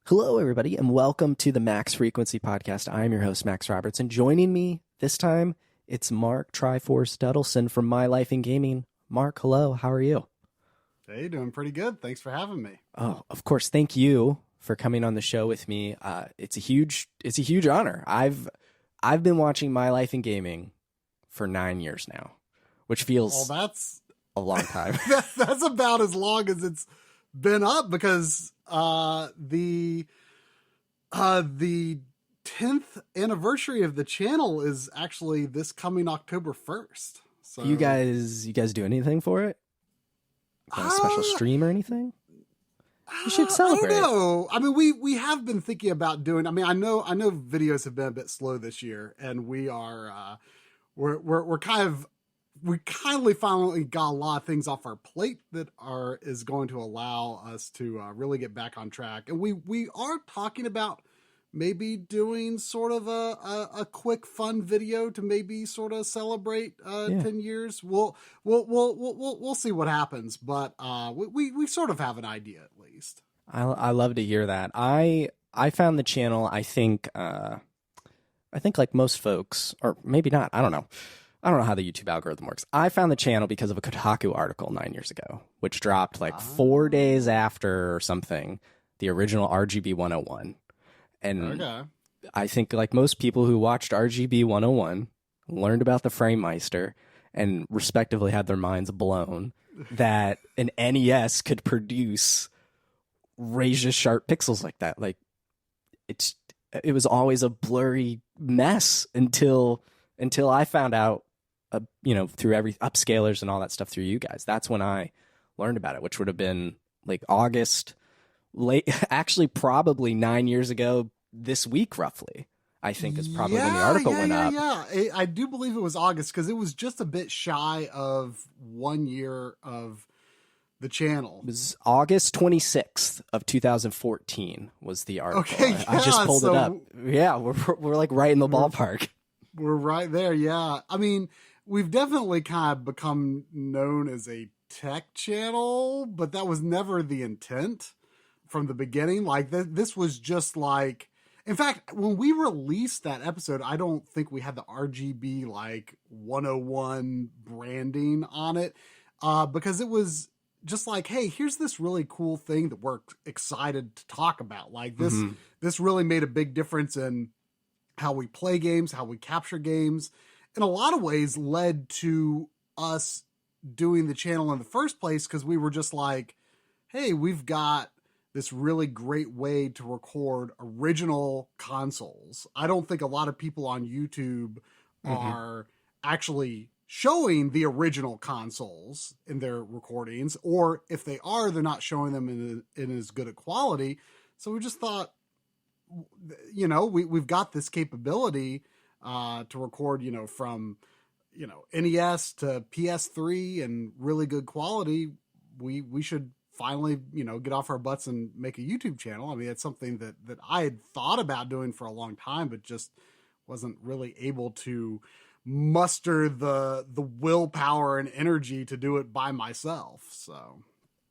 Hello, everybody, and welcome to the Max Frequency Podcast. I'm your host, Max Roberts, and joining me this time, it's Marc Try4ce Duddleson from My Life in Gaming. Marc, hello, how are you? Hey, doing pretty good. Thanks for having me. Oh, of course, thank you for coming on the show with me. It's a huge honor. I've been watching My Life in Gaming for 9 years now, which feels that's a long time. that's about as long as it's been up because the 10th anniversary of the channel is actually this coming October 1st. So You guys do anything for it? A special stream or anything? You should celebrate. I don't know. I mean, we have been thinking about doing. I mean, I know videos have been a bit slow this year, and we are we kindly finally got a lot of things off our plate that is going to allow us to really get back on track. And we are talking about maybe doing sort of a quick fun video to maybe sort of celebrate 10 years. We'll see what happens, but we sort of have an idea at least. I love to hear that. I found the channel, I think like most folks, or maybe not, I don't know how the YouTube algorithm works. I found the channel because of a Kotaku article 9 years ago, which dropped like 4 days after or something, the original RGB 101. And I think like most people who watched RGB 101 learned about the FrameMeister and respectively had their minds blown that an NES could produce razor sharp pixels like that. Like it was always a blurry mess until I found out, through every upscalers and all that stuff through you guys. That's when I learned about it, which would have been like actually probably 9 years ago this week, roughly, I think is probably when the article went up. Yeah, I do believe it was August because it was just a bit shy of 1 year of the channel. It was August 26th of 2014 was the article. Okay, I just pulled it up. Yeah, we're like right in the ballpark. We're right there, yeah. I mean, we've definitely kind of become known as a tech channel, but that was never the intent from the beginning. Like, this was just like... In fact, when we released that episode, I don't think we had the RGB, like, 101 branding on it, because it was just like, hey, here's this really cool thing that we're excited to talk about. Like, this really made a big difference in how we play games, how we capture games, in a lot of ways led to us doing the channel in the first place, because we were just like, hey, we've got this really great way to record original consoles. I don't think a lot of people on YouTube are actually showing the original consoles in their recordings, or if they are, they're not showing them in as good a quality. So we just thought, we've got this capability to record, from, NES to PS3 and really good quality. We should finally, get off our butts and make a YouTube channel. I mean, it's something that I had thought about doing for a long time, but just wasn't really able to muster the willpower and energy to do it by myself. So,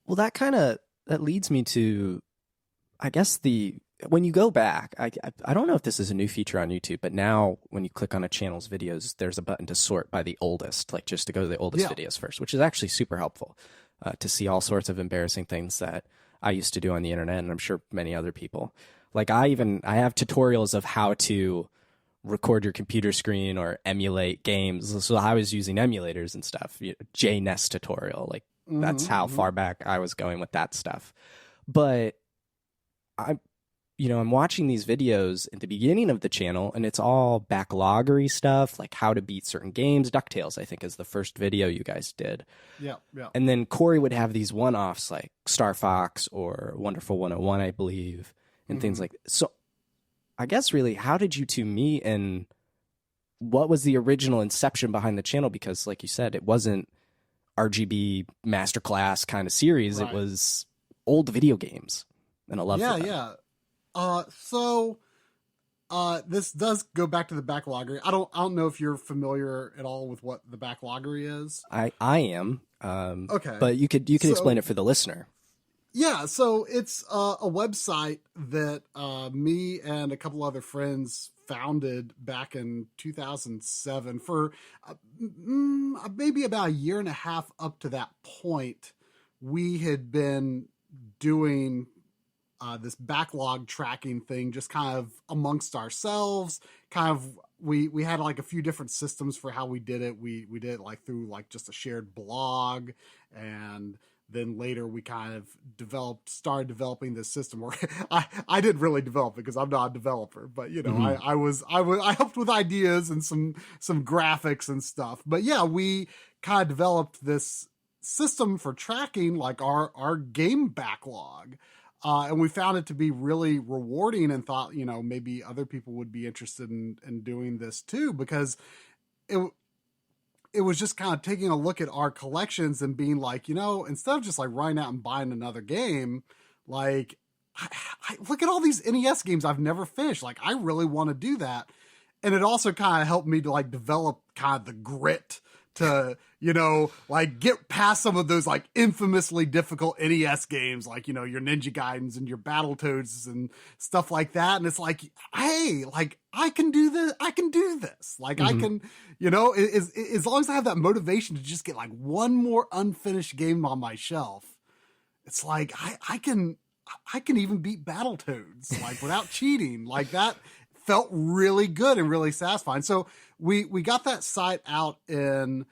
well, that leads me to, I guess, when you go back, I don't know if this is a new feature on YouTube, but now when you click on a channel's videos, there's a button to sort by the oldest, like just to go to the oldest videos first, which is actually super helpful to see all sorts of embarrassing things that I used to do on the internet, and I'm sure many other people. Like I have tutorials of how to record your computer screen or emulate games. So I was using emulators and stuff, JNES tutorial, like that's how far back I was going with that stuff. But I'm watching these videos at the beginning of the channel, and it's all backloggery stuff, like how to beat certain games. DuckTales, I think, is the first video you guys did. Yeah. And then Corey would have these one-offs like Star Fox or Wonderful 101, I believe, and things like that. So I guess really, how did you two meet, and what was the original inception behind the channel? Because like you said, it wasn't RGB masterclass kind of series. Right. It was old video games, and I love that. Yeah. So this does go back to the backloggery. I don't know if you're familiar at all with what the backloggery is. I am. Okay. But you could explain it for the listener. Yeah, so it's a website that me and a couple other friends founded back in 2007. For maybe about a year and a half up to that point, we had been doing this backlog tracking thing just kind of amongst ourselves. Kind of, we had like a few different systems for how we did it. We did it like through like just a shared blog, and then later we kind of started developing this system where I didn't really develop it because I'm not a developer, but you know, mm-hmm. I helped with ideas and some graphics and stuff. But yeah, we kind of developed this system for tracking like our game backlog. And we found it to be really rewarding and thought, you know, maybe other people would be interested in doing this too, because it was just kind of taking a look at our collections and being like, you know, instead of just like running out and buying another game, like I look at all these NES games I've never finished. Like I really want to do that. And it also kind of helped me to like develop kind of the grit to, you know, like get past some of those like infamously difficult NES games, like, you know, your Ninja Gaidens and your Battletoads and stuff like that. And it's like, hey, like I can do this. I can do this. Like I can, you know, as long as I have that motivation to just get like one more unfinished game on my shelf, it's like, I can even beat Battletoads like without cheating. Like that felt really good and really satisfying. So we got that site out in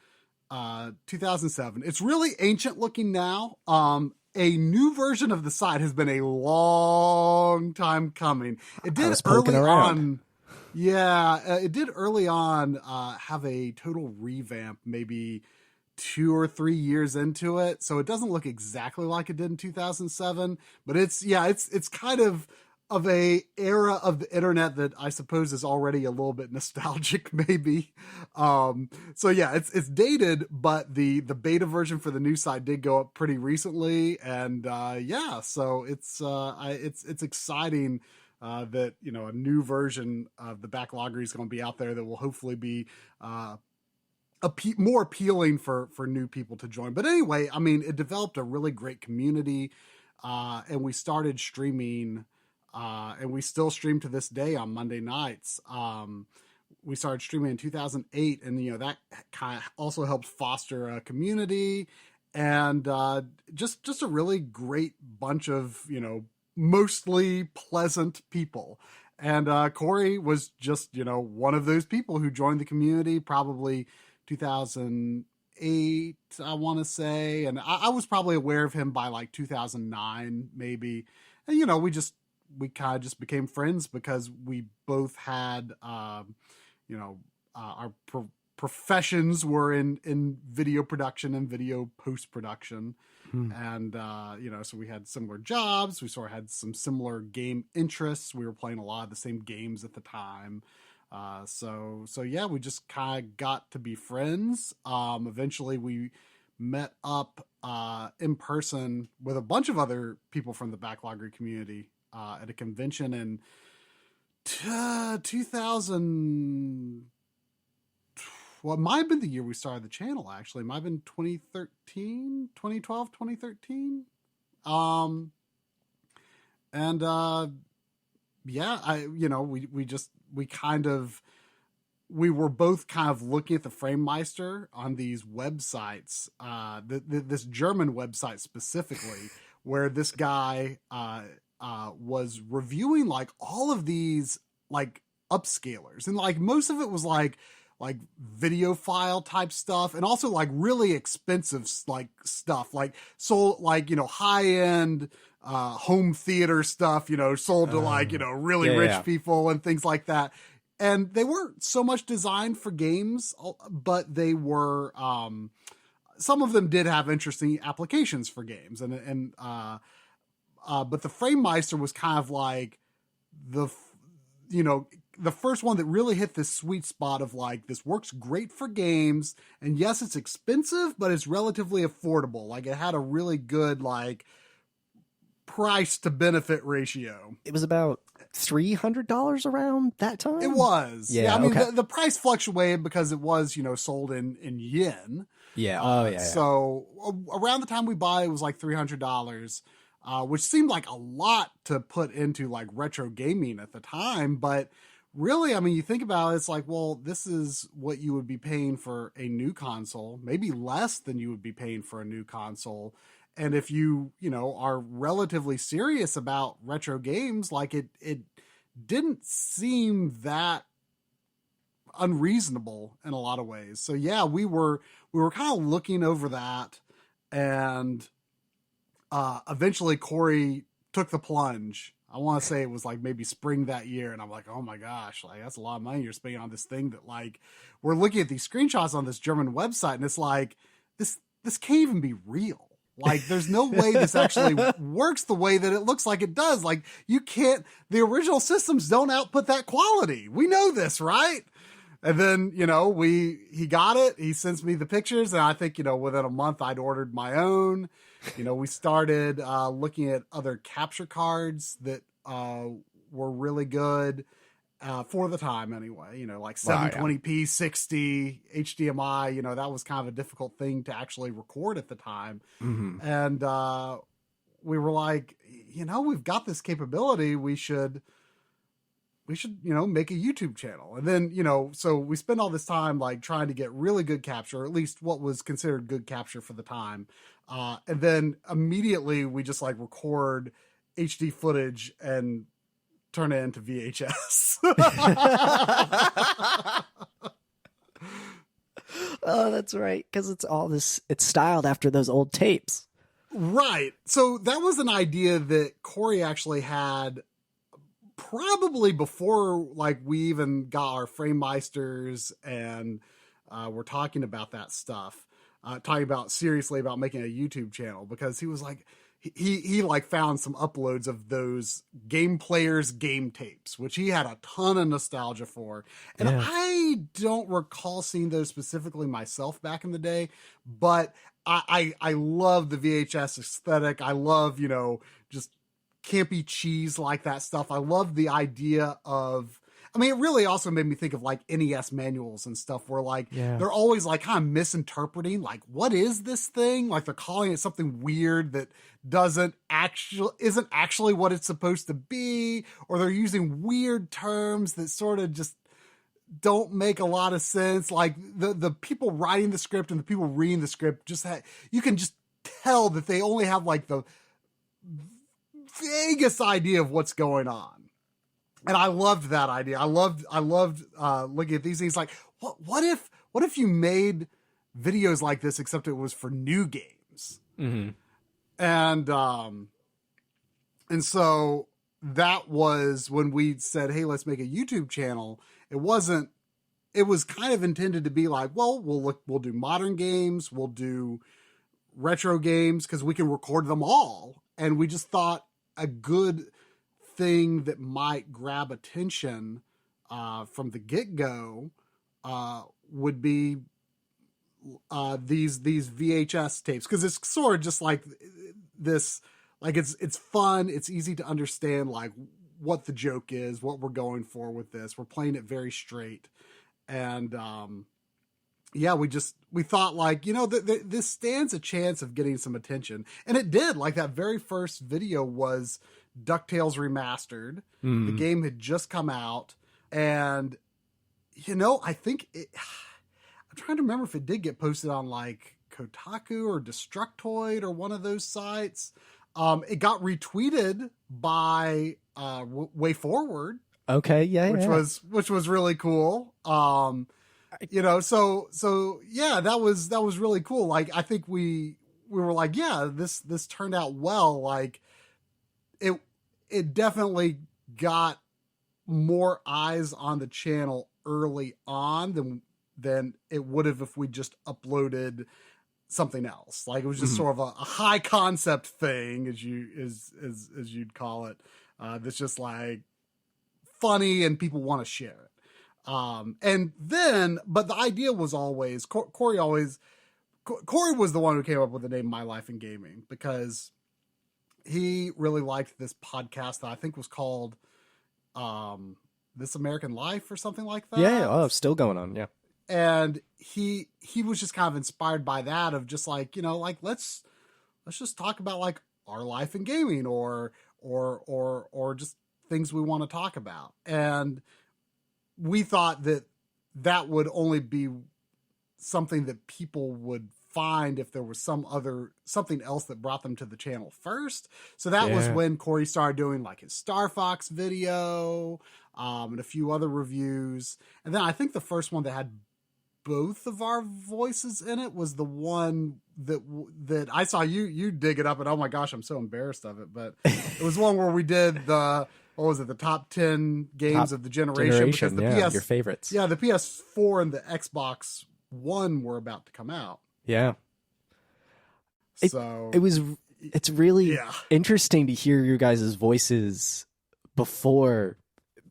2007. It's really ancient looking now. A new version of the site has been a long time coming. It did early on. Yeah, it did early on have a total revamp, maybe 2 or 3 years into it. So it doesn't look exactly like it did in 2007, but it's kind of a era of the internet that I suppose is already a little bit nostalgic, maybe. So yeah, it's dated, but the beta version for the new site did go up pretty recently, and yeah, so it's exciting that, you know, a new version of the Backloggery is going to be out there that will hopefully be more appealing for new people to join. But anyway, I mean, it developed a really great community, and we started streaming. And we still stream to this day on Monday nights. We started streaming in 2008, and you know that kind of also helped foster a community and just a really great bunch of, you know, mostly pleasant people. And Corey was just, you know, one of those people who joined the community probably 2008, I want to say, and I was probably aware of him by like 2009 maybe. And you know, we kind of just became friends because we both had, you know, our professions were in video production and video post-production. And, you know, so we had similar jobs. We sort of had some similar game interests. We were playing a lot of the same games at the time. So yeah, we just kind of got to be friends. Eventually we met up in person with a bunch of other people from the Backloggery community at a convention in 2000. Well, it might have been the year we started the channel, actually. It might have been 2013, 2012, 2013. Yeah, we were both kind of looking at the FrameMeister on these websites, this German website specifically, where this guy was reviewing like all of these like upscalers, and like most of it was like video file type stuff, and also like really expensive like stuff, like sold, like, you know, high end home theater stuff, you know, sold to like, you know, really rich people and things like that. And they weren't so much designed for games, but they were some of them did have interesting applications for games, but the FrameMeister was kind of like the first one that really hit this sweet spot of like, this works great for games, and yes, it's expensive, but it's relatively affordable. Like it had a really good like price to benefit ratio. It was about $300 around that time. It was. Yeah. I mean, the price fluctuated because it was, you know, sold in yen. Yeah. Oh yeah. So around the time we bought it was like $300. which seemed like a lot to put into like retro gaming at the time. But really, I mean, you think about it, it's like, well, this is what you would be paying for a new console, maybe less than you would be paying for a new console. And if you are relatively serious about retro games, like it didn't seem that unreasonable in a lot of ways. So yeah, we were kind of looking over that, and eventually Corey took the plunge. I want to say it was like maybe spring that year, and I'm like, oh my gosh, like that's a lot of money you're spending on this thing that, like, we're looking at these screenshots on this German website, and it's like this can't even be real. Like, there's no way this actually works the way that it looks like it does. Like, you can't, the original systems don't output that quality. We know this, right? And then, he got it. He sends me the pictures, and I think, within a month I'd ordered my own. We started looking at other capture cards that were really good for the time anyway, like 720p, 60, HDMI, that was kind of a difficult thing to actually record at the time. Mm-hmm. And we were like, we've got this capability. We should, make a YouTube channel. And then, so we spend all this time like trying to get really good capture, or at least what was considered good capture for the time. And then immediately we just like record HD footage and turn it into VHS. Oh, that's right. Because it's styled after those old tapes. Right. So that was an idea that Corey actually had probably before like we even got our Framemeisters, and we're talking about that stuff, seriously about making a YouTube channel, because he was like, he like found some uploads of those Game Players game tapes, which he had a ton of nostalgia for. And yeah. I don't recall seeing those specifically myself back in the day, but I love the VHS aesthetic. I love, just campy cheese like that stuff. I love the idea of, it really also made me think of like NES manuals and stuff where like, they're always like kind of misinterpreting, like, what is this thing? Like they're calling it something weird that isn't actually what it's supposed to be, or they're using weird terms that sort of just don't make a lot of sense. Like the people writing the script and the people reading the script you can just tell that they only have like the vaguest idea of what's going on. And I loved that idea. I loved looking at these things like, what if you made videos like this, except it was for new games? Mm-hmm. And so that was when we said, hey, let's make a YouTube channel. It was kind of intended to be like, well, we'll do modern games, we'll do retro games, because we can record them all. And we just thought a good thing that might grab attention from the get-go would be these VHS tapes, because it's sort of just like this, like it's fun, it's easy to understand like what the joke is, what we're going for with this. We're playing it very straight, and we thought like, this stands a chance of getting some attention, and it did. Like that very first video was DuckTales Remastered. The game had just come out, and I think I'm trying to remember if it did get posted on like Kotaku or Destructoid or one of those sites. It got retweeted by Way Forward. Okay, which was really cool. So yeah, that was really cool. Like I think we were like, yeah, this turned out well. Like it definitely got more eyes on the channel early on than it would have if we just uploaded something else. Like it was just sort of a high concept thing, as you'd call it. That's just like funny and people want to share it. But the idea was always, Corey was the one who came up with the name My Life in Gaming, because he really liked this podcast that I think was called This American Life or something like that. Yeah. Oh, still going on. Yeah. And he was just kind of inspired by that, of just like, like let's just talk about like our life in gaming or just things we want to talk about. And we thought that would only be something that people would find if there was something else that brought them to the channel first. So that was when Corey started doing like his Star Fox video, and a few other reviews. And then I think the first one that had both of our voices in it was the one that I saw you dig it up, and oh my gosh, I'm so embarrassed of it. But it was one where we did the top 10 games of the generation because the your favorites. Yeah, the PS4 and the Xbox One were about to come out. Yeah. So it's really interesting to hear your guys' voices before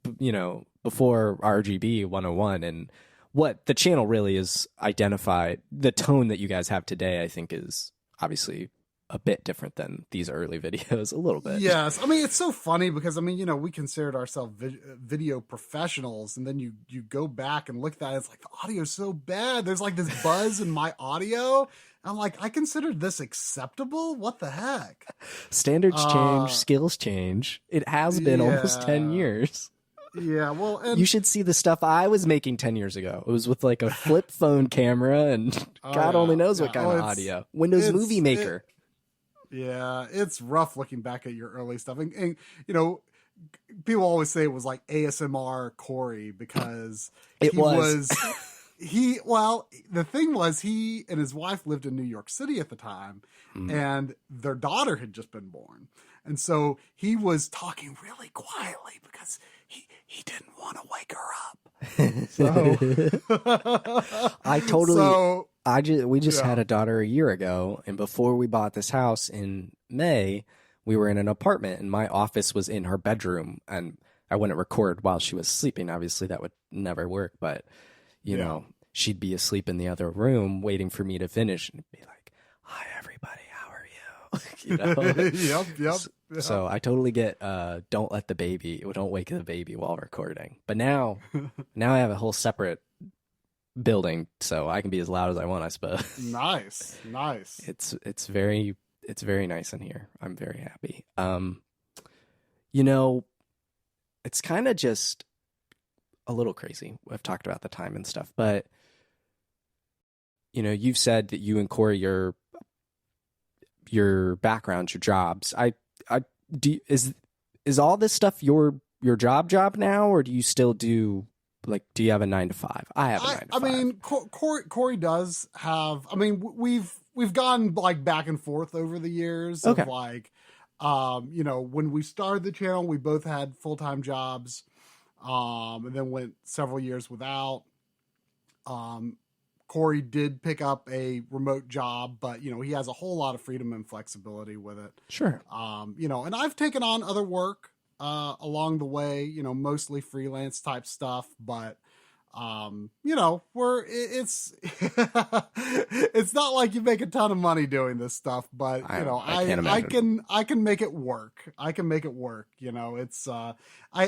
RGB 101, and what the channel really is identified. The tone that you guys have today, I think, is obviously a bit different than these early videos, a little bit. Yes. I mean, it's so funny because, I mean, we considered ourselves video professionals, and then you go back and look at that, it's like the audio's so bad. There's like this buzz in my audio. I'm like, I considered this acceptable? What the heck? Standards change, skills change. It has been almost 10 years. Yeah, well, and you should see the stuff I was making 10 years ago. It was with like a flip phone camera and God only knows what kind of audio. Windows Movie Maker. It's rough looking back at your early stuff. And people always say it was like ASMR Corey because the thing was, he and his wife lived in New York City at the time, and their daughter had just been born. And so he was talking really quietly because he didn't want to wake her up. We just had a daughter a year ago, and before we bought this house in May, we were in an apartment, and my office was in her bedroom, and I wouldn't record while she was sleeping. Obviously, that would never work, but you know, she'd be asleep in the other room waiting for me to finish and be like, "Hi, everybody, how are you?" Yep. So I totally get don't wake the baby while recording. But now I have a whole separate building, so I can be as loud as I want, I suppose. Nice. It's very nice in here. I'm very happy. It's kind of just a little crazy. I've talked about the time and stuff, but you've said that you and Corey, your backgrounds, your jobs. Is all this stuff your job now, or do you still do you have a 9 to 5? I have a 9 to 5. I mean, Corey does have. I mean, we've gone like back and forth over the years of like, when we started the channel, we both had full-time jobs, and then went several years without. Corey did pick up a remote job, but he has a whole lot of freedom and flexibility with it. Sure. And I've taken on other work along the way, mostly freelance type stuff, but it's it's not like you make a ton of money doing this stuff, but I can make it work. It's I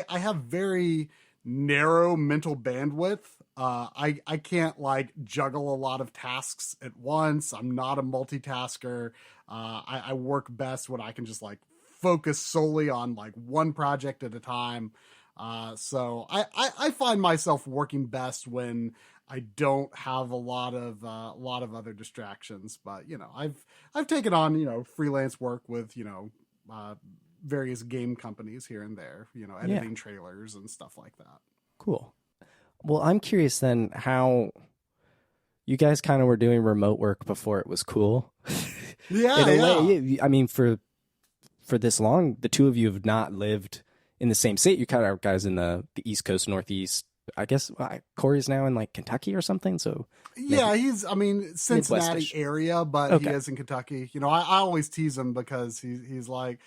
have very narrow mental bandwidth. I can't like juggle a lot of tasks at once. I'm not a multitasker. I work best when I can just like focus solely on like one project at a time. So I find myself working best when I don't have a lot of other distractions. But I've taken on freelance work with various game companies here and there. Editing trailers and stuff like that. Cool. Well, I'm curious then how you guys kind of were doing remote work before it was cool. Yeah. I mean, for this long, the two of you have not lived in the same state. You kind of guys in the East Coast, Northeast. I guess Corey's now in like Kentucky or something. So he's Cincinnati area, but he is in Kentucky. I always tease him because he's like,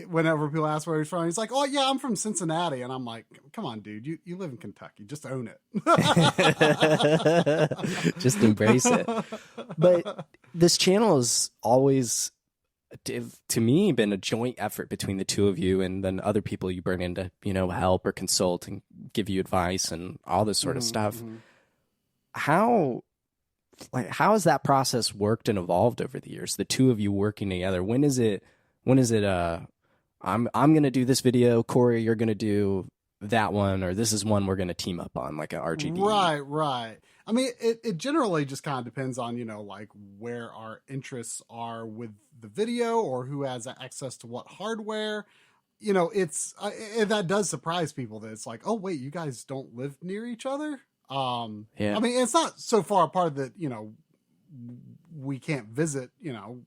whenever people ask where he's from, he's like, "Oh yeah, I'm from Cincinnati," and I'm like, "Come on, dude, you live in Kentucky, just own it." Just embrace it. But this channel is always, to me, been a joint effort between the two of you and then other people you bring in to help or consult and give you advice and all this sort of stuff. How has that process worked and evolved over the years, the two of you working together? When is it when is it? I'm gonna do this video, Corey. You're gonna do that one, or this is one we're gonna team up on, like a RGB. Right. I mean, it generally just kind of depends on, like where our interests are with the video or who has access to what hardware. It's that does surprise people that it's like, oh wait, you guys don't live near each other. Yeah. I mean, it's not so far apart that, we can't visit,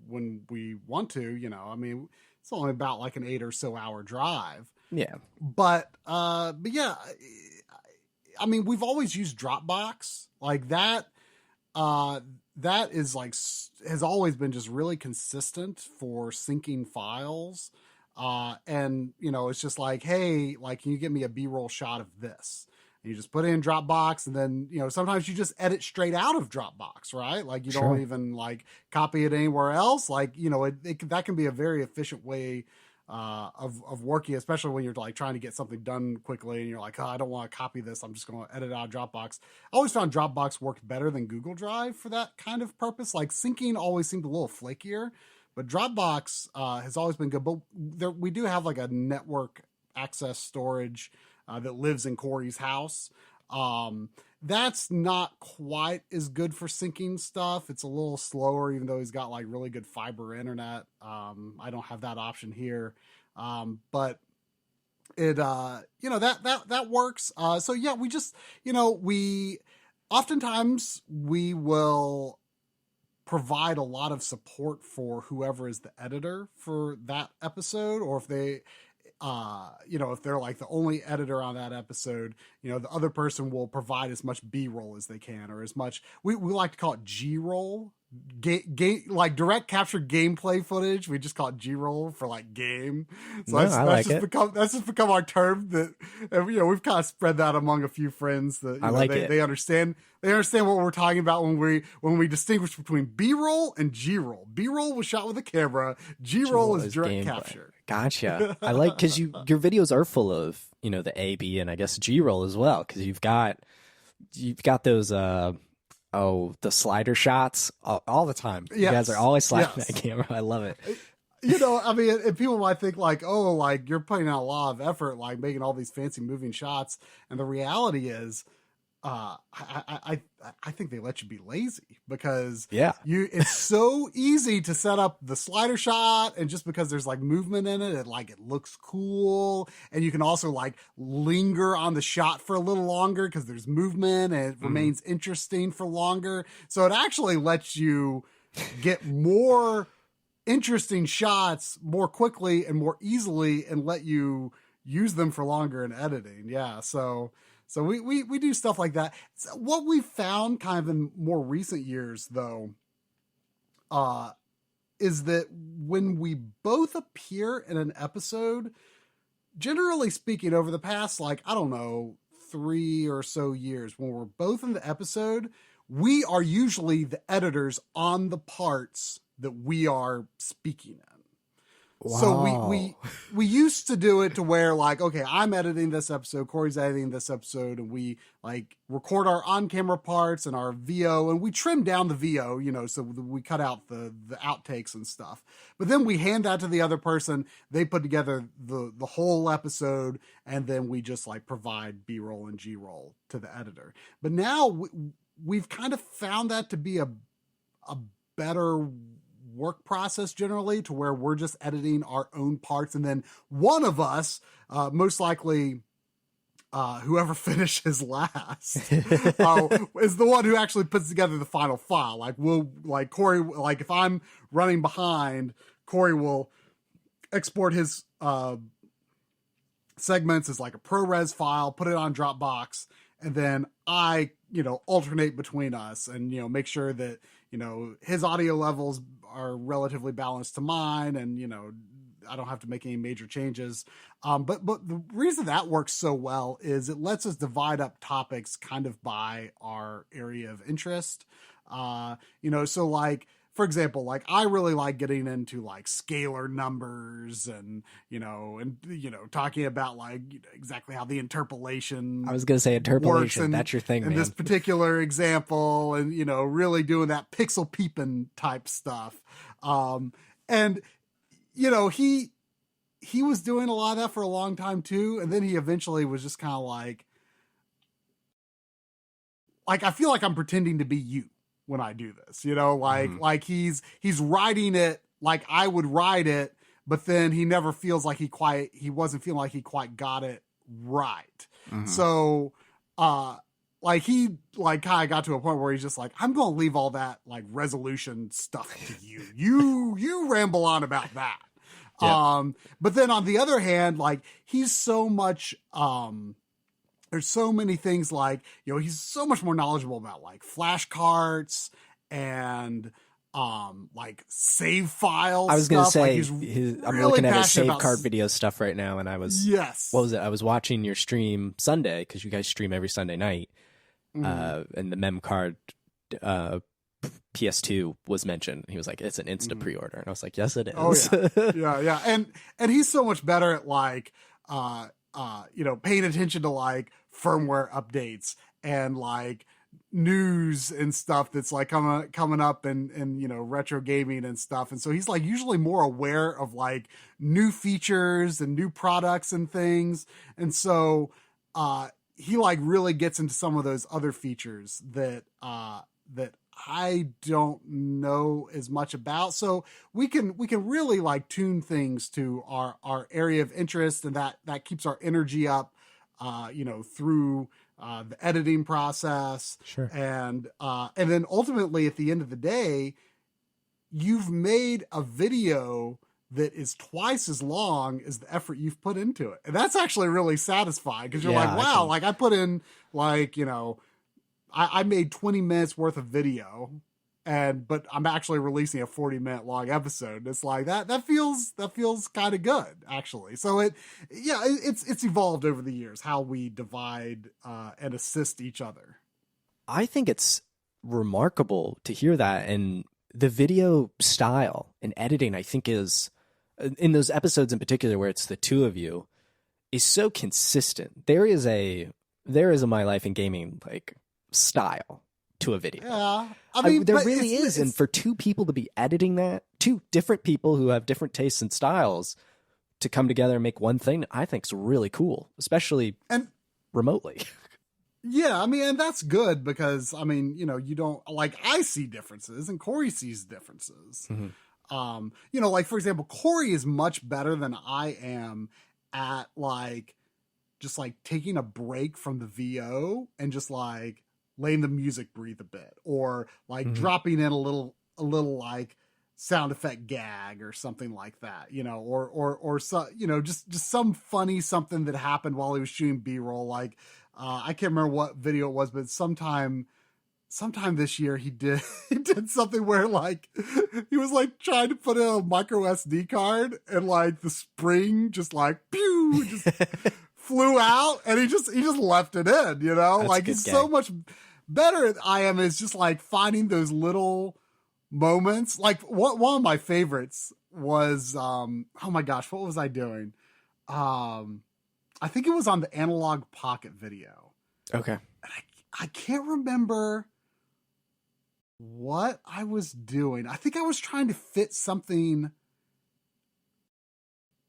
when we want to, I mean, it's only about like an 8 or so hour drive. Yeah. But yeah, I mean, we've always used Dropbox like that. That is like, has always been just really consistent for syncing files. And it's just like, hey, like, can you get me a B-roll shot of this? And you just put it in Dropbox, and then, sometimes you just edit straight out of Dropbox, right? Like you don't even like copy it anywhere else. Like, that can be a very efficient way of working, especially when you're like trying to get something done quickly and you're like, oh, I don't want to copy this. I'm just going to edit out of Dropbox. I always found Dropbox worked better than Google Drive for that kind of purpose. Like syncing always seemed a little flakier, but Dropbox has always been good. But we do have like a network access storage that lives in Corey's house. That's not quite as good for syncing stuff. It's a little slower, even though he's got like really good fiber internet. I don't have that option here. But it, that works. So yeah, we just, oftentimes we will provide a lot of support for whoever is the editor for that episode, or if they, if they're like the only editor on that episode, the other person will provide as much B-roll as they can, or as much, we like to call it G-roll, like direct capture gameplay footage. We just call it G-roll for like game. So that's just become our term that, we've kind of spread that among a few friends that they understand what we're talking about when we distinguish between B-roll and G-roll. B-roll was shot with a camera. G-roll is direct capture. Gotcha. I like, because your videos are full of the A, B, and I guess G-roll as well, because you've got those the slider shots all the time. Yes. You guys are always sliding that camera. I love it. I mean, and people might think like, oh, like you're putting out a lot of effort, like making all these fancy moving shots, and the reality is, I think they let you be lazy, because it's so easy to set up the slider shot, and just because there's like movement in it, it looks cool, and you can also like linger on the shot for a little longer because there's movement and it remains interesting for longer. So it actually lets you get more interesting shots more quickly and more easily, and let you use them for longer in editing. Yeah. So we do stuff like that. So what we've found kind of in more recent years, though, is that when we both appear in an episode, generally speaking, over the past, 3 or so years, when we're both in the episode, we are usually the editors on the parts that we are speaking in. Wow. So we used to do it to where okay, I'm editing this episode, Corey's editing this episode, and we record our on-camera parts and our VO, and we trim down the VO, so we cut out the outtakes and stuff. But then we hand that to the other person. They put together the whole episode, and then we just provide B-roll and G-roll to the editor. But now we've kind of found that to be a better work process generally, to where we're just editing our own parts, and then one of us, most likely whoever finishes last, is the one who actually puts together the final file. Corey, if I'm running behind, Corey will export his segments as a ProRes file, put it on Dropbox, and then I alternate between us, and make sure that his audio levels are relatively balanced to mine, and I don't have to make any major changes. But the reason that works so well is it lets us divide up topics kind of by our area of interest. So for example, I really like getting into scalar numbers and talking about exactly how the interpolation. I was going to say interpolation. That's your thing, man. In this particular example, and really doing that pixel peeping type stuff. And you know, he was doing a lot of that for a long time too. And then he eventually was just kind of like, I feel like I'm pretending to be you when I do this, you know, like he's writing it like I would write it, but then he never feels like he wasn't feeling like he quite got it right. So, like he like kind of got to a point where he's just like, I'm going to leave all that like resolution stuff to you. You ramble on about that. Yeah. But then on the other hand, like he's so much, there's so many things like, you know, he's so much more knowledgeable about like flashcards and, like save files. I was going to say, like I'm looking at his save card video stuff right now. And I was, what was it? I was watching your stream Sunday, cause you guys stream every Sunday night. And the mem card, PS2 was mentioned. He was like, it's an instant pre-order. And I was like, yes, it is. Oh yeah. Yeah. And he's so much better at like, you know, paying attention to like firmware updates and like news and stuff that's like coming up and, you know, retro gaming and stuff. And so he's like usually more aware of like new features and new products and things. And so, he like really gets into some of those other features that I don't know as much about. So we can really like tune things to our area of interest, and that keeps our energy up, you know, through the editing process. Sure. And then ultimately at the end of the day, you've made a video that is twice as long as the effort you've put into it. And that's actually really satisfying because you're like, wow, like I put in like, you know, I made 20 minutes worth of video but I'm actually releasing a 40-minute long episode. It's like that feels kind of good actually. So it's evolved over the years how we divide and assist each other. I think it's remarkable to hear that. And the video style and editing, I think, is in those episodes in particular where it's the two of you, is so consistent. There is a My Life in Gaming like style to a video. Yeah, I mean, there really is. And for two people to be editing that, two different people who have different tastes and styles to come together and make one thing, I think is really cool, especially remotely. Yeah, I mean, and that's good because, I mean, you know, you don't, like, I see differences and Corey sees differences. You know, like, for example, Corey is much better than I am at, like, just, like, taking a break from the VO and just, like, letting the music breathe a bit. Or, like, dropping in a little, like, sound effect gag or something like that, you know, or so, you know, just some funny something that happened while he was shooting B-roll. Like, I can't remember what video it was, but sometime this year he did something where like he was like trying to put in a micro SD card and like the spring just like pew just flew out and he just left it in, you know. That's like he's gag. So much better than I am is just like finding those little moments. Like one of my favorites was oh my gosh, what was I doing? I think it was on the Analog Pocket video. Okay. And I can't remember what I was doing. I think I was trying to fit something.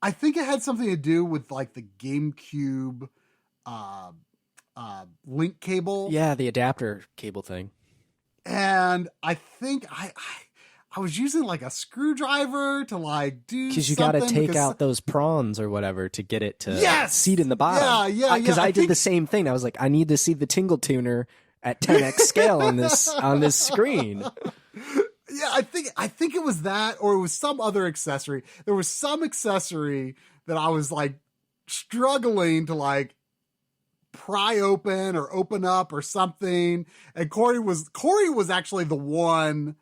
I think it had something to do with like the GameCube link cable. Yeah, the adapter cable thing. And I think I was using like a screwdriver to like do because you got to take out those prawns or whatever to get it to seat in the bottom. Yeah. Because I did the same thing. I was like, I need to see the tingle tuner at 10x scale on this screen. Yeah, I think it was that, or it was some other accessory. There was some accessory that I was like struggling to like pry open or open up or something. And Corey was actually the one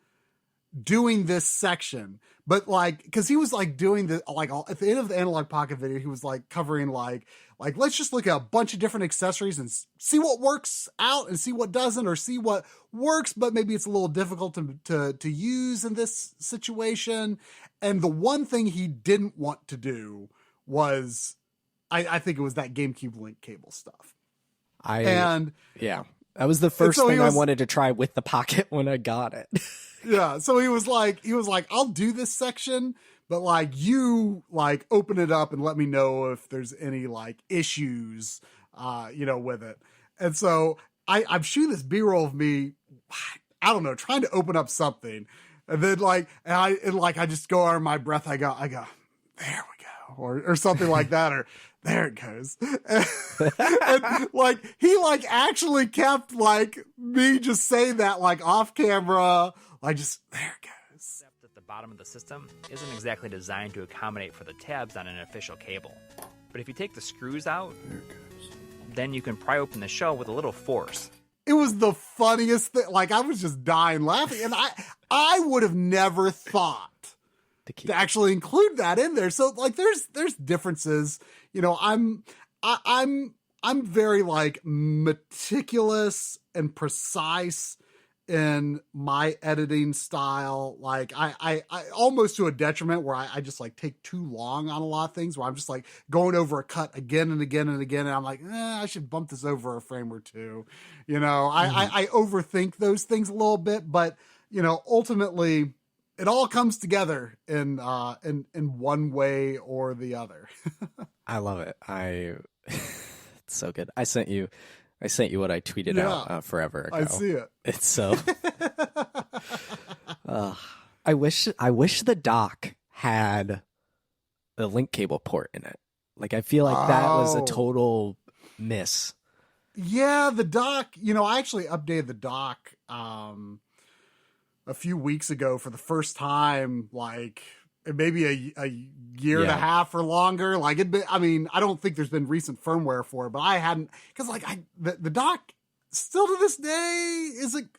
doing this section, but like because he was like doing the like at the end of the Analog Pocket video, he was like covering like let's just look at a bunch of different accessories and see what works out and see what doesn't, or see what works but maybe it's a little difficult to use in this situation. And the one thing he didn't want to do was I think it was that GameCube link cable stuff. Yeah, that was the first thing I wanted to try with the Pocket when I got it. Yeah, so he was like, I'll do this section, but like you like open it up and let me know if there's any like issues, with it. And so I'm shooting this B-roll of me, I don't know, trying to open up something. And then I just go under my breath. I go, there we go. Or something like that. Or there it goes. And like, he like actually kept like me just saying that like off camera, like just there it goes. At the bottom of the system isn't exactly designed to accommodate for the tabs on an official cable. But if you take the screws out, then you can pry open the shell with a little force. It was the funniest thing. Like, I was just dying laughing. And I would have never thought to actually include that in there. So like, there's differences. I'm very like meticulous and precise in my editing style. Like I almost to a detriment where I just like take too long on a lot of things, where I'm just like going over a cut again and again and again. And I'm like, I should bump this over a frame or two. I overthink those things a little bit, but ultimately it all comes together in one way or the other. I love it. It's so good. I sent you what I tweeted out forever ago. I see it. It's so. I wish the dock had the link cable port in it. Like, I feel like that was a total miss. Yeah, the dock. I actually updated the dock a few weeks ago for the first time. Like, maybe a year and a half or longer. Like, I don't think there's been recent firmware for it, but I hadn't, because like the dock still to this day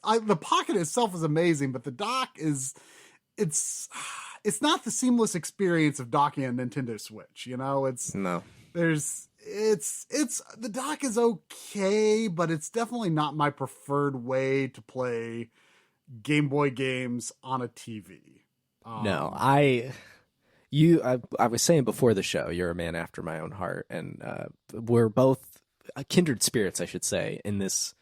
the Pocket itself is amazing, but the dock it's not the seamless experience of docking a Nintendo Switch. The dock is okay, but it's definitely not my preferred way to play Game Boy games on a TV. No, I was saying before the show, you're a man after my own heart, and we're both kindred spirits, I should say, in this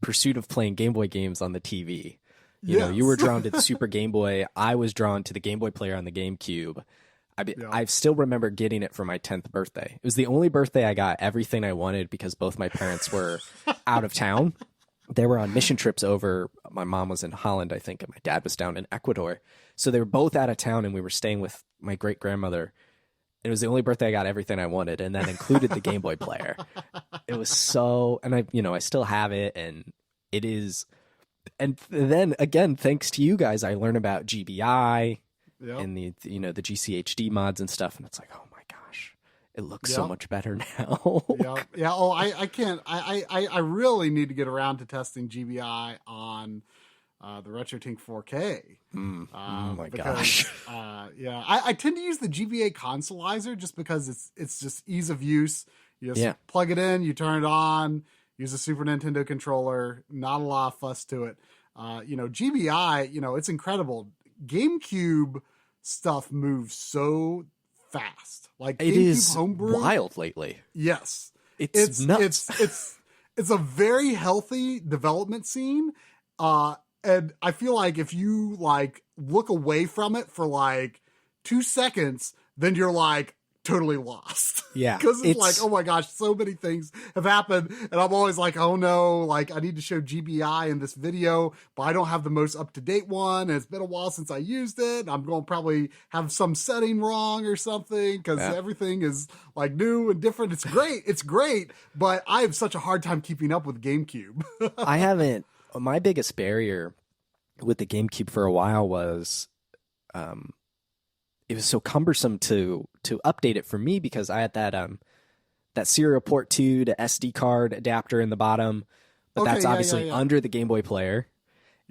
pursuit of playing Game Boy games on the TV. You were drawn to the Super Game Boy. I was drawn to the Game Boy player on the GameCube. I still remember getting it for my 10th birthday. It was the only birthday I got everything I wanted because both my parents were out of town. They were on mission trips over. My mom was in Holland, I think, and my dad was down in Ecuador. So they were both out of town, and we were staying with my great-grandmother. It was the only birthday I got everything I wanted, and that included the Game Boy player. It was so, and I still have it, and it is. And then again, thanks to you guys, I learned about GBI and the GCHD mods and stuff, and it's like, oh my gosh, it looks so much better now. Yeah. Oh, I can't. I really need to get around to testing GBI on the RetroTINK 4K. Oh my gosh. I tend to use the GBA consolizer just because it's just ease of use. You just plug it in, you turn it on, use a Super Nintendo controller, not a lot of fuss to it. GBI, it's incredible. GameCube stuff moves so fast. Like, it GameCube is homebrew, wild lately. Yes. It's nuts. It's a very healthy development scene. And I feel like if you like look away from it for like 2 seconds, then you're like totally lost. Yeah. Because it's like, oh my gosh, so many things have happened. And I'm always like, oh no, like I need to show GBI in this video, but I don't have the most up-to-date one. And it's been a while since I used it. I'm going to probably have some setting wrong or something because everything is like new and different. It's great. It's great. But I have such a hard time keeping up with GameCube. I haven't. My biggest barrier with the GameCube for a while was it was so cumbersome to update it for me because I had that serial port to the SD card adapter in the bottom, but that's obviously under the Game Boy player.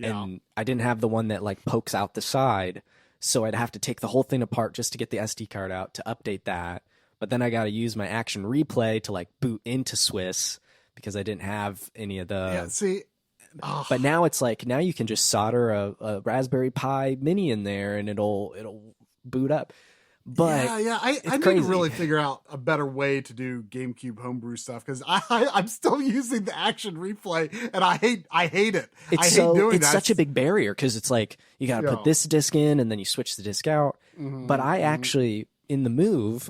And I didn't have the one that like pokes out the side, so I'd have to take the whole thing apart just to get the SD card out to update that. But then I got to use my Action Replay to like boot into TRY4ce because I didn't have any of the But now it's like, now you can just solder a Raspberry Pi Mini in there and it'll boot up. But I need crazy. to really figure out a better way to do GameCube homebrew stuff because I'm still using the action replay and I hate it. I hate doing that. It's such a big barrier because it's like you got to put this disc in and then you switch the disc out. But I actually in the move,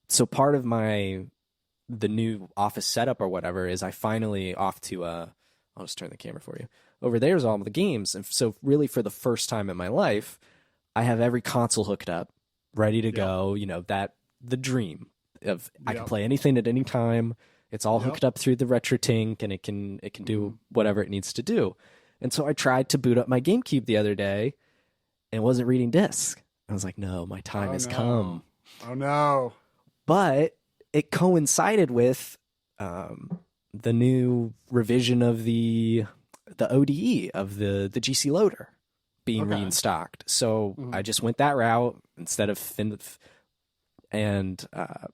so part of the new office setup or whatever is I finally off to I'll just turn the camera for you. Over there's all the games, and so really for the first time in my life, I have every console hooked up, ready to go. You know, that the dream of I can play anything at any time. It's all hooked up through the RetroTINK, and it can do whatever it needs to do. And so I tried to boot up my GameCube the other day, and it wasn't reading disc. I was like, no, my time has come. Oh no! But it coincided with the new revision of the ODE of the GC loader being restocked. So I just went that route instead of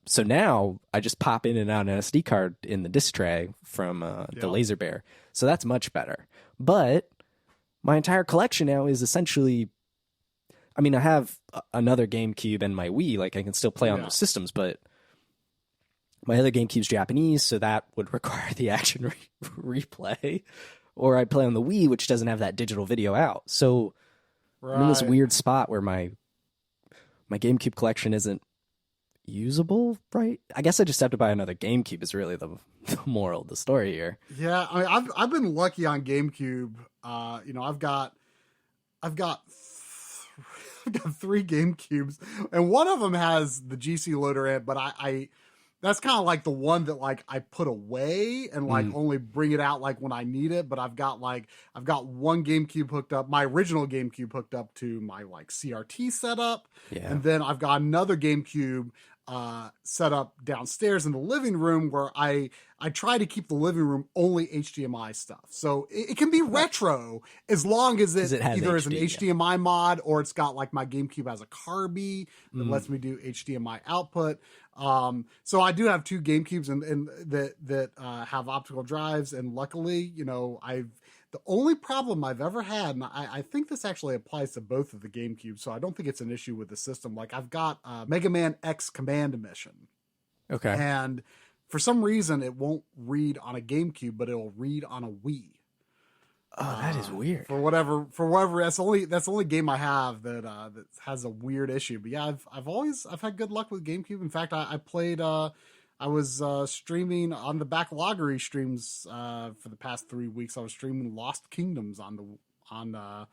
so now I just pop in and out an SD card in the disc tray from the Laser Bear. So that's much better. But my entire collection now is essentially, I mean, I have another GameCube and my Wii, like I can still play on those systems, but my other GameCube's Japanese, so that would require the action replay. Or I play on the Wii, which doesn't have that digital video out. So I'm in this weird spot where my GameCube collection isn't usable, right? I guess I just have to buy another GameCube is really the moral of the story here. Yeah, I mean, I've been lucky on GameCube. You know, I've got 3 GameCubes, and one of them has the GC loader in it, but I that's kind of like the one that like I put away and like only bring it out like when I need it. But I've got one GameCube hooked up, my original GameCube hooked up to my like CRT setup. Yeah. And then I've got another GameCube set up downstairs in the living room where I try to keep the living room only HDMI stuff. So it can be retro as long as it either is an HDMI mod or it's got like my GameCube has a Carby that lets me do HDMI output. So I do have 2 GameCubes and that have optical drives, and luckily, you know, the only problem I've ever had, and I think this actually applies to both of the GameCubes, so I don't think it's an issue with the system. Like I've got Mega Man X Command Mission. Okay. And for some reason it won't read on a GameCube, but it'll read on a Wii. Oh, that is weird. For whatever that's the only game I have that has a weird issue. But yeah, I've had good luck with GameCube. In fact, I played I was streaming on the Backloggery streams for the past 3 weeks. I was streaming Lost Kingdoms on the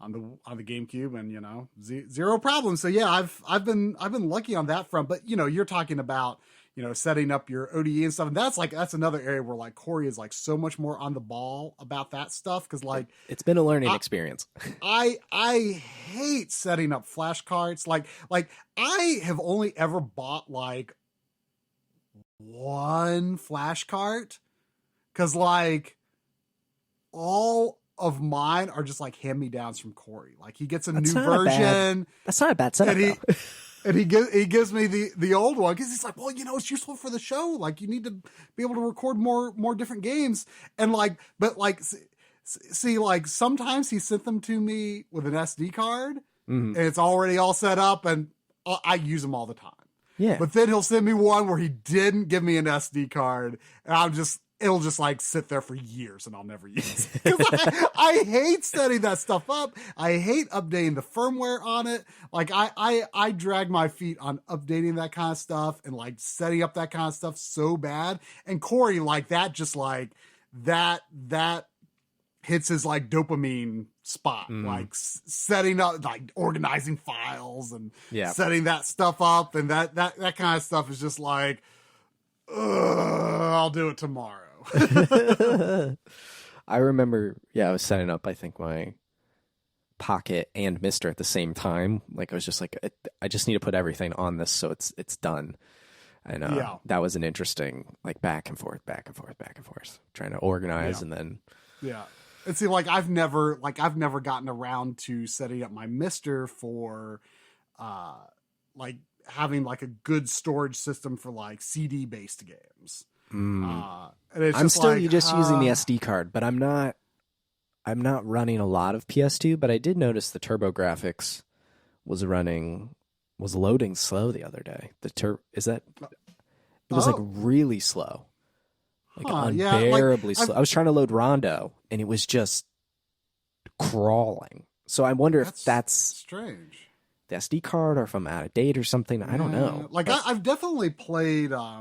GameCube, and you know, zero problem. So yeah, I've been lucky on that front. But you know, you're talking about, you know, setting up your ODE and stuff, and that's another area where like Corey is like so much more on the ball about that stuff, because like it's been a learning experience. I hate setting up flash cards. Like I have only ever bought like one flash cart, because like all of mine are just like hand-me-downs from Corey. Like he gets a new version. That's not a bad setup. And he gives me the old one because he's like, well, you know, it's useful for the show. Like you need to be able to record more different games. And like, but like, see, like sometimes he sent them to me with an SD card and it's already all set up, and I use them all the time. Yeah. But then he'll send me one where he didn't give me an SD card, and it'll just like sit there for years and I'll never use it. 'Cause I hate setting that stuff up. I hate updating the firmware on it. Like I drag my feet on updating that kind of stuff and like setting up that kind of stuff so bad. And Corey, like that, just like that hits his like dopamine spot, like setting up, like organizing files and setting that stuff up. And that kind of stuff is just like, I'll do it tomorrow. I remember, I was setting up, I think, my Pocket and Mister at the same time. Like, I was just like, I just need to put everything on this so it's done. And that was an interesting, like, back and forth, trying to organize and then... Yeah. And see, like, I've never gotten around to setting up my Mister for, like, having, like, a good storage system for, like, CD-based games. And it's I'm still like, just using the SD card, but I'm not running a lot of PS2, but I did notice the TurboGrafx was running was loading slow the other day. It was like really slow. Like unbearably slow. I was trying to load Rondo and it was just crawling. So I wonder if that's strange. The SD card, or if I'm out of date or something. I don't know. Like I've definitely played I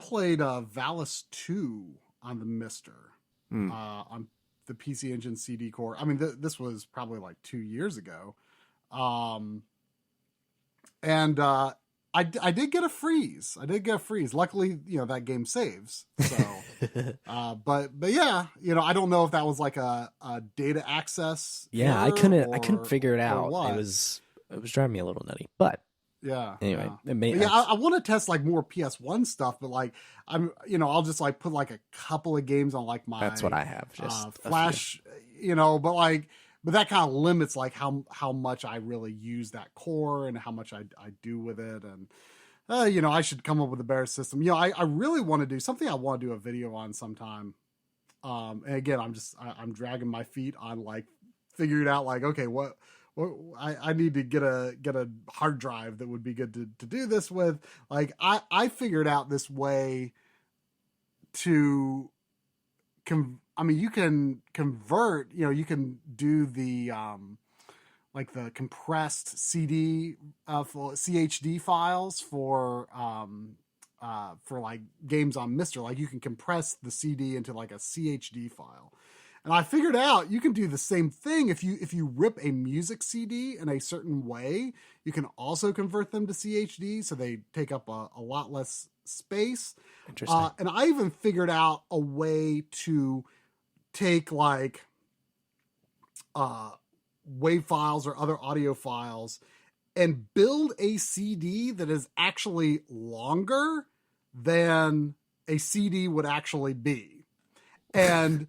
played Valis 2 on the Mister. On the PC Engine CD core. I mean, this was probably like 2 years ago. I did get a freeze. Luckily, that game saves. So, but yeah, I don't know if that was like a data access. Yeah, I couldn't figger it out. It was driving me a little nutty, but yeah. Anyway, I want to test like more PS1 stuff, but like I'll just like put like a couple of games on like my. That's what I have. Just Flash, but that kind of limits like how much I really use that core and how much I do with it. And, I should come up with a better system. I really want to do something. I want to do a video on sometime. And again, I'm dragging my feet on like figuring out like, okay, what I need to get a hard drive that would be good to do this with. Like I figured out this way to you can convert, you can do the, like the compressed CD, for CHD files for like games on Mister. Like you can compress the CD into like a CHD file. And I figured out you can do the same thing if you rip a music CD in a certain way. You can also convert them to CHD, so they take up a lot less space. Interesting. And I even figured out a way to take like WAV files or other audio files and build a CD that is actually longer than a CD would actually be. And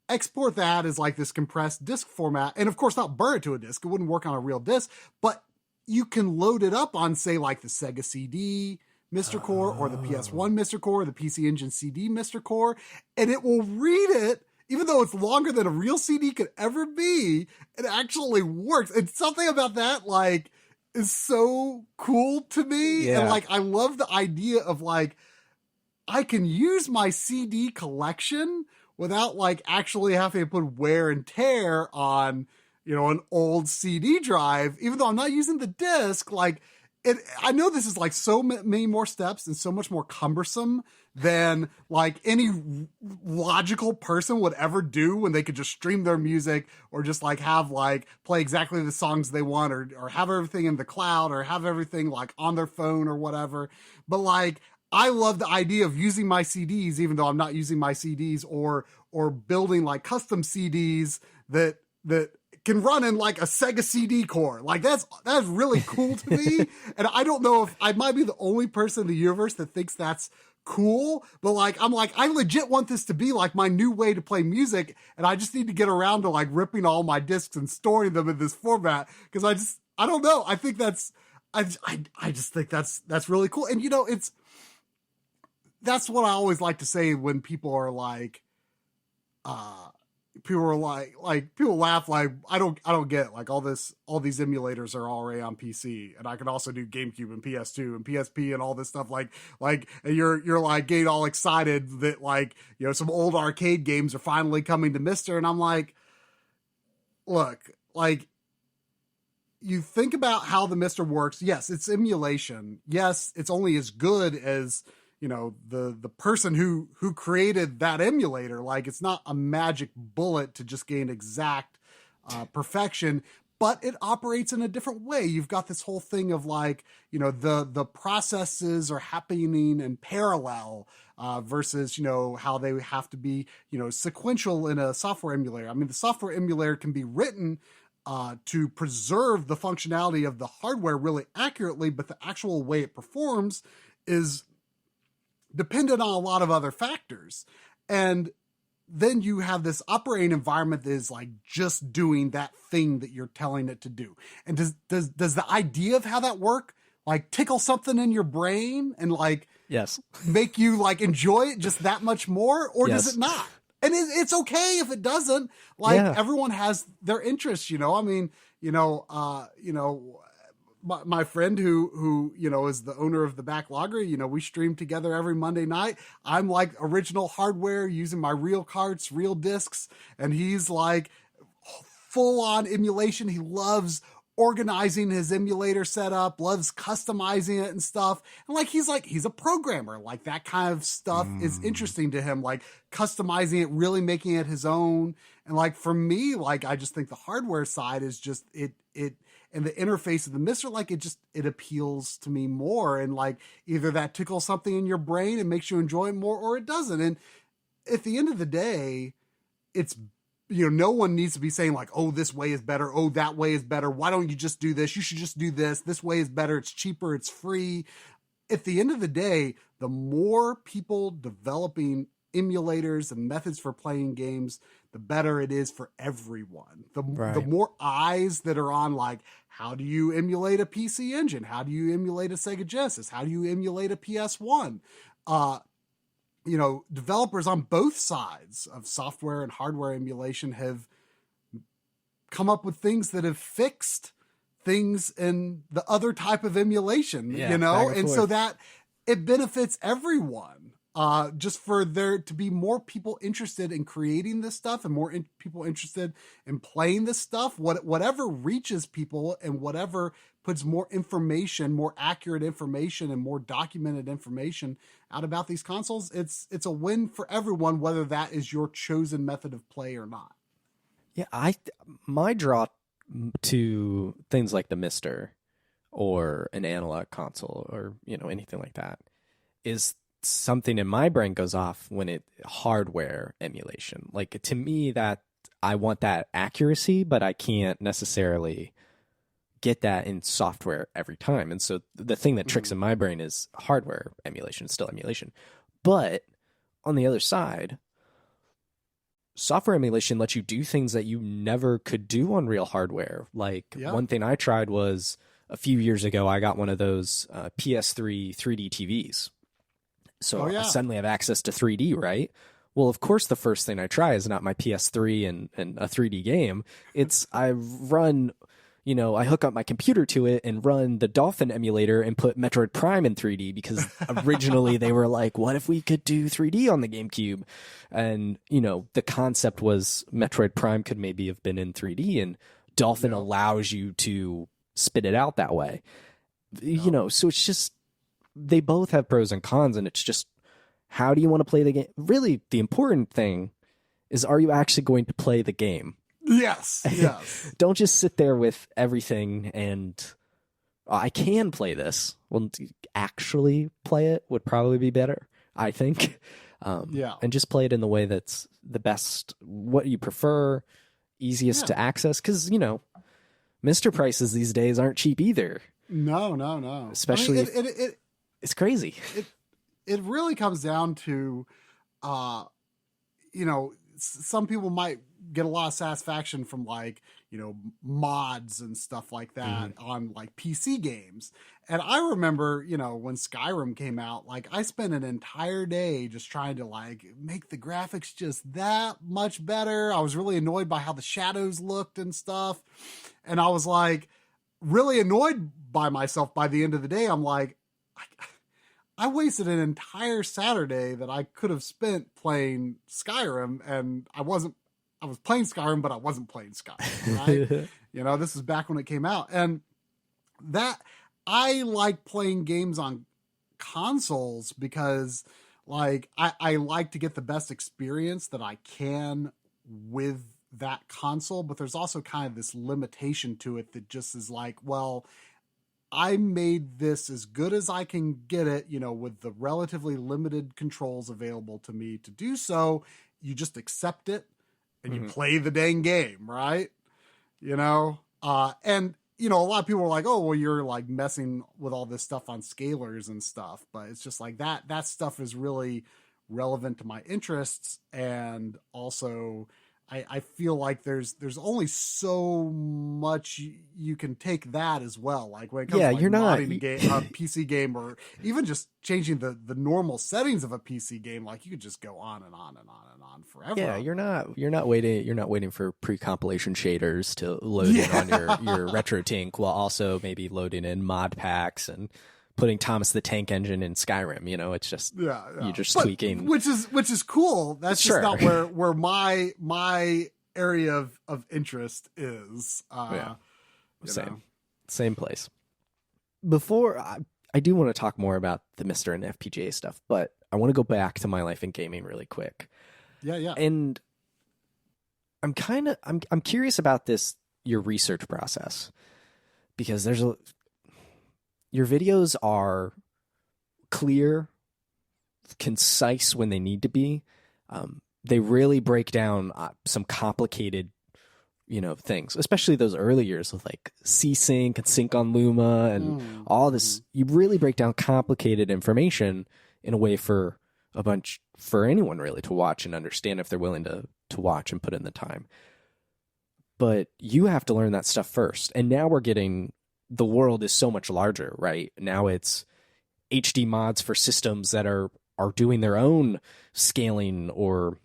export that as like this compressed disk format, and of course not burn it to a disk. It wouldn't work on a real disk, but you can load it up on say like the Sega CD Mr. Core or the PS1 Mr. Core or the PC Engine CD Mr. Core, and it will read it even though it's longer than a real CD could ever be. It actually works. And something about that like is so cool to me. Yeah. And like I love the idea of like I can use my CD collection without like actually having to put wear and tear on, an old CD drive, even though I'm not using the disc. Like I know this is like so many more steps and so much more cumbersome than like any logical person would ever do when they could just stream their music or just like have like play exactly the songs they want or have everything in the cloud or have everything like on their phone or whatever. But like, I love the idea of using my CDs, even though I'm not using my CDs, or building like custom CDs that can run in like a Sega CD core. Like that's really cool to me. And I don't know if I might be the only person in the universe that thinks that's cool, but like, I'm like, I legit want this to be like my new way to play music. And I just need to get around to like ripping all my discs and storing them in this format. Cause I don't know. I think I just think that's really cool. And that's what I always like to say when people are like, people laugh like, I don't get it. Like all these emulators are already on PC, and I can also do GameCube and PS2 and PSP and all this stuff. Like and you're like getting all excited that like, some old arcade games are finally coming to Mister. And I'm like, look, like you think about how the Mister works. Yes, it's emulation. Yes, it's only as good as, the person who created that emulator. Like it's not a magic bullet to just gain exact perfection, but it operates in a different way. You've got this whole thing of like, the processes are happening in parallel versus, how they have to be, sequential in a software emulator. I mean, the software emulator can be written to preserve the functionality of the hardware really accurately, but the actual way it performs is dependent on a lot of other factors. And then you have this operating environment that is like just doing that thing that you're telling it to do. And does the idea of how that work like tickle something in your brain and like yes, make you like enjoy it just that much more, or yes. does it not? And it's okay if it doesn't. Like everyone has their interests, I mean, My friend who is the owner of the Backlogger, we stream together every Monday night. I'm like original hardware using my real carts, real discs, and he's like full on emulation. He loves organizing his emulator setup, loves customizing it and stuff. And he's a programmer. Like that kind of stuff is interesting to him, like customizing it, really making it his own. And like for me, like I just think the hardware side is just it and the interface of the Mister, like it appeals to me more. And like either that tickles something in your brain and makes you enjoy it more, or it doesn't. And at the end of the day, it's, no one needs to be saying like, oh, this way is better. Oh, that way is better. Why don't you just do this? You should just do this. This way is better. It's cheaper. It's free. At the end of the day, the more people developing emulators and methods for playing games, the better it is for everyone. The more eyes that are on, like, how do you emulate a PC Engine? How do you emulate a Sega Genesis? How do you emulate a PS1? Developers on both sides of software and hardware emulation have come up with things that have fixed things in the other type of emulation, and so that it benefits everyone. Just for there to be more people interested in creating this stuff and more people interested in playing this stuff, whatever reaches people and whatever puts more information, more accurate information and more documented information out about these consoles, it's a win for everyone, whether that is your chosen method of play or not. Yeah, my draw to things like the Mister or an analog console or, anything like that is something in my brain goes off when it hardware emulation. Like to me, that I want that accuracy, but I can't necessarily get that in software every time. And so the thing that tricks in my brain is hardware emulation. It's still emulation. But on the other side, software emulation lets you do things that you never could do on real hardware. Like one thing I tried was a few years ago, I got one of those PS3 3D TVs. So I suddenly have access to 3D, right? Well, of course, the first thing I try is not my PS3 and a 3D game. It's I run, I hook up my computer to it and run the Dolphin emulator and put Metroid Prime in 3D because originally they were like, what if we could do 3D on the GameCube? And, the concept was Metroid Prime could maybe have been in 3D, and Dolphin allows you to spit it out that way. So it's just, they both have pros and cons, and it's just, how do you want to play the game? Really, the important thing is, are you actually going to play the game? Yes. Don't just sit there with everything and I can play this. Well, to actually play it would probably be better, I think. And just play it in the way that's the best, what you prefer, easiest to access. Because, Mr. prices these days aren't cheap either. No. Especially, it's crazy. It really comes down to, some people might get a lot of satisfaction from mods and stuff like that on like PC games. And I remember, when Skyrim came out, like I spent an entire day just trying to make the graphics just that much better. I was really annoyed by how the shadows looked and stuff. And I was like really annoyed by myself by the end of the day. I'm like, I wasted an entire Saturday that I could have spent playing Skyrim, and I was playing Skyrim, but I wasn't playing Skyrim, right? This is back when it came out. And that I like playing games on consoles because I like to get the best experience that I can with that console, but there's also kind of this limitation to it that just is like, well, I made this as good as I can get it, with the relatively limited controls available to me to do so. You just accept it and you play the dang game, right? And, a lot of people are like, oh, well, you're like messing with all this stuff on scalars and stuff. But it's just like that stuff is really relevant to my interests. And also, I feel like there's only so much you can take that as well. Like when it comes to like you're not modding a PC game, or even just changing the normal settings of a PC game, like you could just go on and on and on and on forever. Yeah, you're not waiting for pre-compilation shaders to load in on your RetroTINK, while also maybe loading in mod packs and putting Thomas the Tank Engine in Skyrim. You know, it's just you're just tweaking, which is cool. That's just not where my area of interest is. Same place. Before I do want to talk more about the Mr. and FPGA stuff, but I want to go back to my life in gaming really quick. Yeah. And I'm curious about your research process, because your videos are clear, concise when they need to be. They really break down some complicated, things, especially those early years with like C-Sync and Sync on Luma and all this. You really break down complicated information in a way for anyone really to watch and understand if they're willing to watch and put in the time. But you have to learn that stuff first. And now the world is so much larger, right? Now it's HD mods for systems that are doing their own scaling, or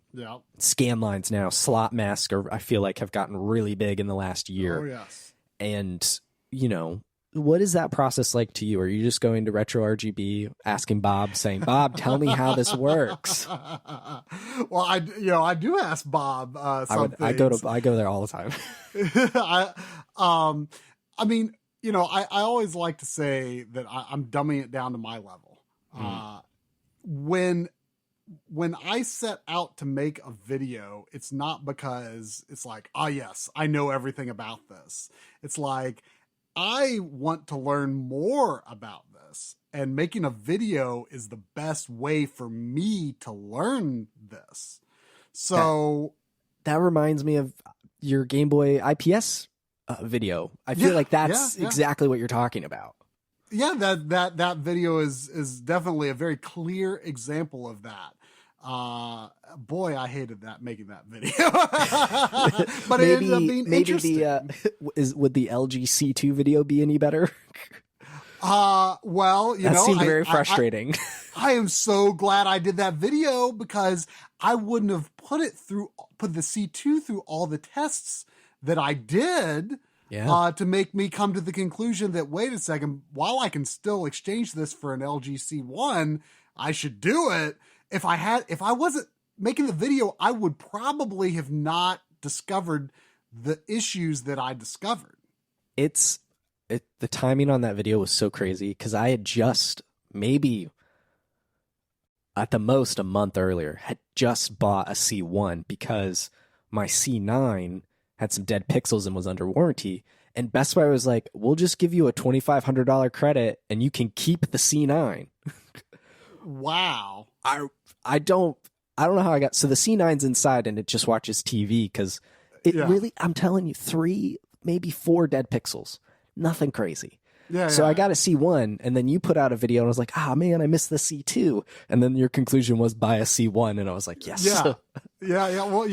scan lines now. Slot mask, I feel like, have gotten really big in the last year. Oh, yes. And, what is that process like to you? Are you just going to Retro RGB, asking Bob, saying, Bob, tell me how this works? Well, I do ask Bob I go there all the time. I mean, I always like to say that I'm dumbing it down to my level. When I set out to make a video, it's not because it's like, yes, I know everything about this. It's like, I want to learn more about this, and making a video is the best way for me to learn this. So that reminds me of your Game Boy IPS video. I feel like that's exactly what you're talking about. Yeah, that video is definitely a very clear example of that. Boy, I hated making that video. But it ended up being interesting. Would the LG C2 video be any better? Well, that seemed very frustrating. I am so glad I did that video, because I wouldn't have put the C2 through all the tests that I did. Yeah. To make me come to the conclusion that, wait a second, while I can still exchange this for an LG C1, I should do it. If I wasn't making the video, I would probably have not discovered the issues that I discovered. The timing on that video was so crazy, because I had just, maybe at the most a month earlier, had just bought a C1 because my C9 had some dead pixels and was under warranty. And Best Buy was like, we'll just give you a $2,500 credit and you can keep the C9. Wow. I don't know how I got, so the C9's inside and it just watches TV, because really, I'm telling you, 3, maybe 4 dead pixels. Nothing crazy. So I got a C1, and then you put out a video and I was like, man, I missed the C2. And then your conclusion was buy a C1. And I was like, yes. Yeah. Well,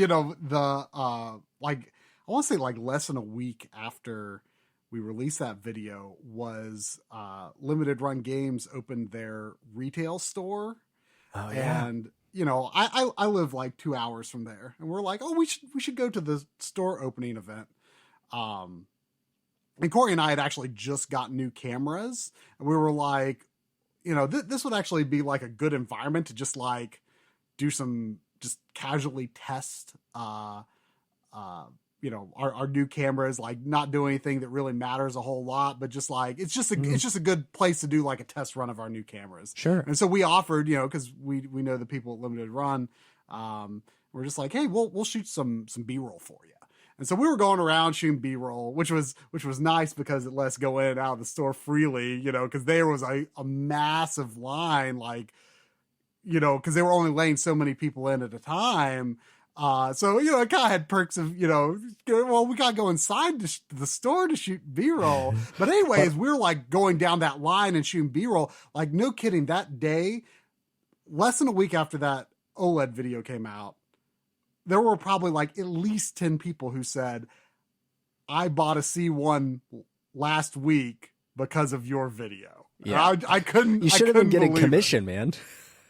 I want to say like less than a week after we released that video was Limited Run Games opened their retail store. Oh, yeah. And, I live like 2 hours from there, and we're like, we should go to the store opening event. And Corey and I had actually just got new cameras, and we were like, this would actually be like a good environment to just like do some, just casually test, our new cameras, like not do anything that really matters a whole lot, but just like, it's just a good place to do like a test run of our new cameras. Sure. And so we offered, cause we know the people at Limited Run, we're just like, hey, we'll shoot some B-roll for you. And so we were going around shooting B-roll, which was nice because it lets us go in and out of the store freely, cause there was a massive line, like, cause they were only letting so many people in at a time. So, it kind of had perks of, we got to go inside the store to shoot B-roll. But anyways, we were like going down that line and shooting B-roll. Like, no kidding, that day, less than a week after that OLED video came out, there were probably like at least 10 people who said, I bought a C1 last week because of your video. Yeah. I couldn't. You should have been getting commission, man.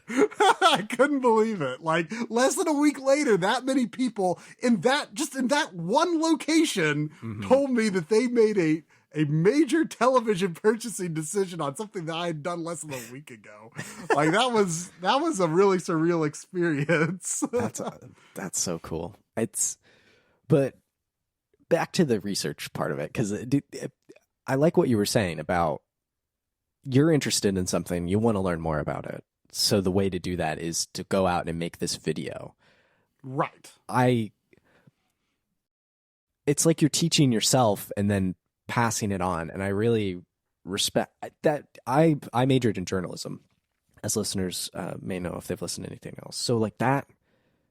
I couldn't believe it. Like less than a week later, that many people in that one location told me that they made a major television purchasing decision on something that I had done less than a week ago. Like that was a really surreal experience. That's so cool. But back to the research part of it, because I like what you were saying about you're interested in something, you want to learn more about it. So the way to do that is to go out and make this video. Right. It's like you're teaching yourself and then passing it on. And I really respect that. I majored in journalism, as listeners may know if they've listened to anything else. So like that,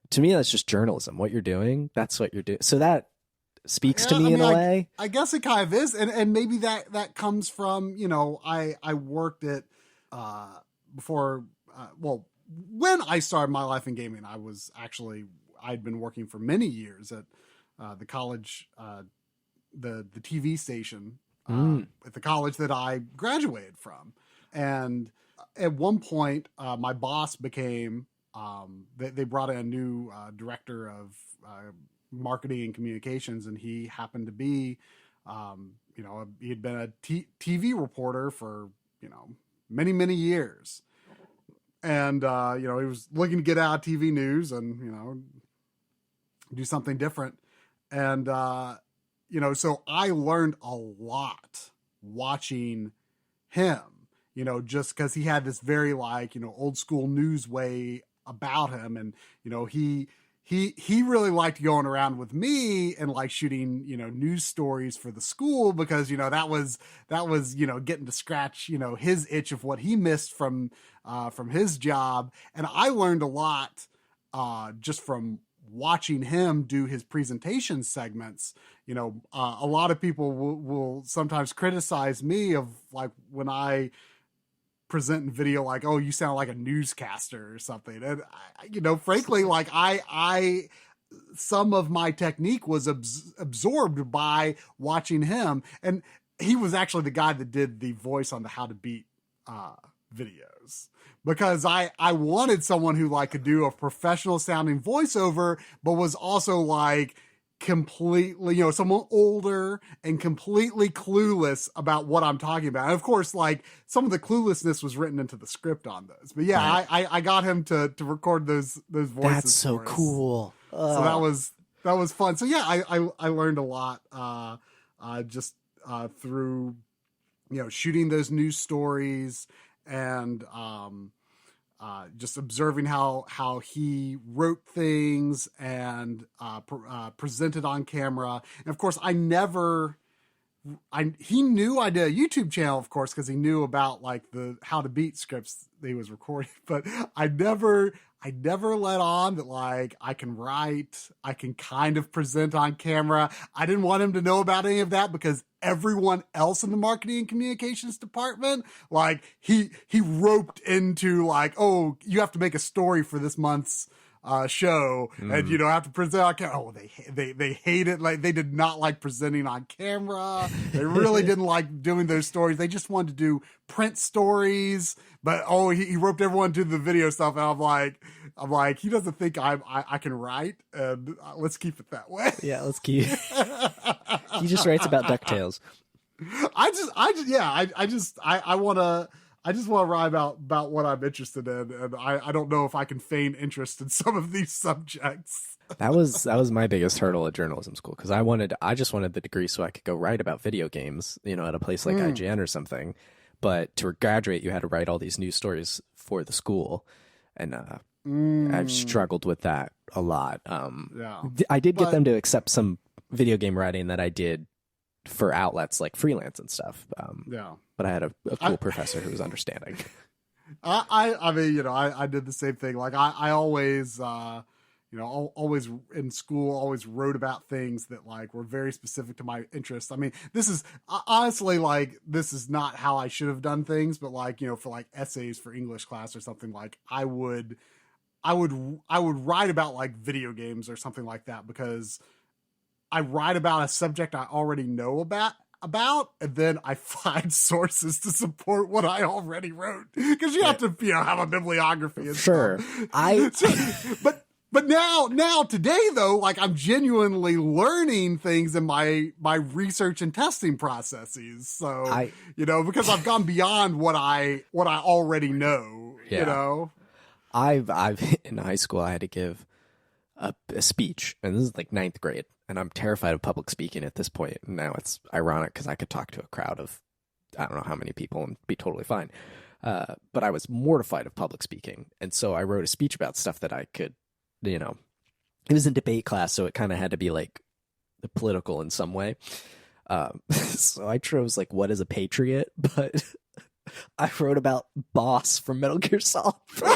to me, that's just journalism. What you're doing, that's what you're doing. So that speaks to me in a way. I guess it kind of is. And maybe that comes from, I worked at, before, when I started my life in gaming, I'd been working for many years at the college, the TV station at the college that I graduated from. And at one point, my boss became, they brought in a new director of marketing and communications, and he happened to be, he had been a TV reporter for, many, many years. And, he was looking to get out of TV news and, do something different. And, so I learned a lot watching him, just because he had this very old school news way about him. And, he really liked going around with me and shooting, news stories for the school because, that was, getting to scratch, his itch of what he missed from his job. And I learned a lot, just from watching him do his presentation segments. A lot of people will sometimes criticize me of when I present in video, oh, you sound like a newscaster or something. And frankly, I some of my technique was absorbed by watching him. And he was actually the guy that did the voice on the How to Beat videos, because I wanted someone who could do a professional sounding voiceover, but was also completely, someone older and completely clueless about what I'm talking about. And of course, some of the cluelessness was written into the script on those. But yeah, right. I got him to record those voices. That's so cool. So that was fun. So yeah, I learned a lot just through shooting those news stories and just observing how he wrote things and presented on camera. And of course, he knew I did a YouTube channel, of course, because he knew about the How to Beat scripts that he was recording. But I never let on that I can write, I can kind of present on camera. I didn't want him to know about any of that because everyone else in the marketing and communications department, he roped into oh, you have to make a story for this month's show, and have to present on camera. Oh, they hate it. They did not like presenting on camera. They really didn't like doing those stories. They just wanted to do print stories. But he roped everyone to the video stuff, and I'm like, he doesn't think I can write, and let's keep it that way. Yeah, let's keep. He just writes about DuckTales. I just want to write about what I'm interested in, and I don't know if I can feign interest in some of these subjects. That was my biggest hurdle at journalism school, because I just wanted the degree so I could go write about video games, at a place like IGN or something. But to graduate, you had to write all these news stories for the school, and I've struggled with that a lot. Yeah, I did get them to accept some video game writing that I did for outlets like freelance and stuff. But I had a cool professor who was understanding. I mean, I did the same thing. I always, always in school, always wrote about things that were very specific to my interests. I mean, this is honestly this is not how I should have done things, but for essays for English class or something, I would write about like video games or something like that, because I write about a subject I already know about, and then I find sources to support what I already wrote, because you have to, have a bibliography and Sure. stuff. But now today though, like I'm genuinely learning things in my research and testing processes. So because I've gone beyond what I already know. I've in high school I had to give a speech, and this is like 9th grade, and I'm terrified of public speaking at this point. And now it's ironic because I could talk to a crowd of I don't know how many people and be totally fine. But I was mortified of public speaking, and so I wrote a speech about stuff that I could, it was in debate class, so it kind of had to be like the political in some way. So I chose like what is a patriot, but I wrote about Boss from Metal Gear Solid 3.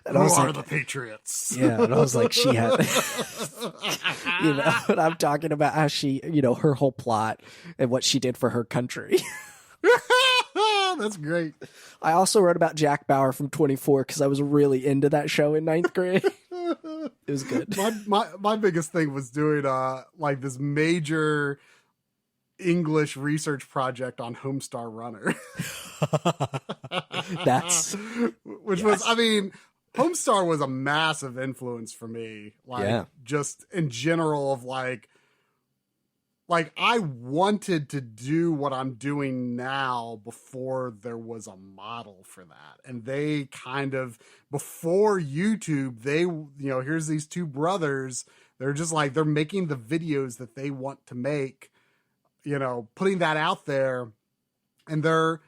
And who are the Patriots? Yeah, and I was like, she had, and I'm talking about how she, her whole plot and what she did for her country. That's great. I also wrote about Jack Bauer from 24 because I was really into that show in 9th grade. It was good. My biggest thing was doing like this major English research project on Homestar Runner. Homestar was a massive influence for me. Just in general of like I wanted to do what I'm doing now before there was a model for that. And they kind of, before YouTube, they, here's these two brothers. They're just like, they're making the videos that they want to make, putting that out there, and they're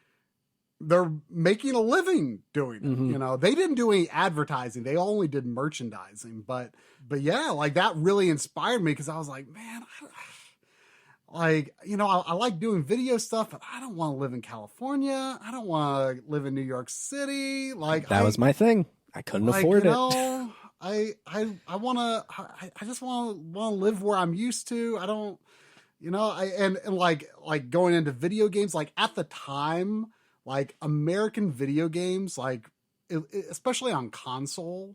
making a living doing it. Mm-hmm. They didn't do any advertising. They only did merchandising, but yeah, like that really inspired me. Cause I was like, man, I like doing video stuff, but I don't want to live in California. I don't want to live in New York City. Like that was my thing. I couldn't afford it. I just want to live where I'm used to. I don't, and like going into video games, like at the time, like American video games, like especially on console,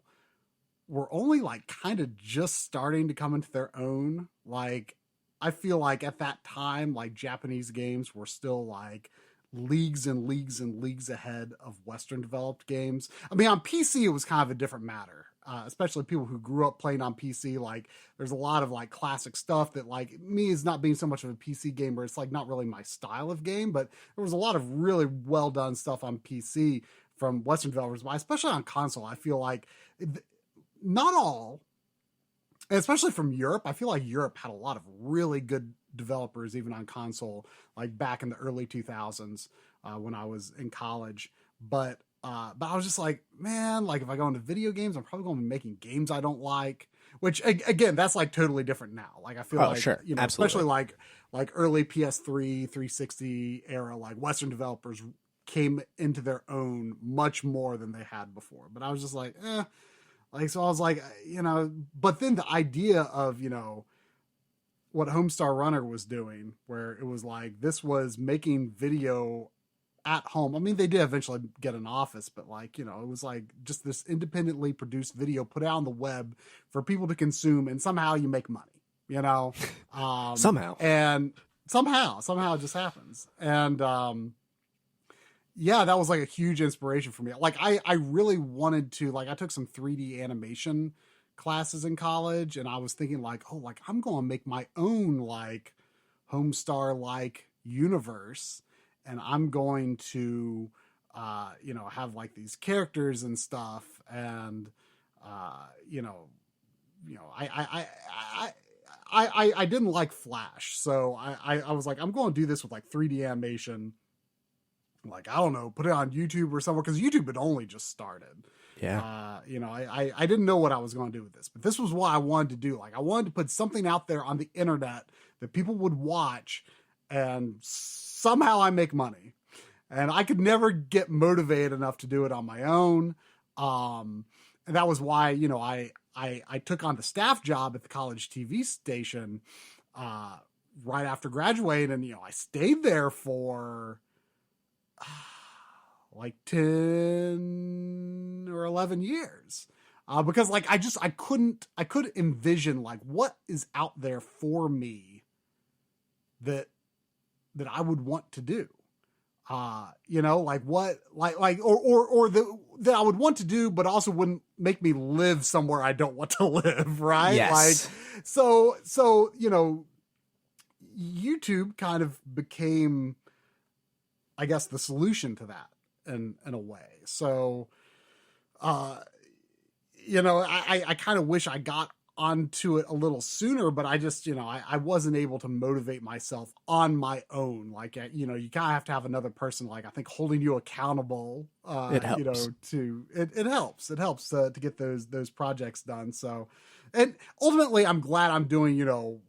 were only like kind of just starting to come into their own. Like, I feel like at that time, like Japanese games were still like leagues and leagues and leagues ahead of Western developed games. I mean, on PC, it was kind of a different matter, especially people who grew up playing on PC. Like there's a lot of like classic stuff that like me is not being so much of a PC gamer. It's like not really my style of game, but there was a lot of really well done stuff on PC from Western developers, but especially on console. I feel like not all, and especially from Europe, I feel like Europe had a lot of really good developers, even on console, like back in the early 2000s when I was in college. But I was just like, man, like if I go into video games, I'm probably going to be making games I don't like. Which again, that's like totally different now. Like I feel sure. Especially like early PS3, 360 era, like Western developers came into their own much more than they had before. But I was just like, Like, so I was like, but then the idea of, what Homestar Runner was doing, where it was like, this was making video at home. I mean, they did eventually get an office, but like, it was like just this independently produced video put out on the web for people to consume, and somehow you make money, Somehow. And somehow it just happens. And, yeah, that was like a huge inspiration for me. Like I really wanted to, like I took some 3D animation classes in college, and I was thinking like, oh, like I'm going to make my own like Homestar like universe, and I'm going to have like these characters and stuff, and I didn't like Flash, so I was like, I'm going to do this with like 3D animation. Like, I don't know, put it on YouTube or somewhere, because YouTube had only just started. Yeah. I didn't know what I was going to do with this, but this was what I wanted to do. Like, I wanted to put something out there on the internet that people would watch, and somehow I make money. And I could never get motivated enough to do it on my own. And that was why, I took on the staff job at the college TV station right after graduating. And, I stayed there for like 10 or 11 years. Because like I couldn't envision like what is out there for me that I would want to do. Like what, or that I would want to do, but also wouldn't make me live somewhere I don't want to live. Right. Yes. Like, so, YouTube kind of became, I guess, the solution to that in a way. So, I kind of wish I got onto it a little sooner, but I just, I wasn't able to motivate myself on my own. Like, you kind of have to have another person, like, I think holding you accountable, It helps. It helps to get those projects done. So, and ultimately I'm glad I'm doing,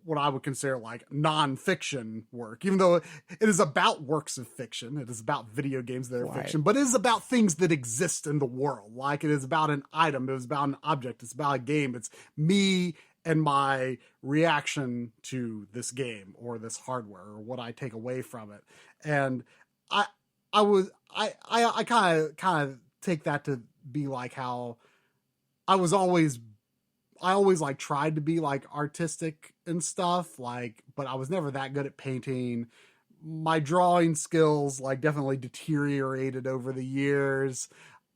what I would consider like nonfiction work, even though it is about works of fiction. It is about video games that are fiction, but it is about things that exist in the world. Like it is about an item. It is about an object. It's about a game. It's me and my reaction to this game or this hardware or what I take away from it. And I kind of take that to be like how I always like tried to be like artistic and stuff, like, but I was never that good at painting. My drawing skills like definitely deteriorated over the years.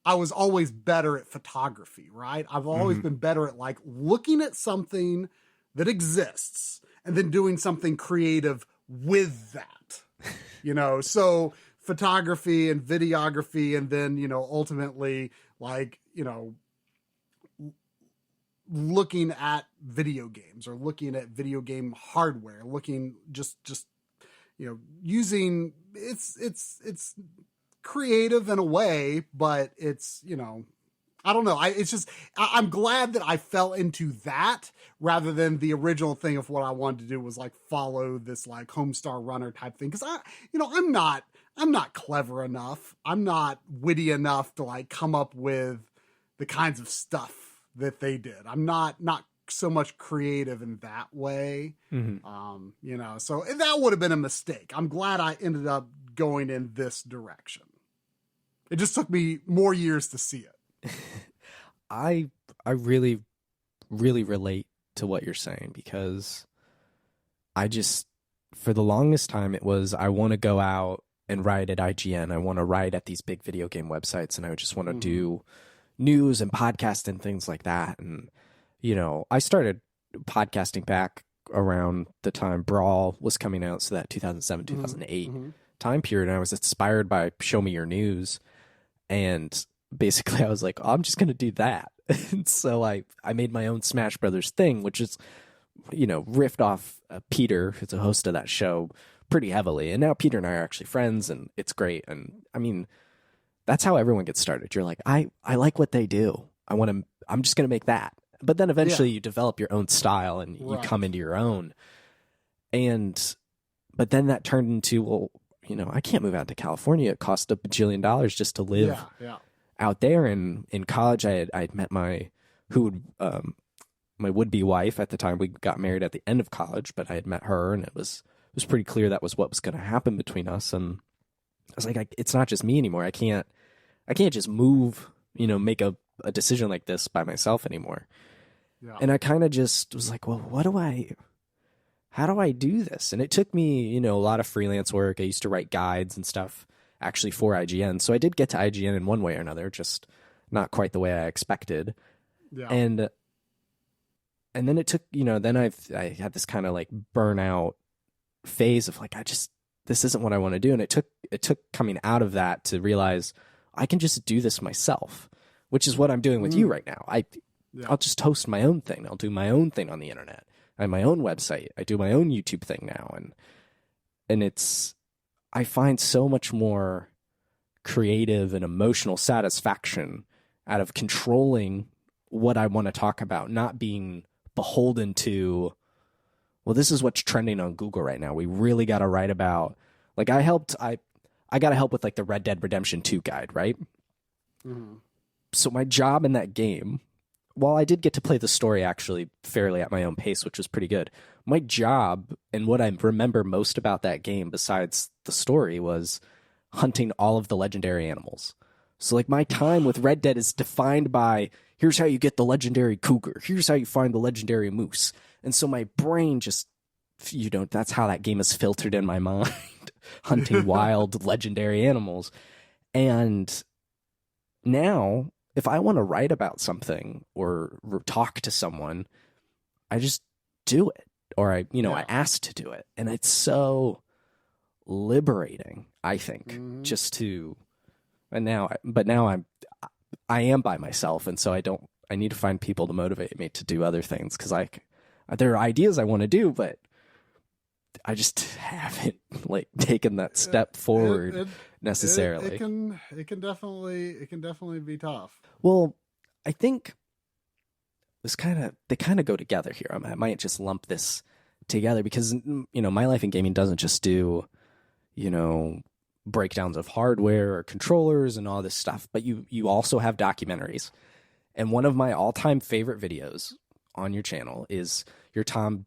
I was always better at photography, right? I've always been better at like looking at something that exists and then doing something creative with that, so photography and videography. And then, ultimately like, looking at video games or looking at video game hardware, looking just using it's creative in a way, but it's, I don't know. I'm glad that I fell into that rather than the original thing of what I wanted to do was like follow this like Homestar Runner type thing. Cause I'm not clever enough. I'm not witty enough to like come up with the kinds of stuff that they did. I'm not so much creative in that way. So that would have been a mistake. I'm glad I ended up going in this direction. It just took me more years to see it. I really, really relate to what you're saying because I just, for the longest time, it was, I want to go out and write at IGN. I want to write at these big video game websites and I just want to do news and podcast and things like that. And, I started podcasting back around the time Brawl was coming out. So that 2007, 2008 time period. And I was inspired by Show Me Your News. And basically I was like, oh, I'm just going to do that. And so I made my own Smash Brothers thing, which is, riffed off Peter, who's a host of that show, pretty heavily. And now Peter and I are actually friends and it's great. And I mean, that's how everyone gets started. You're like, I like what they do. I'm just going to make that. But then eventually you develop your own style and you come into your own. But then that turned into, well, I can't move out to California. It cost $1 bajillion just to live out there. And in college, I had met my would-be wife at the time. We got married at the end of college, but I had met her and it was pretty clear that was what was going to happen between us. And I was like, it's not just me anymore. I can't just move, make a decision like this by myself anymore. Yeah. And I kind of just was like, well, how do I do this? And it took me, a lot of freelance work. I used to write guides and stuff actually for IGN. So I did get to IGN in one way or another, just not quite the way I expected. Yeah. And then it took, then I had this kind of like burnout phase of like, this isn't what I want to do. And it took coming out of that to realize I can just do this myself, which is what I'm doing with you right now. I'll just host my own thing. I'll do my own thing on the internet. I have my own website. I do my own YouTube thing now. And I find so much more creative and emotional satisfaction out of controlling what I want to talk about, not being beholden to, well, this is what's trending on Google right now. We really got to write about, like I got to help with like the Red Dead Redemption 2 guide, right? So my job in that game, while I did get to play the story actually fairly at my own pace, which was pretty good, my job and what I remember most about that game besides the story was hunting all of the legendary animals. So like my time with Red Dead is defined by, here's how you get the legendary cougar, here's how you find the legendary moose. And so my brain just, that's how that game is filtered in my mind, hunting wild legendary animals. And now if I want to write about something or talk to someone, I just do it, or I ask to do it. And it's so liberating, I think, just to, but now I am by myself. And so I need to find people to motivate me to do other things. Cause there are ideas I want to do, but I just haven't like taken that step forward necessarily. It can definitely be tough. Well, I think they kind of go together here. I might just lump this together because, My Life in Gaming doesn't just do, breakdowns of hardware or controllers and all this stuff, but you also have documentaries. And one of my all-time favorite videos on your channel is your Tom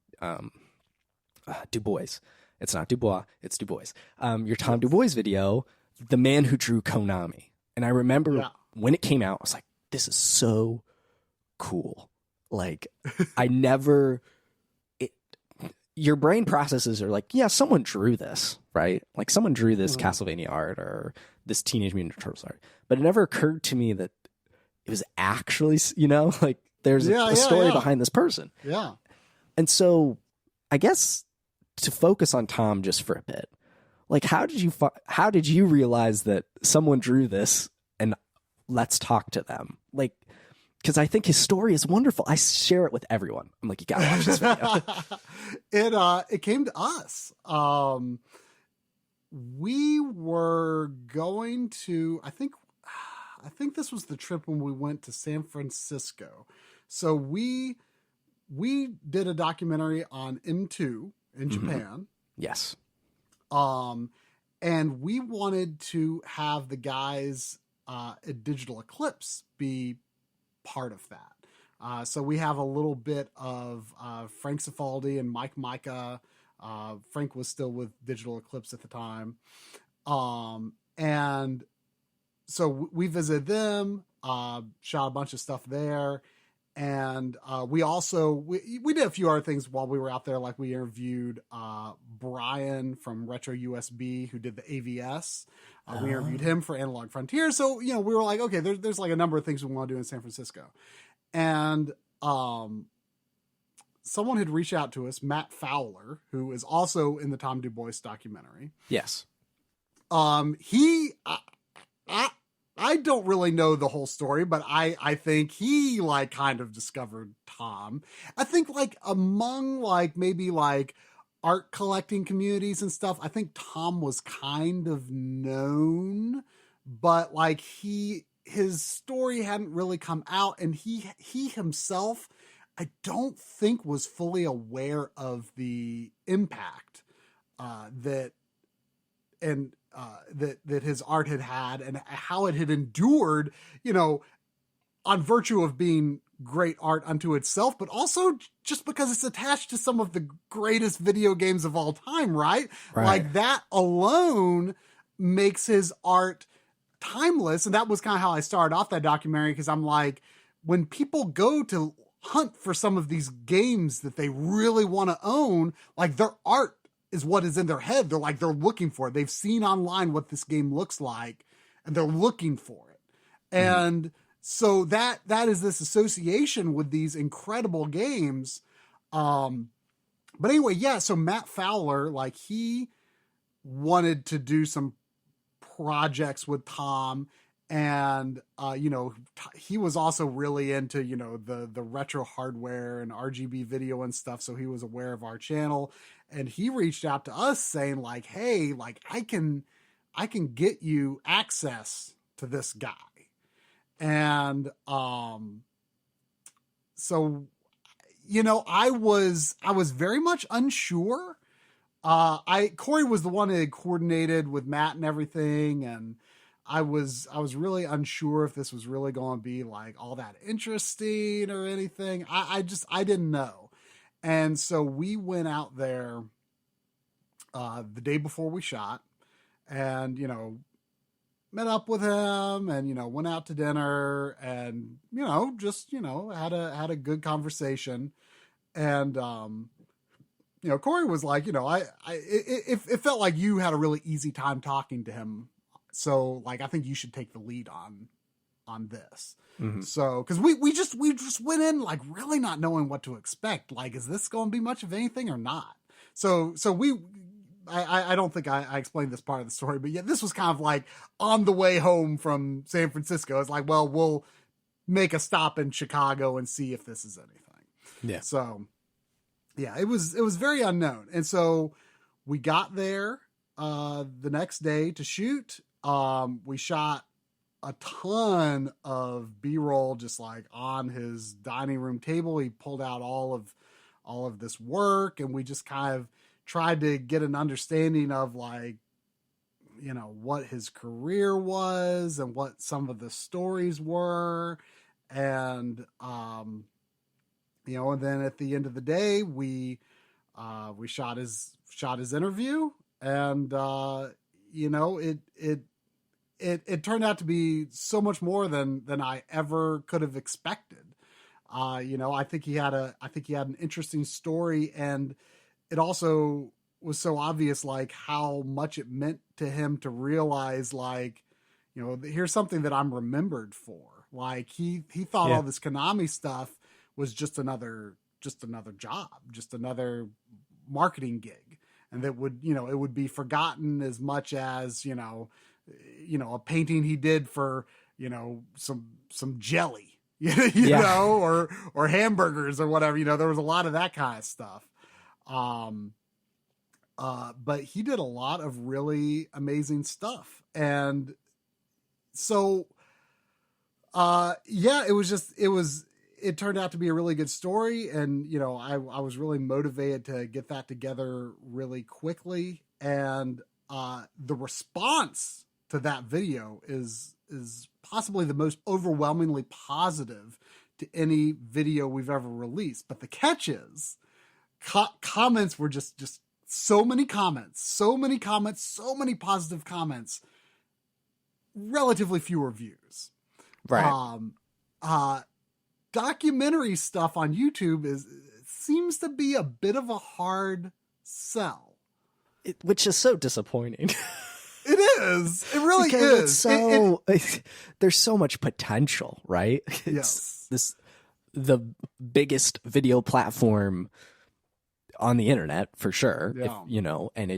Dubois. It's not Dubois, it's Dubois. Your Tom Dubois video, The Man Who Drew Konami. And I remember when it came out, I was like, this is so cool. Like, your brain processes are like, yeah, someone drew this, right? Like someone drew this Castlevania art or this Teenage Mutant Ninja Turtles art. But it never occurred to me that it was actually, like there's a story behind this person. Yeah. And so I guess to focus on Tom just for a bit, like how did you realize that someone drew this and let's talk to them? Like, because I think his story is wonderful. I share it with everyone. I'm like, you gotta watch this video. It came to us. We were going to, I think this was the trip when we went to San Francisco. So we did a documentary on M2 in Japan. Yes. And we wanted to have the guys at Digital Eclipse be part of that. So we have a little bit of Frank Cifaldi and Mike Micah. Frank was still with Digital Eclipse at the time. And so we visited them, shot a bunch of stuff there. And we also, we did a few other things while we were out there. Like we interviewed Brian from Retro USB, who did the AVS. We interviewed him for Analog Frontier. So, we were like, okay, there's like a number of things we want to do in San Francisco. And someone had reached out to us, Matt Fowler, who is also in the Tom Dubois documentary. Yes. I don't really know the whole story, but I think he like kind of discovered Tom. I think like among like maybe like art collecting communities and stuff, I think Tom was kind of known, but like his story hadn't really come out, and he himself, I don't think was fully aware of the impact that his art had and how it had endured, on virtue of being great art unto itself, but also just because it's attached to some of the greatest video games of all time, right? Like that alone makes his art timeless. And that was kind of how I started off that documentary, because I'm like, when people go to hunt for some of these games that they really want to own, like their art is what is in their head. They're looking for it. They've seen online what this game looks like and they're looking for it. And so that is this association with these incredible games. But anyway, yeah. So Matt Fowler, like he wanted to do some projects with Tom, and he was also really into the retro hardware and RGB video and stuff, so he was aware of our channel, and he reached out to us saying like, hey, like I can get you access to this guy. And so I was very much unsure. Corey was the one that had coordinated with Matt and everything, and I was really unsure if this was really going to be like all that interesting or anything. I didn't know. And so we went out there the day before we shot, and met up with him and, went out to dinner and, just, had a good conversation. And, Corey was like, it felt like you had a really easy time talking to him. So like, I think you should take the lead on this. Mm-hmm. So, cause we just went in like really not knowing what to expect. Like, is this going to be much of anything or not? So I don't think I explained this part of the story, but yeah, this was kind of like on the way home from San Francisco. It's like, well, we'll make a stop in Chicago and see if this is anything. Yeah. So yeah, it was very unknown. And so we got there, the next day to shoot. We shot a ton of B-roll just like on his dining room table. He pulled out all of this work, and we just kind of tried to get an understanding of like, what his career was and what some of the stories were. And, and then at the end of the day, we shot his interview, and, it turned out to be so much more than I ever could have expected. I think he had an interesting story, and it also was so obvious, like how much it meant to him to realize, like, here's something that I'm remembered for. Like he thought all this Konami stuff was just another job, just another marketing gig. And that would, it would be forgotten as much as, a painting he did for, some jelly, or hamburgers or whatever, there was a lot of that kind of stuff. But he did a lot of really amazing stuff. And so, it turned out to be a really good story. And, I was really motivated to get that together really quickly. And, the response to that video is possibly the most overwhelmingly positive to any video we've ever released. But the catch is comments were just so many comments, so many positive comments, relatively fewer views. Right. Documentary stuff on YouTube seems to be a bit of a hard sell. Which is so disappointing. It is. It really because is. There's so much potential, right? Yes. It's the biggest video platform on the internet for sure. Yeah. And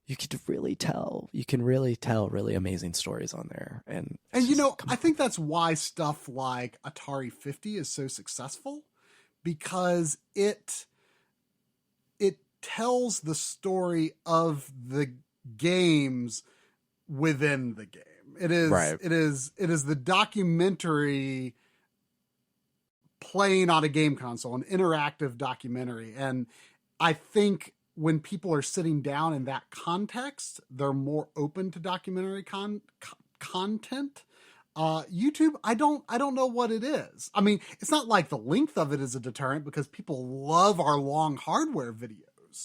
you can really tell really amazing stories on there. And I think that's why stuff like Atari 50 is so successful, because it tells the story of the games within the game. It is right. It is the documentary playing on a game console, an interactive documentary. And I think when people are sitting down in that context, they're more open to documentary content. YouTube, I don't know what it is. I mean, it's not like the length of it is a deterrent, because people love our long hardware videos.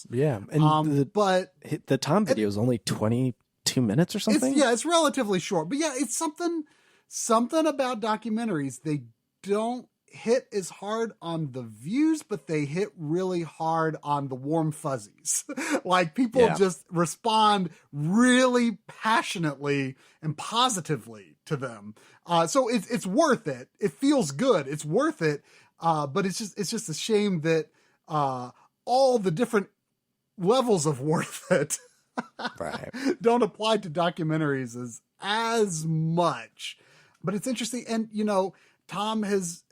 Yeah. And but the Tom video is only 22 minutes or something. It's relatively short, but yeah, it's something about documentaries. They don't hit as hard on the views, but they hit really hard on the warm fuzzies. Like people just respond really passionately and positively to them. So it's worth it. It feels good. It's worth it. But it's just a shame that all the different levels of worth it right. don't apply to documentaries as much. But it's interesting. And, Tom has,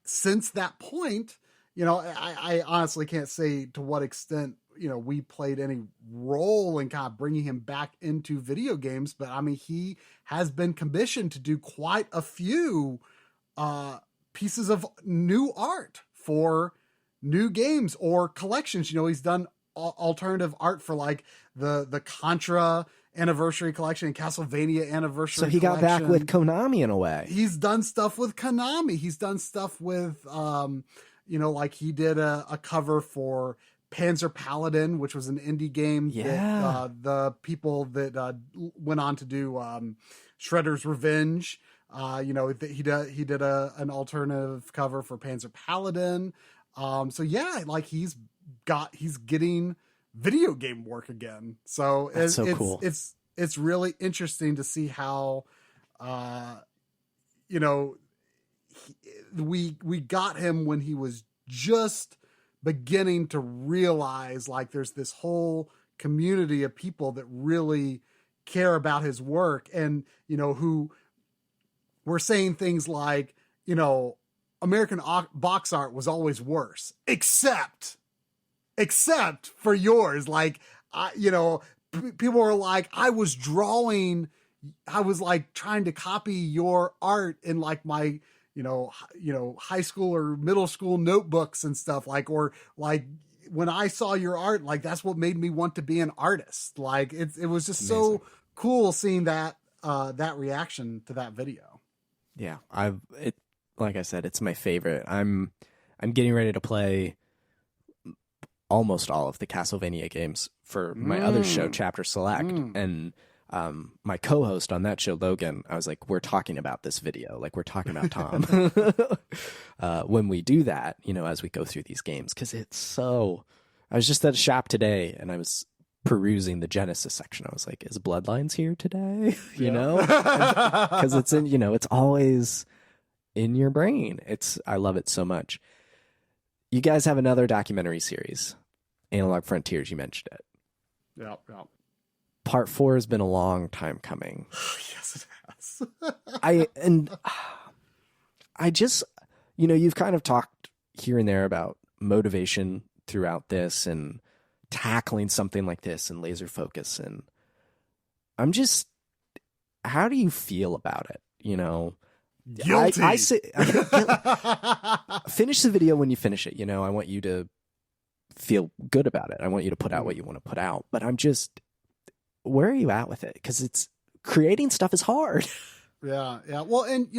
since that point, I honestly can't say to what extent, we played any role in kind of bringing him back into video games. But I mean, he has been commissioned to do quite a few pieces of new art for new games or collections. He's done alternative art for like the Contra anniversary collection and Castlevania anniversary collection. So he got back with Konami in a way. He's done stuff with Konami. He's done stuff with, like he did a cover for Panzer Paladin, which was an indie game that the people that went on to do Shredder's Revenge, he did an alternative cover for Panzer Paladin. So yeah, like he's getting video game work again. So That's so cool. It's really interesting to see how, we got him when he was just beginning to realize like there's this whole community of people that really care about his work, and who were saying things like, American box art was always worse, except for yours. Like, people were like, I was like trying to copy your art in like my, high school or middle school notebooks and stuff, like, or like when I saw your art, like that's what made me want to be an artist. Like it was just so cool seeing that reaction to that video. Yeah. Like I said, it's my favorite. I'm getting ready to play almost all of the Castlevania games for my other show, Chapter Select. And my co-host on that show, Logan, I was like, we're talking about this video. Like, we're talking about Tom when we do that, as we go through these games. Because it's so... I was just at a shop today, and I was perusing the Genesis section. I was like, is Bloodlines here today? Because it's in, it's always in your brain. I love it so much. You guys have another documentary series, Analog Frontiers. You mentioned it. Yeah. Part 4 has been a long time coming. Yes, it has. I just, you've kind of talked here and there about motivation throughout this and tackling something like this and laser focus. And I'm just, how do you feel about it? Guilty. I say, finish the video when you finish it. I want you to feel good about it. I want you to put out what you want to put out. But I'm just, where are you at with it? Because it's creating stuff is hard. Yeah. Well, and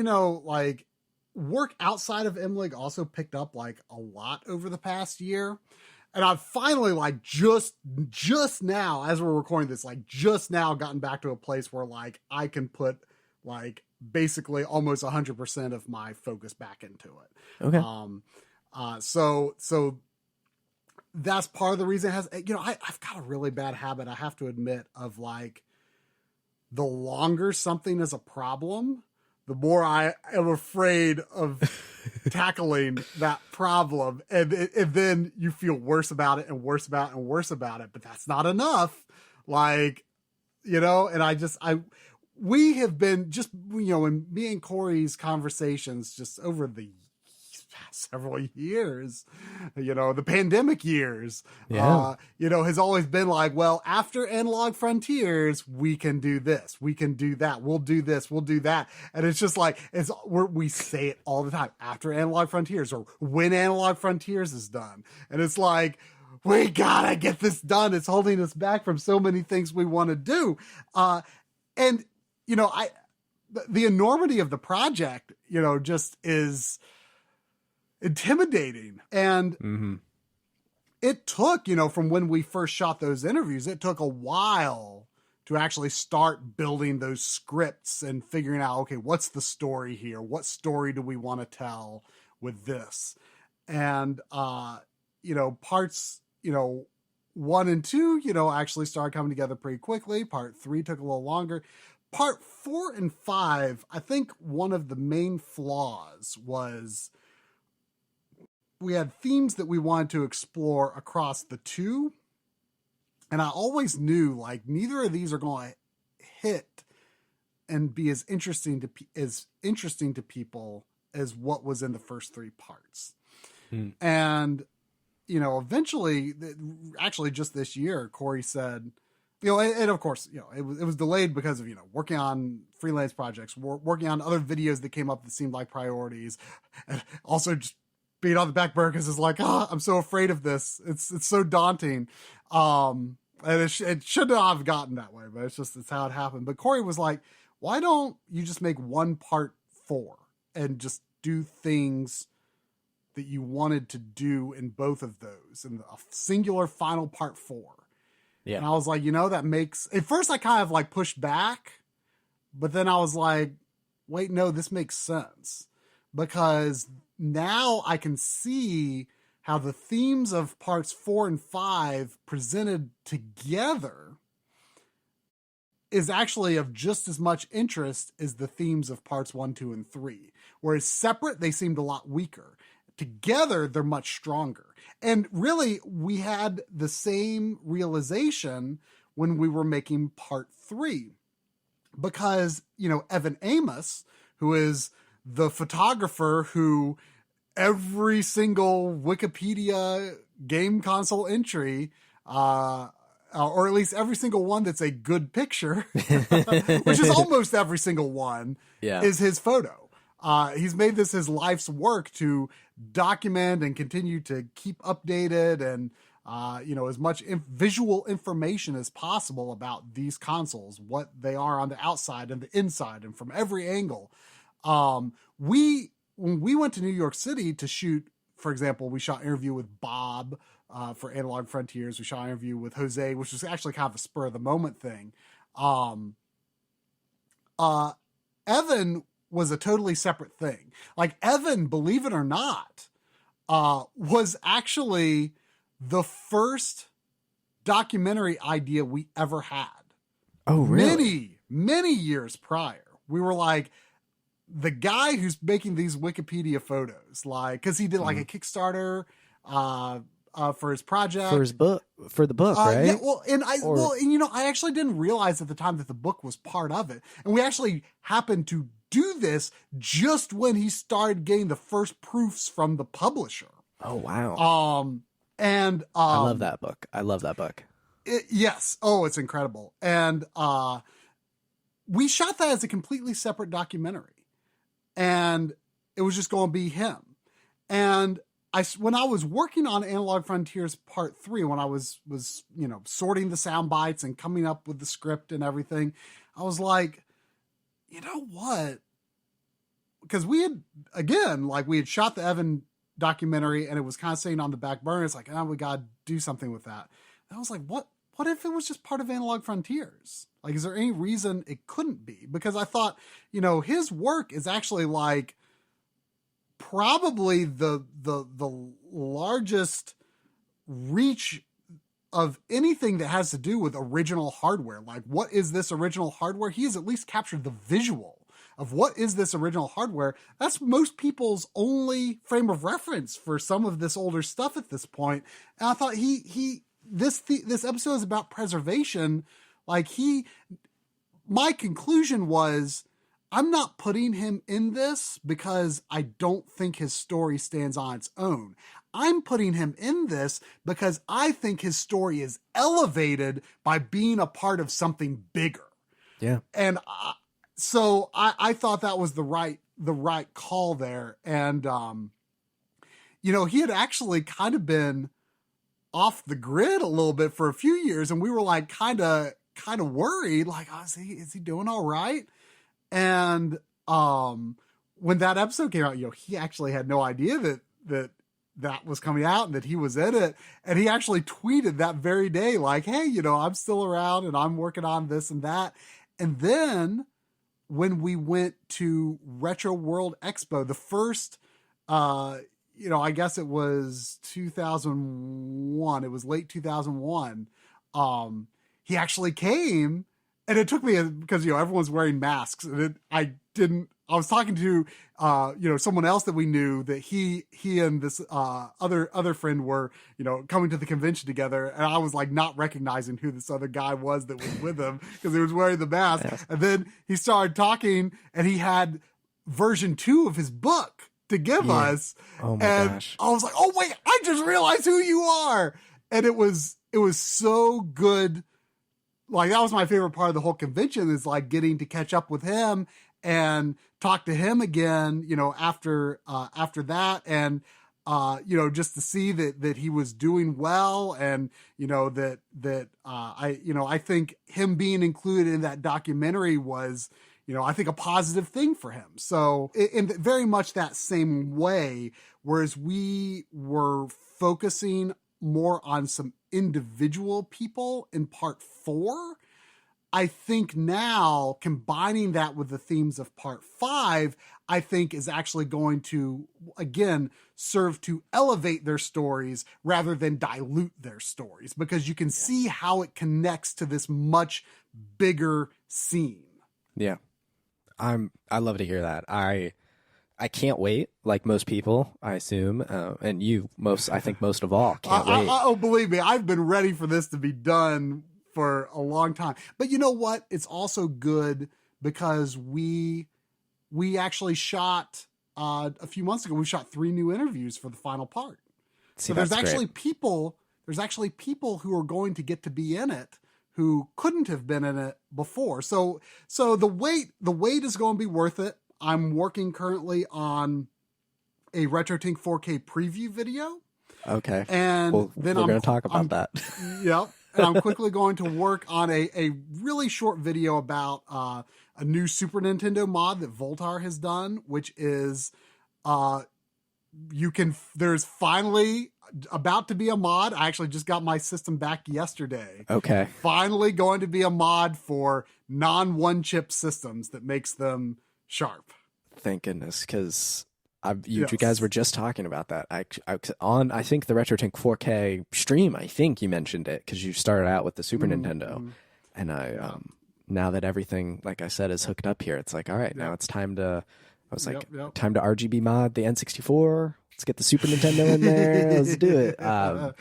like work outside of MLiG also picked up like a lot over the past year. And I've finally like just now, as we're recording this, like just now gotten back to a place where like I can put like basically almost 100% of my focus back into it. Okay. So that's part of the reason it has, I've got a really bad habit, I have to admit, of like the longer something is a problem, the more I am afraid of tackling that problem. And then you feel worse about it and worse about it and worse about it, but that's not enough. Like, and we have been just, in me and Corey's conversations just over the past several years, the pandemic years, has always been like, well, after Analog Frontiers, we can do this, we can do that, we'll do this, we'll do that. And it's just like, we say it all the time, after Analog Frontiers, or when Analog Frontiers is done. And it's like, we gotta get this done. It's holding us back from so many things we want to do. And, the enormity of the project, just is intimidating. And it took, from when we first shot those interviews, it took a while to actually start building those scripts and figuring out, okay, what's the story here? What story do we want to tell with this? And, parts, 1 and 2, actually started coming together pretty quickly. Part 3 took a little longer. Part 4 and 5, I think one of the main flaws was we had themes that we wanted to explore across the two. And I always knew like neither of these are going to hit and be as interesting to people as what was in the first 3 parts. And, eventually, actually just this year, Corey said, and of course, it was delayed because of, working on freelance projects, working on other videos that came up that seemed like priorities. And also just being on the back burner because it's like, I'm so afraid of this. It's so daunting. And it should not have gotten that way, but it's how it happened. But Corey was like, why don't you just make one part 4 and just do things that you wanted to do in both of those, in a singular final part 4. Yeah. And I was like, that makes, at first I kind of like pushed back, but then I was like, wait, no, this makes sense, because now I can see how the themes of parts 4 and 5 presented together is actually of just as much interest as the themes of parts 1, 2, and 3. Whereas separate, they seemed a lot weaker. Together, they're much stronger. And really, we had the same realization when we were making part 3. Because, Evan Amos, who is the photographer who every single Wikipedia game console entry, or at least every single one that's a good picture, which is almost every single one, is his photo. He's made this his life's work to document and continue to keep updated and, as much visual information as possible about these consoles, what they are on the outside and the inside and from every angle. When we went to New York City to shoot, for example, we shot an interview with Bob for Analog Frontiers. We shot an interview with Jose, which was actually kind of a spur of the moment thing. Evan was a totally separate thing. Like, Evan, believe it or not, was actually the first documentary idea we ever had. Oh, really? Many years prior. We were like, the guy who's making these Wikipedia photos, like, because he did like a Kickstarter for his project, for the book, right? Yeah, I actually didn't realize at the time that the book was part of it, and we actually happened to do this just when he started getting the first proofs from the publisher. Oh, wow. And I love that book. Yes. Oh, it's incredible. And we shot that as a completely separate documentary, and it was just going to be him. And when I was working on Analog Frontiers Part 3, when I was sorting the sound bites and coming up with the script and everything, I was like, you know what? Because we had shot the Evan documentary and it was kind of sitting on the back burner. It's like, we got to do something with that. And I was like, what if it was just part of Analog Frontiers? Like, is there any reason it couldn't be? Because I thought, his work is actually like probably the largest reach of anything that has to do with original hardware. Like, what is this original hardware? He has at least captured the visual of what is this original hardware. That's most people's only frame of reference for some of this older stuff at this point. And I thought this episode is about preservation. Like, my conclusion was, I'm not putting him in this because I don't think his story stands on its own. I'm putting him in this because I think his story is elevated by being a part of something bigger. Yeah. And so I thought that was the right call there. And, he had actually kind of been off the grid a little bit for a few years. And we were like, kind of worried, like, is he doing all right? And, when that episode came out, he actually had no idea that was coming out and that he was in it. And he actually tweeted that very day, like, hey, I'm still around and I'm working on this and that. And then when we went to Retro World Expo, the first, I guess it was 2001. It was late 2001. He actually came, and it took me, because, everyone's wearing masks, and I was talking to, someone else that we knew, that he and this other friend were, coming to the convention together. And I was like not recognizing who this other guy was that was with him because he was wearing the mask. Yes. And then he started talking, and he had version 2 of his book to give us. Oh my gosh. I was like, oh wait, I just realized who you are. And it was so good. Like, that was my favorite part of the whole convention, is like getting to catch up with him and talk to him again, after that. And, just to see that he was doing well. And, I think him being included in that documentary was, I think a positive thing for him. So in very much that same way, whereas we were focusing more on some individual people in part 4, I think now combining that with the themes of part 5, I think is actually going to, again, serve to elevate their stories rather than dilute their stories, because you can see how it connects to this much bigger scene. Yeah. I love to hear that. I can't wait, like most people, I assume, and you I think most of all can't wait. Oh, believe me, I've been ready for this to be done for a long time. But you know what? It's also good because we actually shot a few months ago. We shot 3 new interviews for the final part. See, so there's that's actually great. people. There's actually people who are going to get to be in it who couldn't have been in it before. So the wait is going to be worth it. I'm working currently on a RetroTINK 4K preview video. Okay. And well, then we're going to talk about that. Yep. And I'm quickly going to work on a really short video about a new Super Nintendo mod that Voltar has done, which is there's finally about to be a mod. I actually just got my system back yesterday. Okay. Finally going to be a mod for non-one chip systems that makes them sharp. Thank goodness, because you guys were just talking about that. I think the RetroTINK 4K stream, I think you mentioned it because you started out with the Super Nintendo, and now that everything, like I said, is hooked up here, it's like, all right, now it's time to. I was like, time to RGB mod the N64. Let's get the Super Nintendo in there. Let's do it. I'm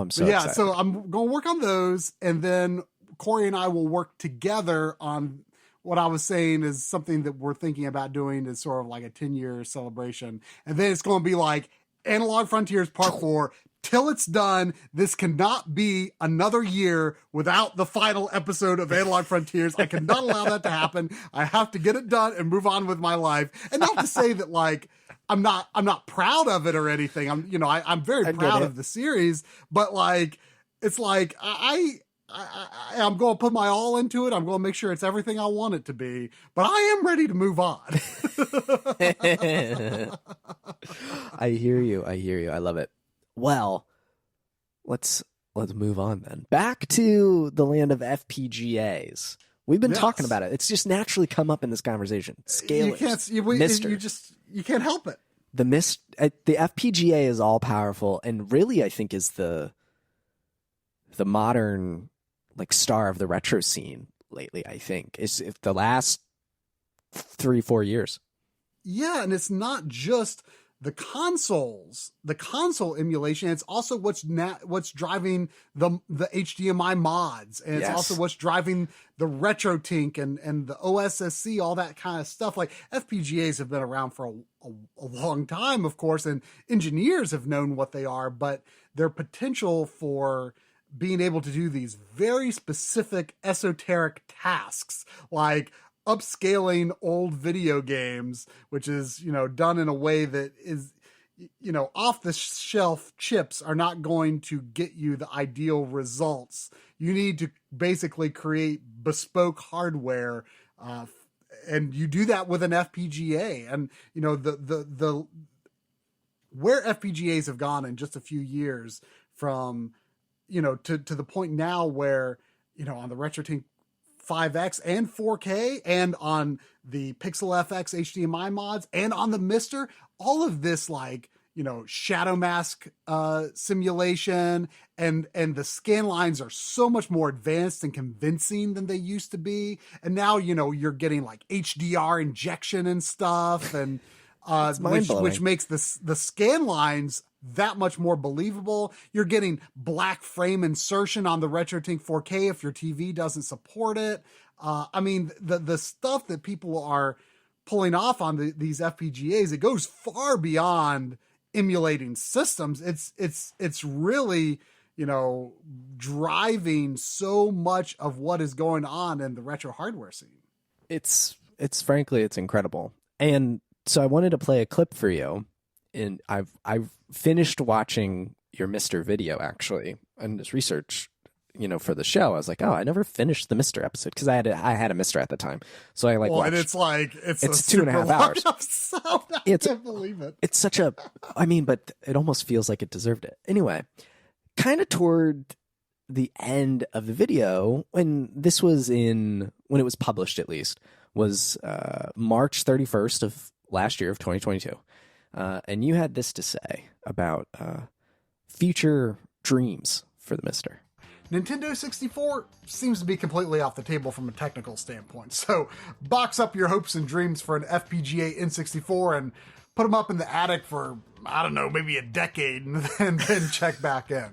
so excited. So I'm going to work on those, and then Corey and I will work together on what I was saying is something that we're thinking about doing is sort of like a 10-year celebration. And then it's going to be like Analog Frontiers Part 4 till it's done. This cannot be another year without the final episode of Analog Frontiers. I cannot allow that to happen. I have to get it done and move on with my life. And not to say that like I'm not proud of it or anything. I'm very proud of the series, but like it's like I'm going to put my all into it. I'm going to make sure it's everything I want it to be, but I am ready to move on. I hear you. I love it. Well, let's move on then. Back to the land of FPGAs. We've been talking about it. It's just naturally come up in this conversation. Scalers. You can't help it. The FPGA is all powerful, and really, I think is the modern like star of the retro scene lately. I think is the last 3-4 years. Yeah, and it's not just the console emulation. It's also what's driving the HDMI mods, and it's also what's driving the RetroTINK and the OSSC, all that kind of stuff. Like FPGAs have been around for a long time, of course, and engineers have known what they are, but their potential for being able to do these very specific esoteric tasks, like upscaling old video games, which is, done in a way that is, off the shelf chips are not going to get you the ideal results. You need to basically create bespoke hardware, and you do that with an FPGA. And, the where FPGAs have gone in just a few years from, to the point now where, on the RetroTINK 5X and 4K and on the Pixel FX HDMI mods and on the Mister, all of this shadow mask simulation and the scan lines are so much more advanced and convincing than they used to be. And now, you're getting like HDR injection and stuff, and which makes the scan lines that much more believable. You're getting black frame insertion on the RetroTINK 4K if your TV doesn't support it. The stuff that people are pulling off on these FPGAs, it goes far beyond emulating systems. It's really, driving so much of what is going on in the retro hardware scene. It's frankly, it's incredible. And so I wanted to play a clip for you. And I've finished watching your Mr. video actually, and this research for the show, I was like, oh, I never finished the Mr. episode because I had a Mr. at the time. So I well, watched. And it's like, it's 2.5 hours. I can't believe it. It's such a, but it almost feels like it deserved it. Anyway, kind of toward the end of the video, when it was published at least, was March 31st of last year of 2022. And you had this to say about future dreams for the Mr. Nintendo 64 seems to be completely off the table from a technical standpoint. So box up your hopes and dreams for an FPGA N64 and put them up in the attic for, I don't know, maybe a decade and then check back in.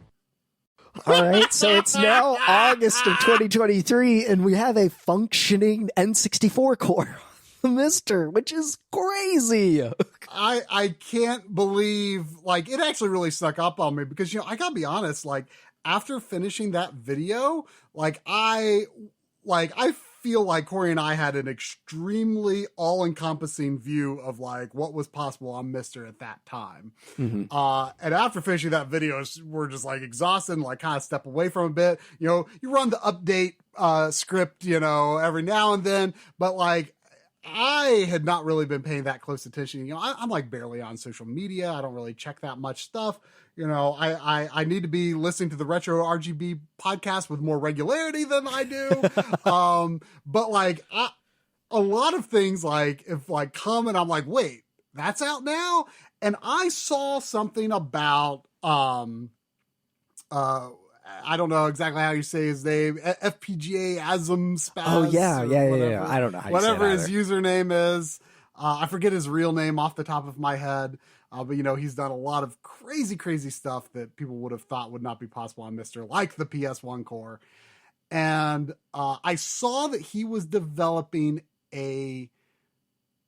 All right, so it's now August of 2023, and we have a functioning N64 core on the Mr., which is crazy. I can't believe, like, it actually really snuck up on me because, I gotta be honest, like, after finishing that video, I feel like Corey and I had an extremely all-encompassing view of like what was possible on Mr. at that time. Mm-hmm. And after finishing that video, we're just like exhausted and like kind of step away from a bit. You run the update script, every now and then, but like I had not really been paying that close attention. I'm like barely on social media. I don't really check that much stuff. I need to be listening to the Retro RGB podcast with more regularity than I do. But like a lot of things, like if like come and I'm like, wait, that's out now. And I saw something about, I don't know exactly how you say his name, FPGA Asm Spaz. Oh yeah. I don't know how you say it whatever his username is. I forget his real name off the top of my head. But he's done a lot of crazy stuff that people would have thought would not be possible on Mr. like the PS1 core. And I saw that he was developing a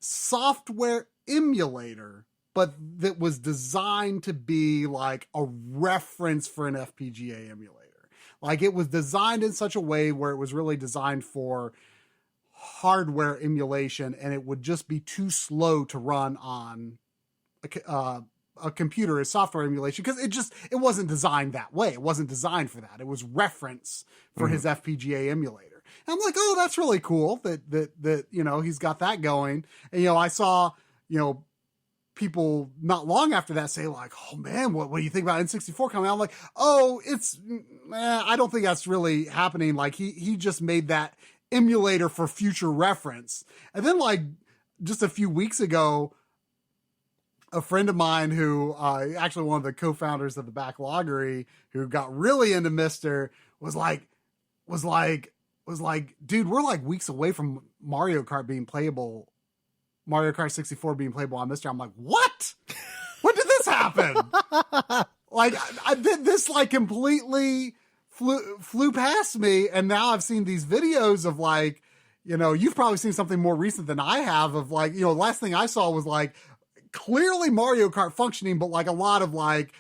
software emulator, but that was designed to be like a reference for an FPGA emulator. Like it was designed in such a way where it was really designed for hardware emulation, and it would just be too slow to run on a computer as software emulation because it wasn't designed that way. It wasn't designed for that. It was reference for his FPGA emulator. And I'm like, oh, that's really cool that he's got that going. And I saw people not long after that say like, oh man, what do you think about N64 coming out? I'm like, oh, I don't think that's really happening. Like he just made that emulator for future reference. And then like just a few weeks ago, a friend of mine who actually one of the co-founders of the Backloggery who got really into Mr. was like, dude, we're like weeks away from Mario Kart 64 being playable on Mr. I'm like, what? When did this happen? Like I did this like completely flew past me. And now I've seen these videos of like, you've probably seen something more recent than I have of like, the last thing I saw was like, clearly Mario Kart functioning, but like a lot of like,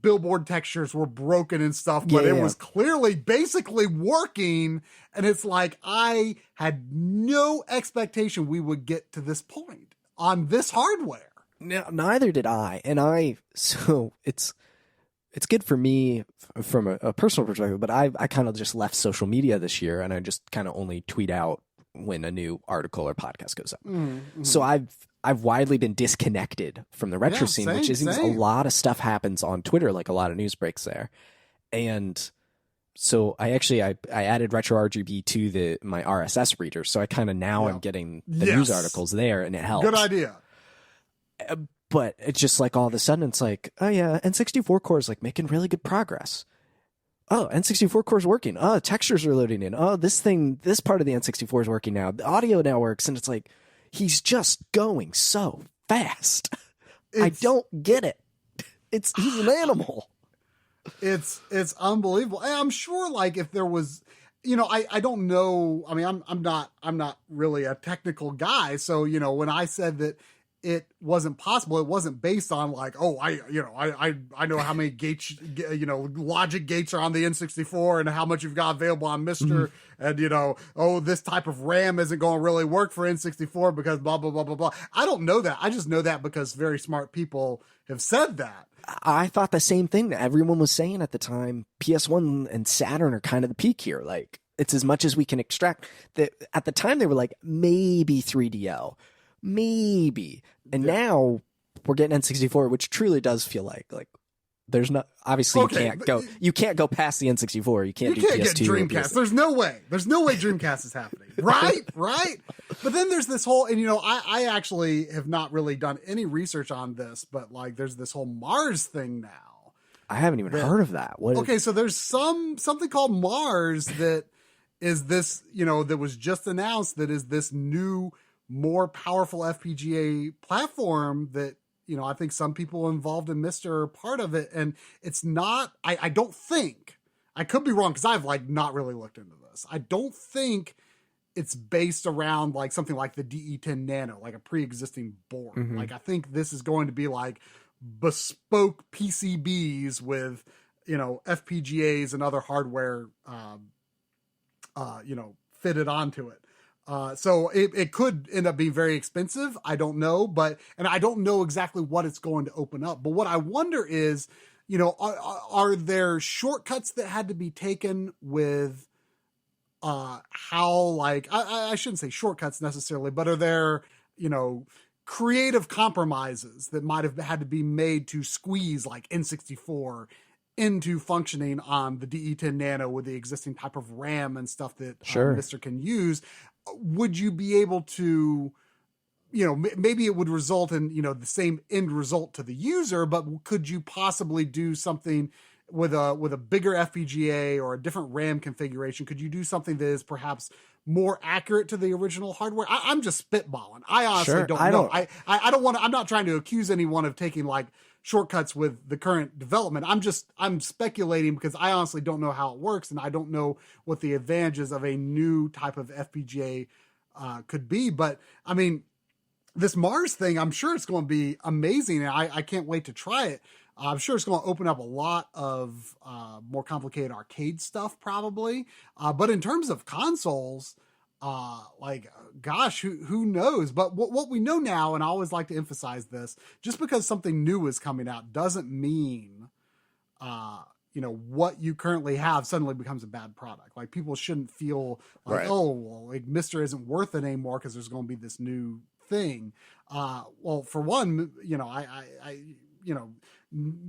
billboard textures were broken and stuff, but it was clearly basically working. And it's like, I had no expectation we would get to this point on this hardware. No, neither did I. And so it's good for me from a personal perspective, but I kind of just left social media this year and I just kind of only tweet out when a new article or podcast goes up. Mm-hmm. So I've widely been disconnected from the retro scene, which is a lot of stuff happens on Twitter, like a lot of news breaks there. And so I added Retro RGB to my RSS reader. So I kind of now I'm getting the news articles there and it helps. Good idea. But it's just like all of a sudden it's like, oh yeah, N64 core is like making really good progress. Oh, N64 core is working. Oh, textures are loading in. Oh, this part of the N64 is working now. The audio now works. And it's like, he's just going so fast. I don't get it. He's an animal. It's unbelievable. And I'm sure like if there was, I don't know. I mean, I'm not really a technical guy. So, when I said that it wasn't possible. It wasn't based on like, oh, I know how many gates, logic gates are on the N64 and how much you've got available on Mister, and this type of RAM isn't going to really work for N64 because blah blah blah blah blah. I don't know that. I just know that because very smart people have said that. I thought the same thing that everyone was saying at the time. PS1 and Saturn are kind of the peak here. Like, it's as much as we can extract. At the time, they were like, maybe 3DL. Maybe. And now we're getting N64, which truly does feel like there's not, obviously you can't go past the N64. You can't get Dreamcast. There's no way Dreamcast is happening. Right. But then there's this whole, and I actually have not really done any research on this, but like there's this whole Mars thing now. I haven't even heard of that. So there's something called Mars that is this, that was just announced, that is this new, more powerful FPGA platform that, I think some people involved in Mister are part of it. And it's not, I don't think, I could be wrong because I've like not really looked into this. I don't think it's based around like something like the DE10 Nano, like a pre-existing board. Mm-hmm. Like I think this is going to be like bespoke PCBs with, FPGAs and other hardware, fitted onto it. So it could end up being very expensive. I don't know, and I don't know exactly what it's going to open up. But what I wonder is, are there shortcuts that had to be taken with how, like, I shouldn't say shortcuts necessarily, but are there, creative compromises that might have had to be made to squeeze like N64 into functioning on the DE10 Nano with the existing type of RAM and stuff that Mister can use? Would you be able to, maybe it would result in, the same end result to the user, but could you possibly do something with a bigger FPGA or a different RAM configuration? Could you do something that is perhaps more accurate to the original hardware? I'm just spitballing. I honestly don't know. I don't want to, I'm not trying to accuse anyone of taking like shortcuts with the current development. I'm speculating because I honestly don't know how it works, and I don't know what the advantages of a new type of FPGA could be. But I mean, this Mars thing, I'm sure it's going to be amazing, and I can't wait to try it. I'm sure it's going to open up a lot of more complicated arcade stuff, probably. But in terms of consoles, gosh, who knows? But what we know now, and I always like to emphasize this, just because something new is coming out doesn't mean, what you currently have suddenly becomes a bad product. Like, people shouldn't feel like, like Mister isn't worth it anymore because there's going to be this new thing. Well, for one,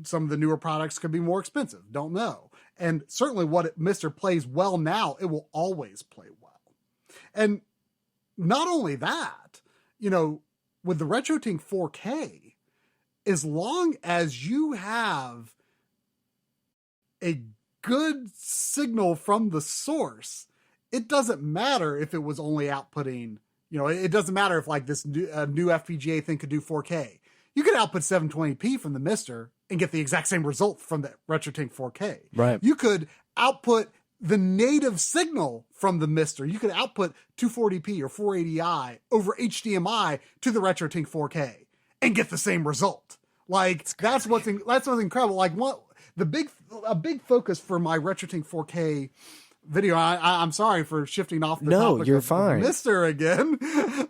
some of the newer products could be more expensive. Don't know. And certainly what Mister plays well now, it will always play well. And not only that, with the RetroTINK 4K, as long as you have a good signal from the source, it doesn't matter if it was only outputting, it doesn't matter if like this new FPGA thing could do 4K. You could output 720p from the Mister and get the exact same result from the RetroTINK 4K. Right. You could output the native signal from the Mister. You could output 240p or 480i over HDMI to the RetroTINK 4K and get the same result. Like, that's what's incredible. Like, a big focus for my RetroTINK 4K video. I'm sorry for shifting off the topic you're of fine. Mister again,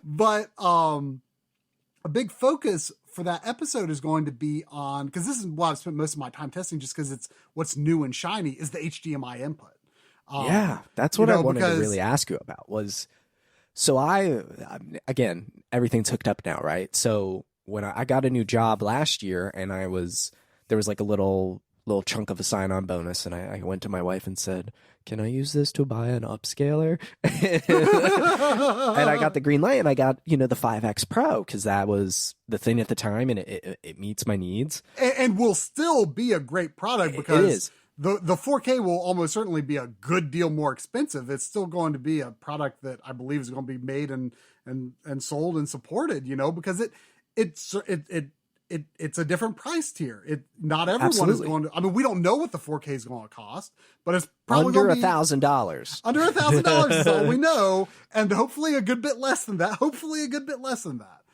but a big focus for that episode is going to be on, because this is what I've spent most of my time testing, just because it's what's new and shiny, is the HDMI input. That's what I wanted to really ask you about was, so again, everything's hooked up now, right? So when I got a new job last year, and there was like a little chunk of a sign-on bonus, and I went to my wife and said, can I use this to buy an upscaler? And I got the green light, and I got, the 5X Pro, because that was the thing at the time, and it meets my needs. And will still be a great product, because it is. The 4K will almost certainly be a good deal more expensive. It's still going to be a product that I believe is going to be made and sold and supported, because it's a different price tier. Not everyone is going to. I mean, we don't know what the 4K is going to cost, but it's probably under $1,000. Under $1,000 is all we know, and hopefully a good bit less than that.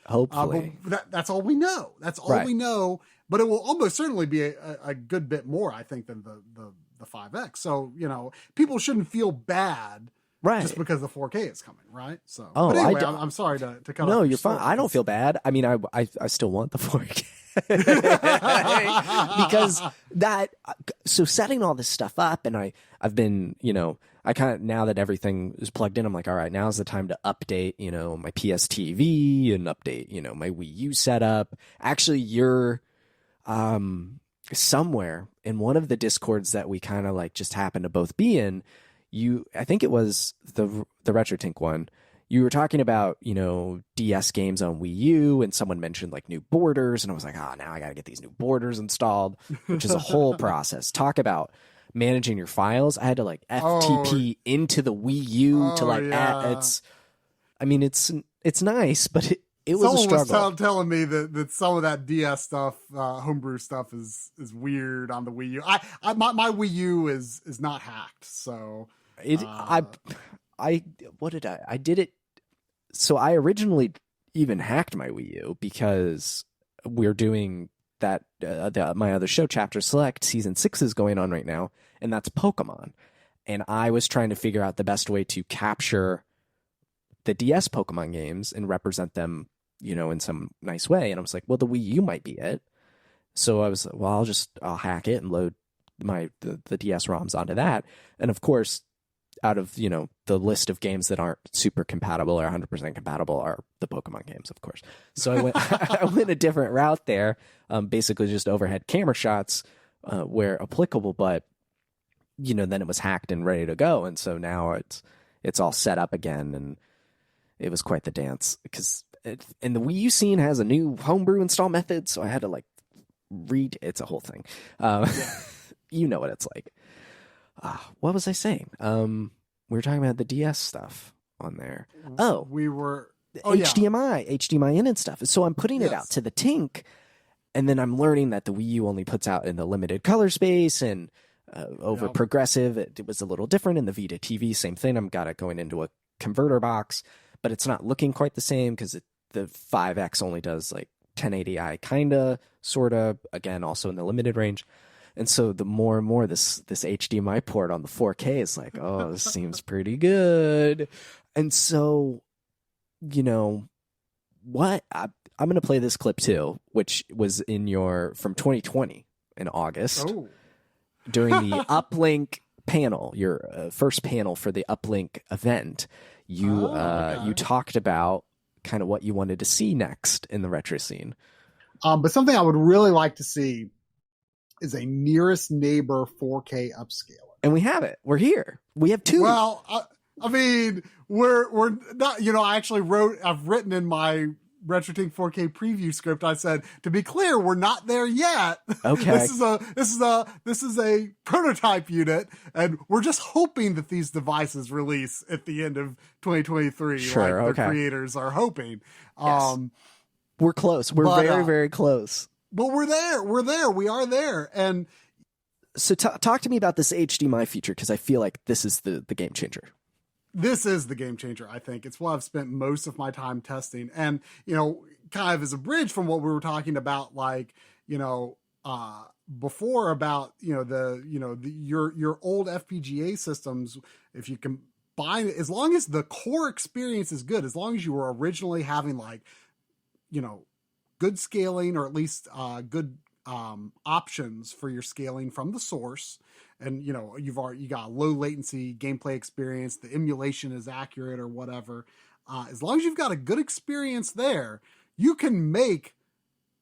Hopefully. But that's all we know. That's all we know. But it will almost certainly be a good bit more, I think, than the 5X. So, people shouldn't feel bad just because the 4K is coming, right? So, but anyway, I'm sorry to cut off. No, you're fine. I don't feel bad. I mean, I still want the 4K. Because so setting all this stuff up, and I've been, I kind of, now that everything is plugged in, I'm like, all right, now's the time to update, my PS TV and update, my Wii U setup. Actually, you're somewhere in one of the Discords that we kind of like just happened to both be in. I think it was the RetroTINK one. You were talking about, DS games on Wii U, and someone mentioned like new borders, and I was like, now I got to get these new borders installed, which is a whole process. Talk about managing your files. I had to like FTP into the Wii U to like add. It's nice, but it was a struggle. Someone was telling me that some of that DS stuff, homebrew stuff, is weird on the Wii U. My Wii U is not hacked, so I did it. So I originally even hacked my Wii U because we're doing that. My other show, Chapter Select, season 6 is going on right now, and that's Pokemon. And I was trying to figure out the best way to capture the DS Pokemon games and represent them, in some nice way. And I was like, well, the Wii U might be it. So I was like, well, I'll hack it and load the DS ROMs onto that. And of course, out of, the list of games that aren't super compatible or 100% compatible are the Pokemon games, of course. So I went a different route there, basically just overhead camera shots where applicable, but, then it was hacked and ready to go. And so now it's all set up again, and it was quite the dance because and the Wii U scene has a new homebrew install method, so I had to like it's a whole thing. You know what it's like. What was I saying? We were talking about the DS stuff on there. We were HDMI in and stuff. So I'm putting it out to the TINK, and then I'm learning that the Wii U only puts out in the limited color space, and over progressive, it was a little different. In the Vita TV, same thing. I've got it going into a converter box, but it's not looking quite the same because the 5X only does like 1080i, kinda, sorta. Again, also in the limited range. And so the more and more this HDMI port on the 4K is like, oh, this seems pretty good. And so, what? I'm going to play this clip too, which was from 2020 in August during the Uplink panel, your first panel for the Uplink event. You talked about kind of what you wanted to see next in the retro scene. But something I would really like to see is a nearest neighbor 4K upscaler. And we have it. We're here. We have two. Well, I mean, we're not, I've written in my RetroTINK 4K preview script, I said, to be clear, we're not there yet. Okay. This is a prototype unit, and we're just hoping that these devices release at the end of 2023. Sure, like their creators are hoping. Yes. We're close. We're very, very close. But we are there. And so talk to me about this HDMI feature, because I feel like this is the game changer. This is the game changer, I think. It's what I've spent most of my time testing. And, kind of as a bridge from what we were talking about, like, before about, your old FPGA systems, if you combine it, as long as the core experience is good, as long as you were originally having like, good scaling, or at least good options for your scaling from the source, and you got low latency gameplay experience, the emulation is accurate or whatever, as long as you've got a good experience there, you can make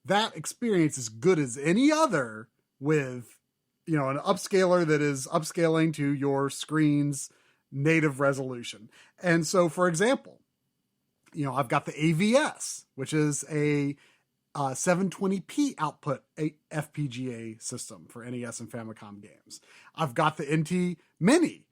that experience as good as any other with an upscaler that is upscaling to your screen's native resolution. And so, for example, I've got the AVS, which is a 720p output FPGA system for NES and Famicom games. I've got the NT Mini,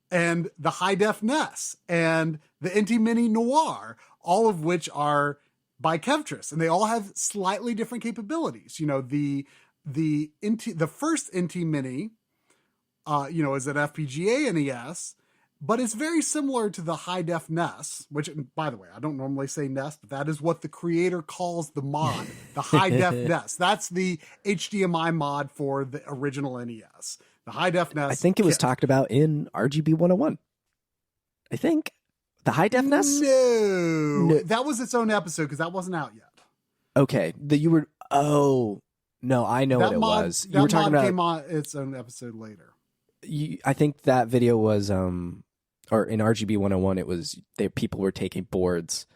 and the high def NES, and the NT Mini Noir, all of which are by Kevtris, and they all have slightly different capabilities. The first NT Mini, is an FPGA NES, but it's very similar to the high def NES, which, by the way, I don't normally say NES, but that is what the creator calls the mod, the high def NES. That's the HDMI mod for the original NES. The high def NES. I think it was talked about in RGB 101. I think the high def NES. No, that was its own episode because that wasn't out yet. Okay, Oh no, I know what it was. You were talking about. Came on its own episode later. I think that video was or in RGB 101, it was people were taking boards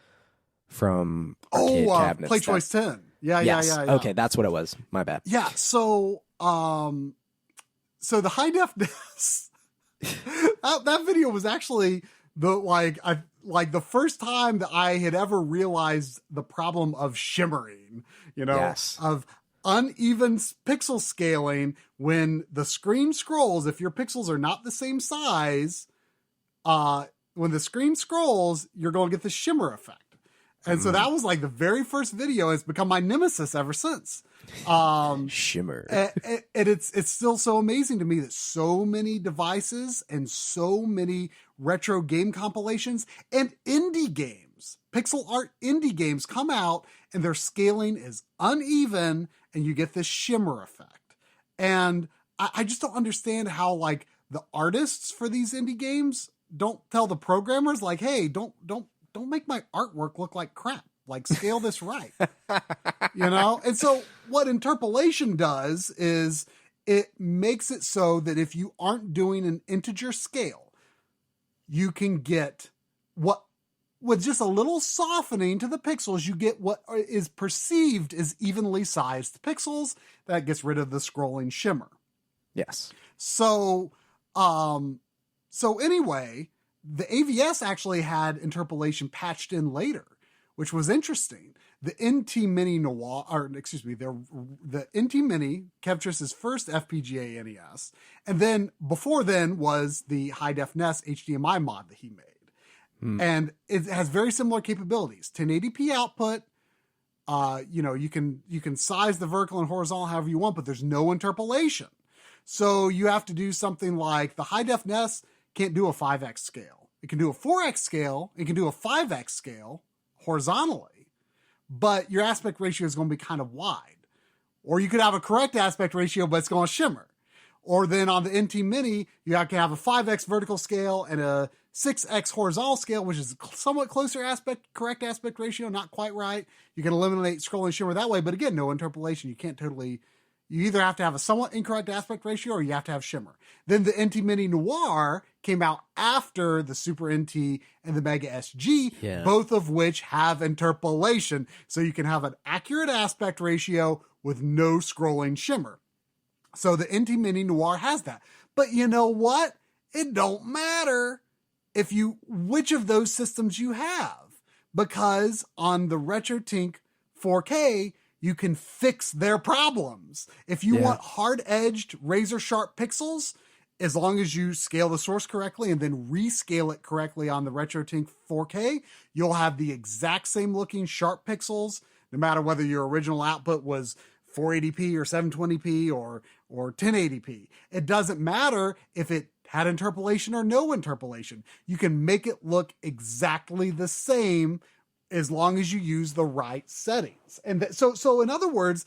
from arcade cabinets. Play Choice 10. Yeah. Okay, that's what it was. My bad. Yeah. So the high def NES, that video was actually the first time that I had ever realized the problem of shimmering, of uneven pixel scaling when the screen scrolls. If your pixels are not the same size, when the screen scrolls, you're going to get the shimmer effect. And so that was like the very first video. It's become my nemesis ever since. Shimmer. And it's still so amazing to me that so many devices and so many retro game compilations and indie games, pixel art indie games come out and their scaling is uneven and you get this shimmer effect. And I just don't understand how like the artists for these indie games don't tell the programmers like, hey, don't make my artwork look like crap. Like scale this right, And so what interpolation does is it makes it so that if you aren't doing an integer scale, you can get with just a little softening to the pixels, you get what is perceived as evenly sized pixels. That gets rid of the scrolling shimmer. Yes. So anyway, the AVS actually had interpolation patched in later, which was interesting. The NT Mini the NT Mini, Kevtris's first FPGA NES, and then before then was the high def NES HDMI mod that he made. And it has very similar capabilities. 1080p output. You can size the vertical and horizontal however you want, but there's no interpolation. So you have to do something like the high def NES can't do a 5x scale. It can do a 4x scale. It can do a 5x scale horizontally, but your aspect ratio is going to be kind of wide. Or you could have a correct aspect ratio, but it's going to shimmer. Or then on the NT Mini, you have to have a 5x vertical scale and a 6x horizontal scale, which is somewhat closer correct aspect ratio, not quite right. You can eliminate scroll and shimmer that way, but again, no interpolation. You can't totally. You either have to have a somewhat incorrect aspect ratio or you have to have shimmer. Then the NT Mini Noir came out after the Super NT and the Mega SG, both of which have interpolation. So you can have an accurate aspect ratio with no scrolling shimmer. So the NT Mini Noir has that. But you know what? It don't matter which of those systems you have, because on the RetroTINK 4K, you can fix their problems. If you want hard-edged, razor-sharp pixels, as long as you scale the source correctly and then rescale it correctly on the RetroTINK 4K, you'll have the exact same looking sharp pixels, no matter whether your original output was 480p or 720p or 1080p. It doesn't matter if it had interpolation or no interpolation. You can make it look exactly the same as long as you use the right settings. And so in other words,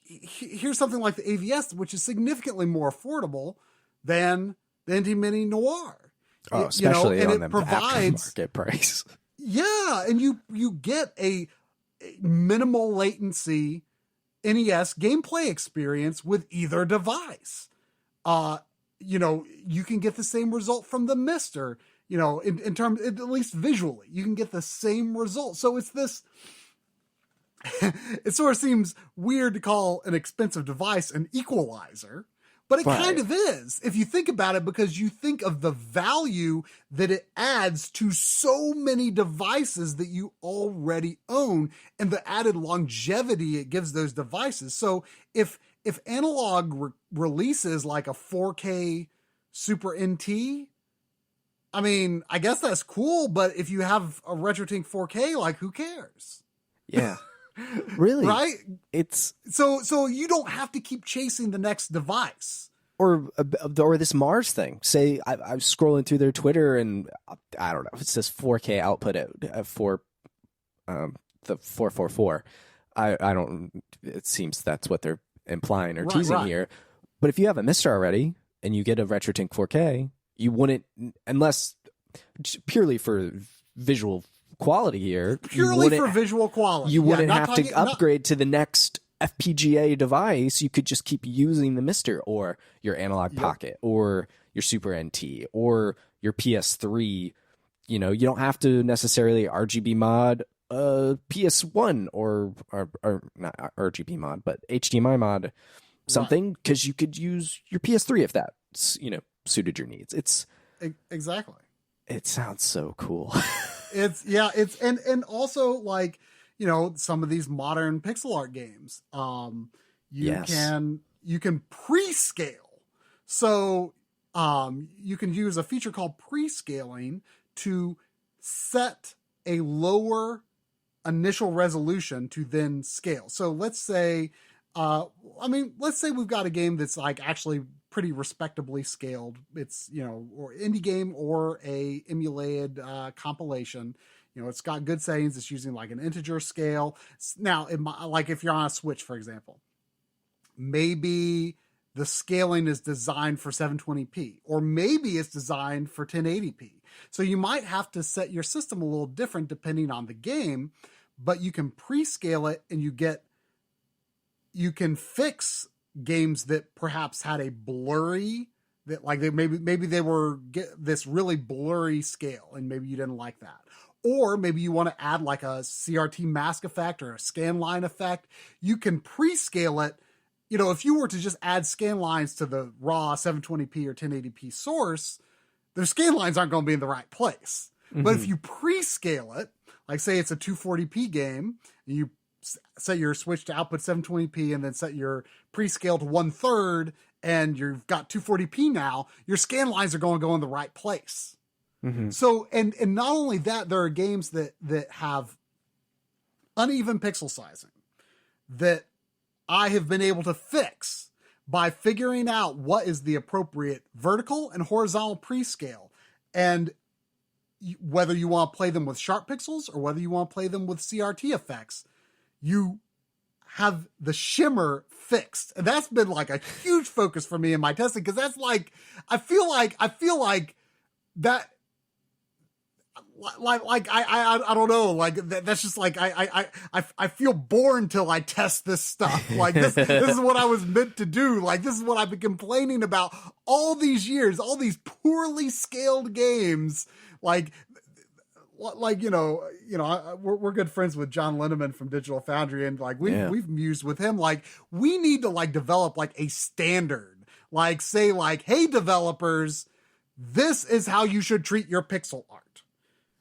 here's something like the AVS, which is significantly more affordable than the NT Mini Noir. Oh, especially and on it the provides aftermarket price. Yeah, and you get a minimal latency NES gameplay experience with either device. You can get the same result from the Mister. In terms, at least visually, you can get the same result. So it's this, it sort of seems weird to call an expensive device an equalizer, but it kind of is if you think about it, because you think of the value that it adds to so many devices that you already own and the added longevity it gives those devices. So if analog releases like a 4K Super NT, I mean, I guess that's cool, but if you have a RetroTINK 4K, like, who cares? Yeah. Really? Right? It's so you don't have to keep chasing the next device. or this Mars thing. Say I was scrolling through their Twitter and I don't know, it says 4K output for the 444. I don't. It seems that's what they're implying or teasing here. But if you have a Mister already and you get a RetroTINK 4K, you wouldn't, unless purely for visual quality here. Purely for visual quality, you wouldn't have to upgrade to the next FPGA device. You could just keep using the Mister or your Analog Pocket or your Super NT or your PS3. You know, you don't have to necessarily RGB mod PS1 or not RGB mod, but HDMI mod something, because you could use your PS3 if that's, you know, suited your needs. It's exactly. It sounds so cool. It's and also, like, you know, some of these modern pixel art games, you can pre-scale. So you can use a feature called pre-scaling to set a lower initial resolution to then scale. So let's say we've got a game that's like actually pretty respectably scaled. It's, you know, or indie game or a emulated compilation. You know, it's got good settings. It's using like an integer scale. Now, like if you're on a Switch, for example, maybe the scaling is designed for 720p, or maybe it's designed for 1080p. So you might have to set your system a little different depending on the game, but you can pre-scale it, and you can fix games that perhaps had a blurry, that like maybe they were this really blurry scale, and maybe you didn't like that. Or maybe you want to add like a CRT mask effect or a scan line effect. You can pre-scale it. You know, if you were to just add scan lines to the raw 720p or 1080p source, their scan lines aren't going to be in the right place. Mm-hmm. But if you pre-scale it, like say it's a 240p game, and you set your switch to output 720p and then set your pre-scale to 1/3, and you've got 240p now, your scan lines are going to go in the right place. Mm-hmm. So, and not only that, there are games that have uneven pixel sizing that I have been able to fix by figuring out what is the appropriate vertical and horizontal pre-scale. And whether you want to play them with sharp pixels or whether you want to play them with CRT effects, you have the shimmer fixed. And that's been like a huge focus for me in my testing, because that's like, I feel like that, I don't know, like that's just like I feel born till I test this stuff. Like this is what I was meant to do. Like this is what I've been complaining about all these years, all these poorly scaled games. Like you know, we're good friends with John Linneman from Digital Foundry, and like we've mused with him. Like we need to like develop like a standard. Like say like, hey developers, this is how you should treat your pixel art.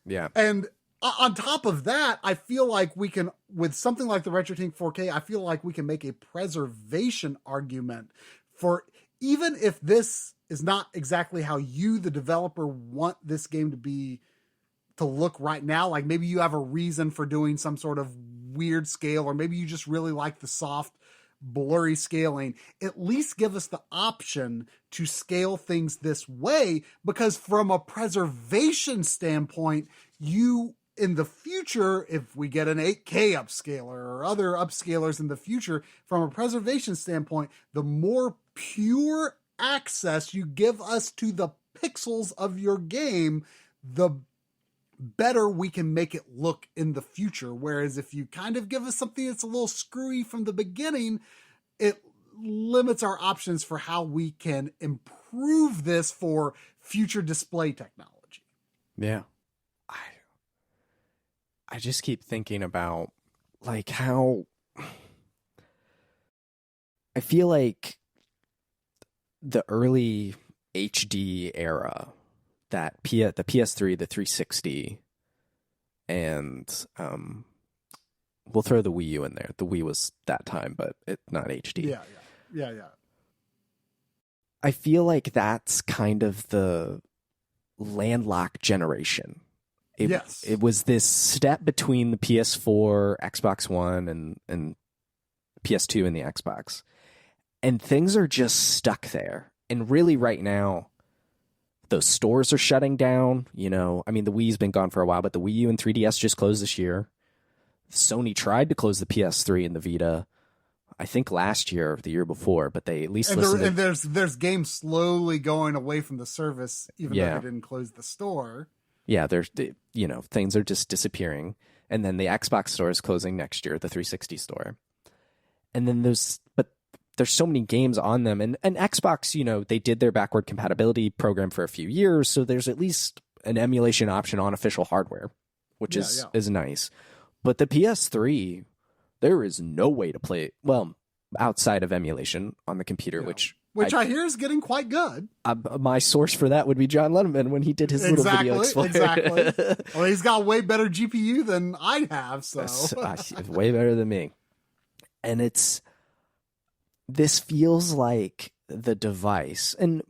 Yeah. And on top of that, I feel like we can, with something like the RetroTINK 4K, I feel like we can make a preservation argument for, even if this is not exactly how you, the developer, want this game to look right now. Like maybe you have a reason for doing some sort of weird scale, or maybe you just really like the soft, blurry scaling. At least give us the option to scale things this way, because from a preservation standpoint, you in the future, if we get an 8K upscaler or other upscalers in the future, from a preservation standpoint, the more pure access you give us to the pixels of your game, the better we can make it look in the future. Whereas if you kind of give us something that's a little screwy from the beginning, it limits our options for how we can improve this for future display technology. Yeah. I just keep thinking about like how I feel like the early HD era, that the PS3, the 360, and we'll throw the Wii U in there. The Wii was that time, but it's not HD. Yeah. I feel like that's kind of the landlocked generation. It was this step between the PS4, Xbox One, and PS2 and the Xbox. And things are just stuck there. And really right now, those stores are shutting down. You know, I mean, the Wii's been gone for a while, but the Wii U and 3DS just closed this year. Sony tried to close the PS3 and the Vita, I think last year or the year before, but they at least and there's games slowly going away from the service, even though they didn't close the store. Yeah, there's, you know, things are just disappearing. And then the Xbox store is closing next year, the 360 store. And then there's so many games on them. And Xbox, you know, they did their backward compatibility program for a few years, so there's at least an emulation option on official hardware, which is nice. But the PS3, there is no way to play it, well, outside of emulation on the computer, which I hear is getting quite good. My source for that would be John Lemon when he did his little video explainer. Exactly. Well, he's got way better GPU than I have, so. Way better than me. And this feels like the device, and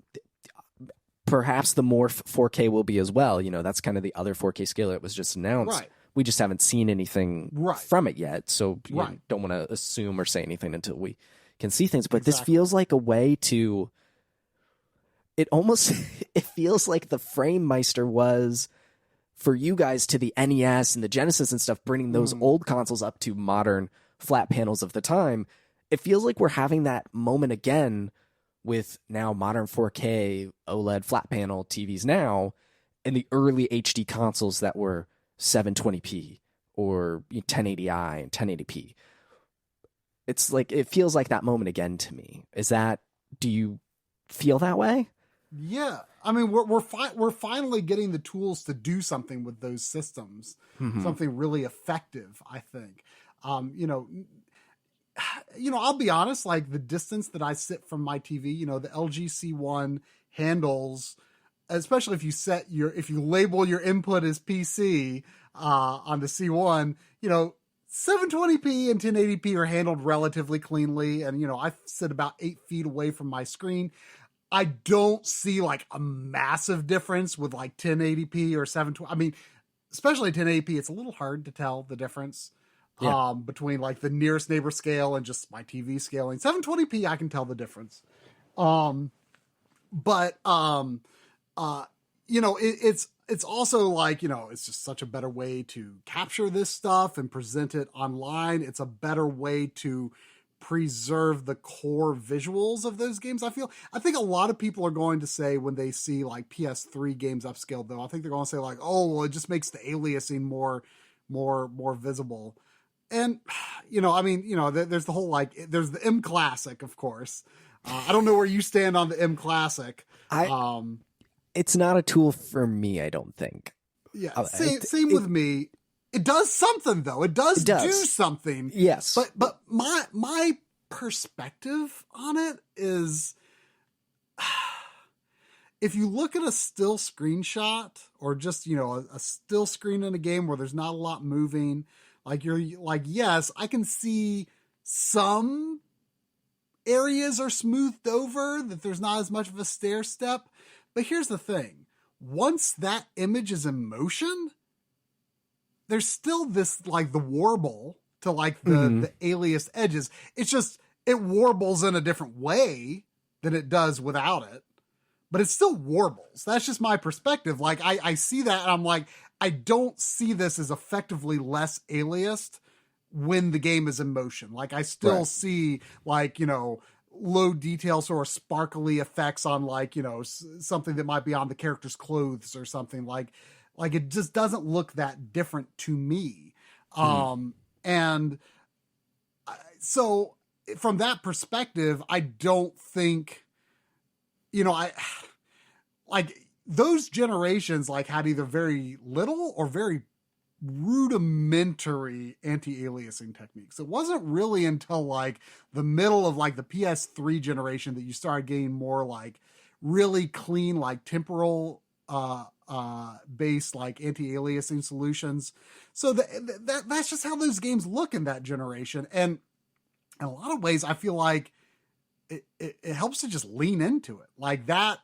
perhaps the more 4K will be as well. You know, that's kind of the other 4K scale that was just announced. Right. We just haven't seen anything from it yet, so you don't want to assume or say anything until we can see things. But this feels like a way to. It feels like the FrameMeister was for you guys to the NES and the Genesis and stuff, bringing those old consoles up to modern flat panels of the time. It feels like we're having that moment again with now modern 4K OLED flat panel TVs now, and the early HD consoles that were 720p or 1080i and 1080p. It's like, it feels like that moment again to me. Do you feel that way? Yeah. I mean, we're finally getting the tools to do something with those systems, something really effective, I think. I'll be honest, like the distance that I sit from my TV, you know, the LG C1 handles, especially if you label your input as PC on the C1, you know, 720p and 1080p are handled relatively cleanly. And, you know, I sit about 8 feet away from my screen. I don't see like a massive difference with like 1080p or 720. I mean, especially 1080p, it's a little hard to tell the difference between like the nearest neighbor scale and just my TV scaling. 720p, I can tell the difference. You know, it's also like, you know, it's just such a better way to capture this stuff and present it online. It's a better way to preserve the core visuals of those games. I think a lot of people are going to say when they see like PS3 games upscaled, though, I think they're going to say like, oh, well, it just makes the aliasing more visible. And, you know, I mean, you know, there's the whole, like, there's the M Classic, of course. I don't know where you stand on the M Classic. It's not a tool for me, I don't think. Yeah, same with me. It does something, though. It does do something. Yes. But my perspective on it is, if you look at a still screenshot or just, you know, a still screen in a game where there's not a lot moving, like you're like, yes, I can see some areas are smoothed over, that there's not as much of a stair step. But here's the thing. Once that image is in motion, there's still this, like, the warble to, like, the aliased edges. It's just, it warbles in a different way than it does without it. But it still warbles. That's just my perspective. Like, I see that, and I'm like, I don't see this as effectively less aliased when the game is in motion. Like, I still see, like, you know, low detail sort of sparkly effects on, like, you know, something that might be on the character's clothes or something. Like it just doesn't look that different to me. And so from that perspective, I don't think, you know, like those generations like had either very little or very rudimentary anti-aliasing techniques. It wasn't really until like the middle of like the PS3 generation that you started getting more like really clean, like temporal based like anti-aliasing solutions. So that's just how those games look in that generation. And in a lot of ways, I feel like it helps to just lean into it like that.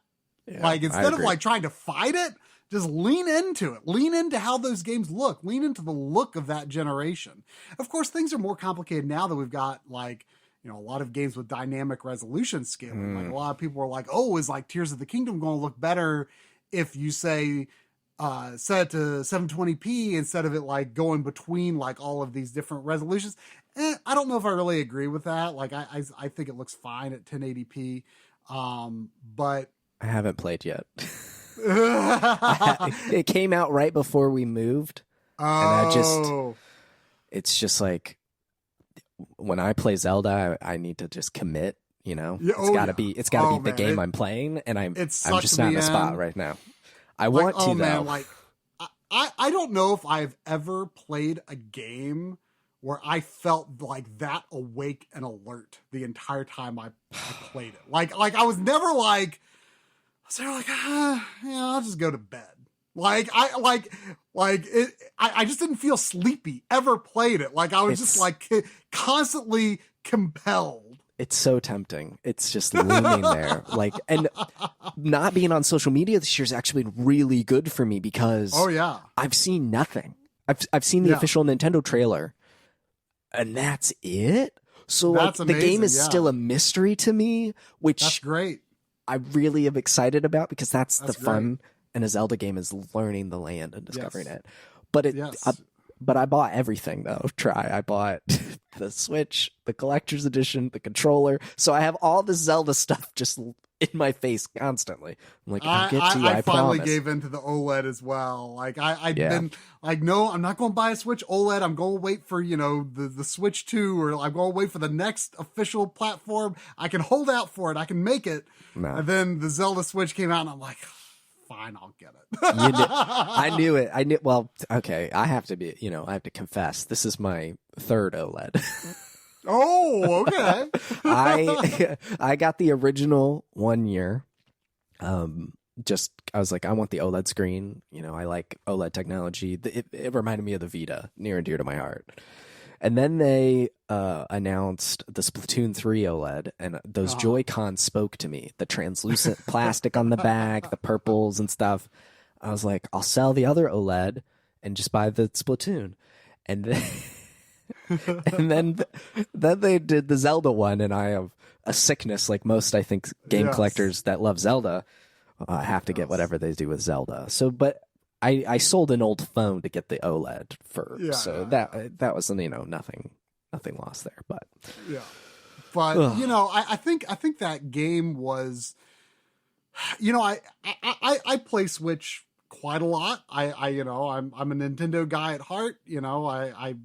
Yeah, like instead of like trying to fight it, just lean into it. Lean into how those games look. Lean into the look of that generation. Of course, things are more complicated now that we've got like, a lot of games with dynamic resolution scaling. Like a lot of people were like, oh, is like Tears of the Kingdom going to look better if you say set it to 720p instead of it like going between like all of these different resolutions? I don't know if I really agree with that. Like I think it looks fine at 1080p. But I haven't played yet. It came out right before we moved. And it's just like, when I play Zelda, I need to just commit, it's gotta be the game I'm playing. And I'm just not in a spot right now. I want to, though. Man, like, I don't know if I've ever played a game where I felt like that awake and alert the entire time I played it. Like I was never like, I'll just go to bed. I just didn't feel sleepy ever played it. Like I was just like constantly compelled. It's so tempting. It's just looming there. Like, and not being on social media this year has actually been really good for me because I've seen nothing. I've seen the official Nintendo trailer, and that's it. So that's like amazing. The game is still a mystery to me, which that's great. I really am excited about because that's the fun in a Zelda game, is learning the land and discovering it. But but I bought everything though. I bought the Switch, the collector's edition, the controller. So I have all the Zelda stuff just in my face constantly. I'm like, I finally gave into the OLED as well. Like I've been like, no, I'm not going to buy a Switch OLED. I'm going to wait for, the Switch 2, or I'm going to wait for the next official platform. I can hold out for it. I can make it. No. And then the Zelda Switch came out and I'm like, fine, I'll get it. I knew it. Well, okay. I have to be, I have to confess, this is my third OLED. Oh, okay. I got the original 1 year. I was like, I want the OLED screen. I like OLED technology. It reminded me of the Vita, near and dear to my heart. And then they announced the Splatoon 3 OLED, and those Joy-Cons spoke to me. The translucent plastic on the back, the purples and stuff. I was like, I'll sell the other OLED and just buy the Splatoon. And then, then they did the Zelda one, and I have a sickness like most, I think, game collectors that love Zelda. I have to get whatever they do with Zelda. So, but I sold an old phone to get the OLED that was nothing lost there, but I think that game was, I play Switch quite a lot. I'm a Nintendo guy at heart. The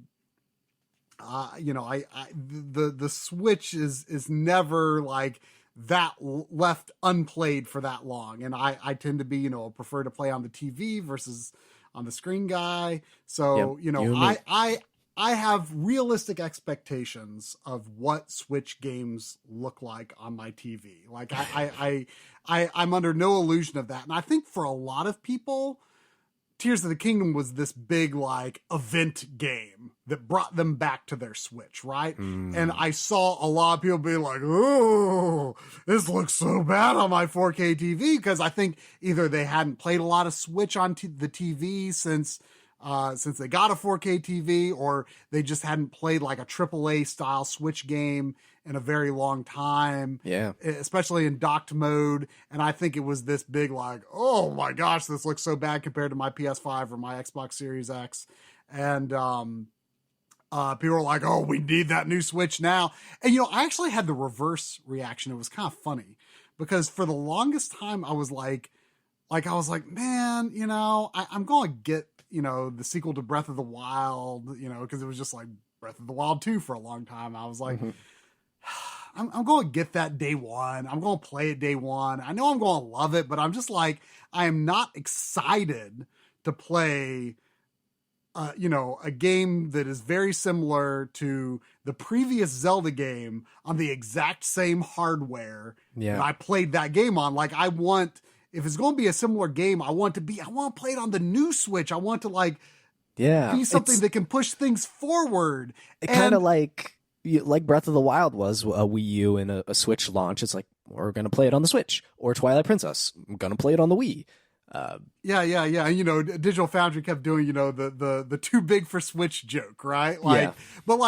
Switch is never like that left unplayed for that long, and I tend to be prefer to play on the TV versus on the screen guy. So I have realistic expectations of what Switch games look like on my TV. Like I'm under no illusion of that, and I think for a lot of people, Tears of the Kingdom was this big like event game that brought them back to their Switch, right? And I saw a lot of people be like, oh, this looks so bad on my 4K TV, because I think either they hadn't played a lot of Switch on the TV since they got a 4K TV, or they just hadn't played like a AAA style Switch game in a very long time. Yeah. Especially in docked mode. And I think it was this big like, oh my gosh, this looks so bad compared to my PS5 or my Xbox Series X. And people were like, oh, we need that new Switch now. And, I actually had the reverse reaction. It was kind of funny because for the longest time I was like, man, I'm going to get, the sequel to Breath of the Wild, because it was just like Breath of the Wild 2 for a long time. I was like, I'm going to get that day one. I'm going to play it day one. I know I'm going to love it, but I'm just like, I am not excited to play, a game that is very similar to the previous Zelda game on the exact same hardware that I played that game on. Like if it's going to be a similar game, I want to play it on the new Switch. I want to be something that can push things forward. Kind of like Breath of the Wild was a Wii U and a Switch launch. It's like, we're going to play it on the Switch. Or Twilight Princess, I'm going to play it on the Wii. And, Digital Foundry kept doing, the too big for Switch joke, right? But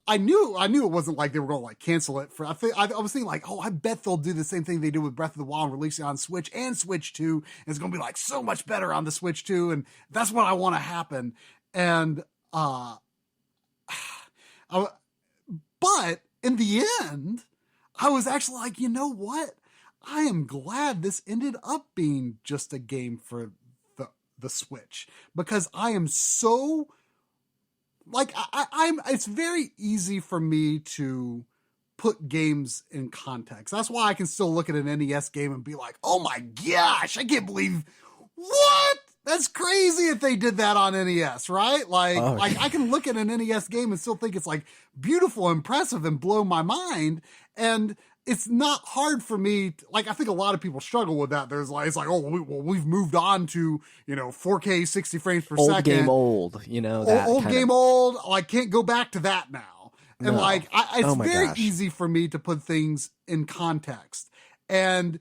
I knew it wasn't like they were going to like cancel it for. I was thinking like, oh, I bet they'll do the same thing they did with Breath of the Wild, and release it on Switch and Switch 2. And it's going to be like so much better on the Switch 2, and that's what I want to happen. And but in the end, I was actually like, you know what? I am glad this ended up being just a game for the Switch, because I am so like, I'm it's very easy for me to put games in context. That's why I can still look at an NES game and be like, oh my gosh, I can't believe what? That's crazy if they did that on NES, right? Like, like I can look at an NES game and still think it's like beautiful, impressive, and blow my mind. And it's not hard for me. Like, I think a lot of people struggle with that. There's like, it's like, oh, we've moved on to, 4K, 60 frames per second. Old game old, that old game old. I can't go back to that now. And No. It's very gosh. easy for me to put things in context. And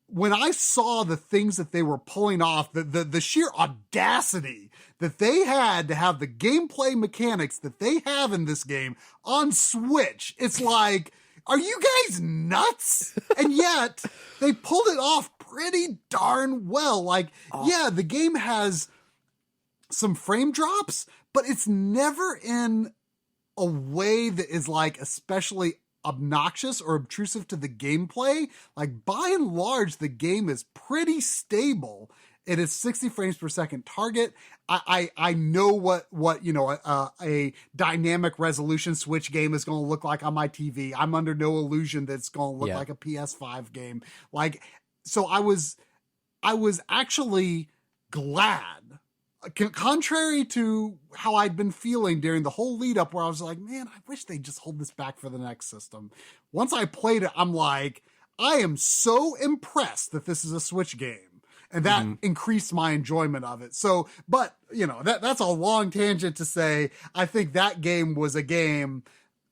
when I saw the things that they were pulling off, the sheer audacity that they had to have the gameplay mechanics that they have in this game on Switch, it's like, are you guys nuts? And yet they pulled it off pretty darn well. Like, yeah, the game has some frame drops, but it's never in a way that is like especially obnoxious or obtrusive to the gameplay. Like, by and large, the game is pretty stable. It is 60 frames per second target. I know what a dynamic resolution Switch game is going to look like on my TV. I'm under no illusion that it's going to look like a PS5 game. Like, so I was actually glad, contrary to how I'd been feeling during the whole lead up, where I was like, man, I wish they'd just hold this back for the next system. Once I played it, I'm like, I am so impressed that this is a Switch game. And that increased my enjoyment of it. So, but, that's a long tangent to say, I think that game was a game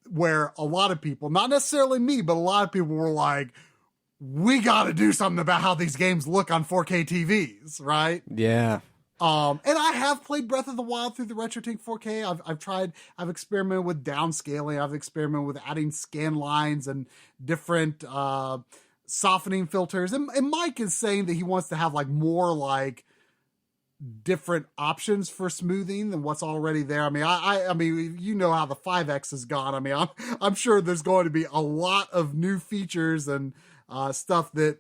where a lot of people, not necessarily me, but a lot of people were like, we got to do something about how these games look on 4K TVs, right? Yeah. And I have played Breath of the Wild through the RetroTINK 4K. I've experimented with downscaling. I've experimented with adding scan lines and different, softening filters. And Mike is saying that he wants to have like more like different options for smoothing than what's already there. I mean, I mean, how the 5X has gone. I mean, I'm sure there's going to be a lot of new features and, stuff that,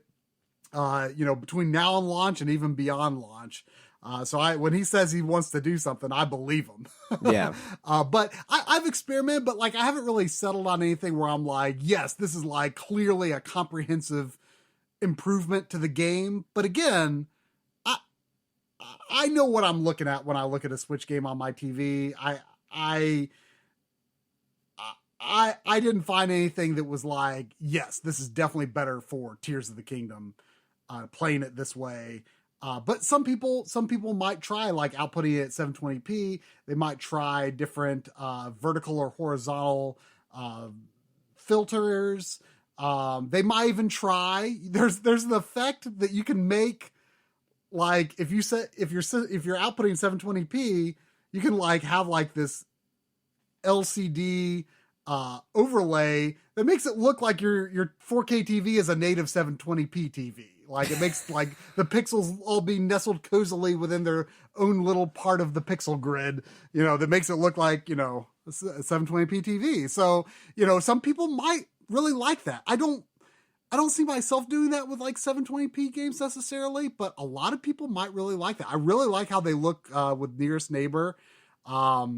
between now and launch and even beyond launch. So when he says he wants to do something, I believe him. Yeah. But I've experimented, but like, I haven't really settled on anything where I'm like, yes, this is like clearly a comprehensive improvement to the game. But again, I know what I'm looking at when I look at a Switch game on my TV. I didn't find anything that was like, yes, this is definitely better for Tears of the Kingdom, playing it this way. But some people might try like outputting it at 720p. They might try different vertical or horizontal filters. They might even try. There's an effect that you can make, like if you're outputting 720p, you can like have like this LCD overlay that makes it look like your 4K TV is a native 720p TV. Like, it makes like the pixels all be nestled cozily within their own little part of the pixel grid, that makes it look like, a 720p TV. So, some people might really like that. I don't see myself doing that with like 720p games necessarily, but a lot of people might really like that. I really like how they look with Nearest Neighbor. I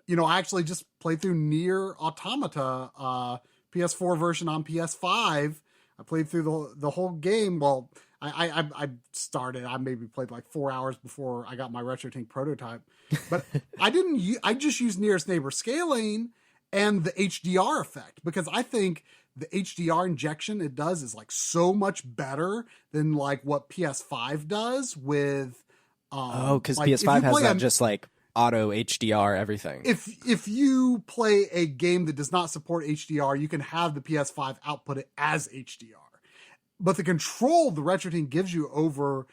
actually just played through Nier Automata, PS4 version on PS5. I played through the whole game. Well, I maybe played like 4 hours before I got my RetroTINK prototype, but I just used Nearest Neighbor scaling and the HDR effect, because I think the HDR injection it does is like so much better than like what PS5 does with, because like, PS5 has that just like auto HDR everything. If you play a game that does not support HDR, you can have the PS5 output it as HDR. But the control the RetroTINK gives you over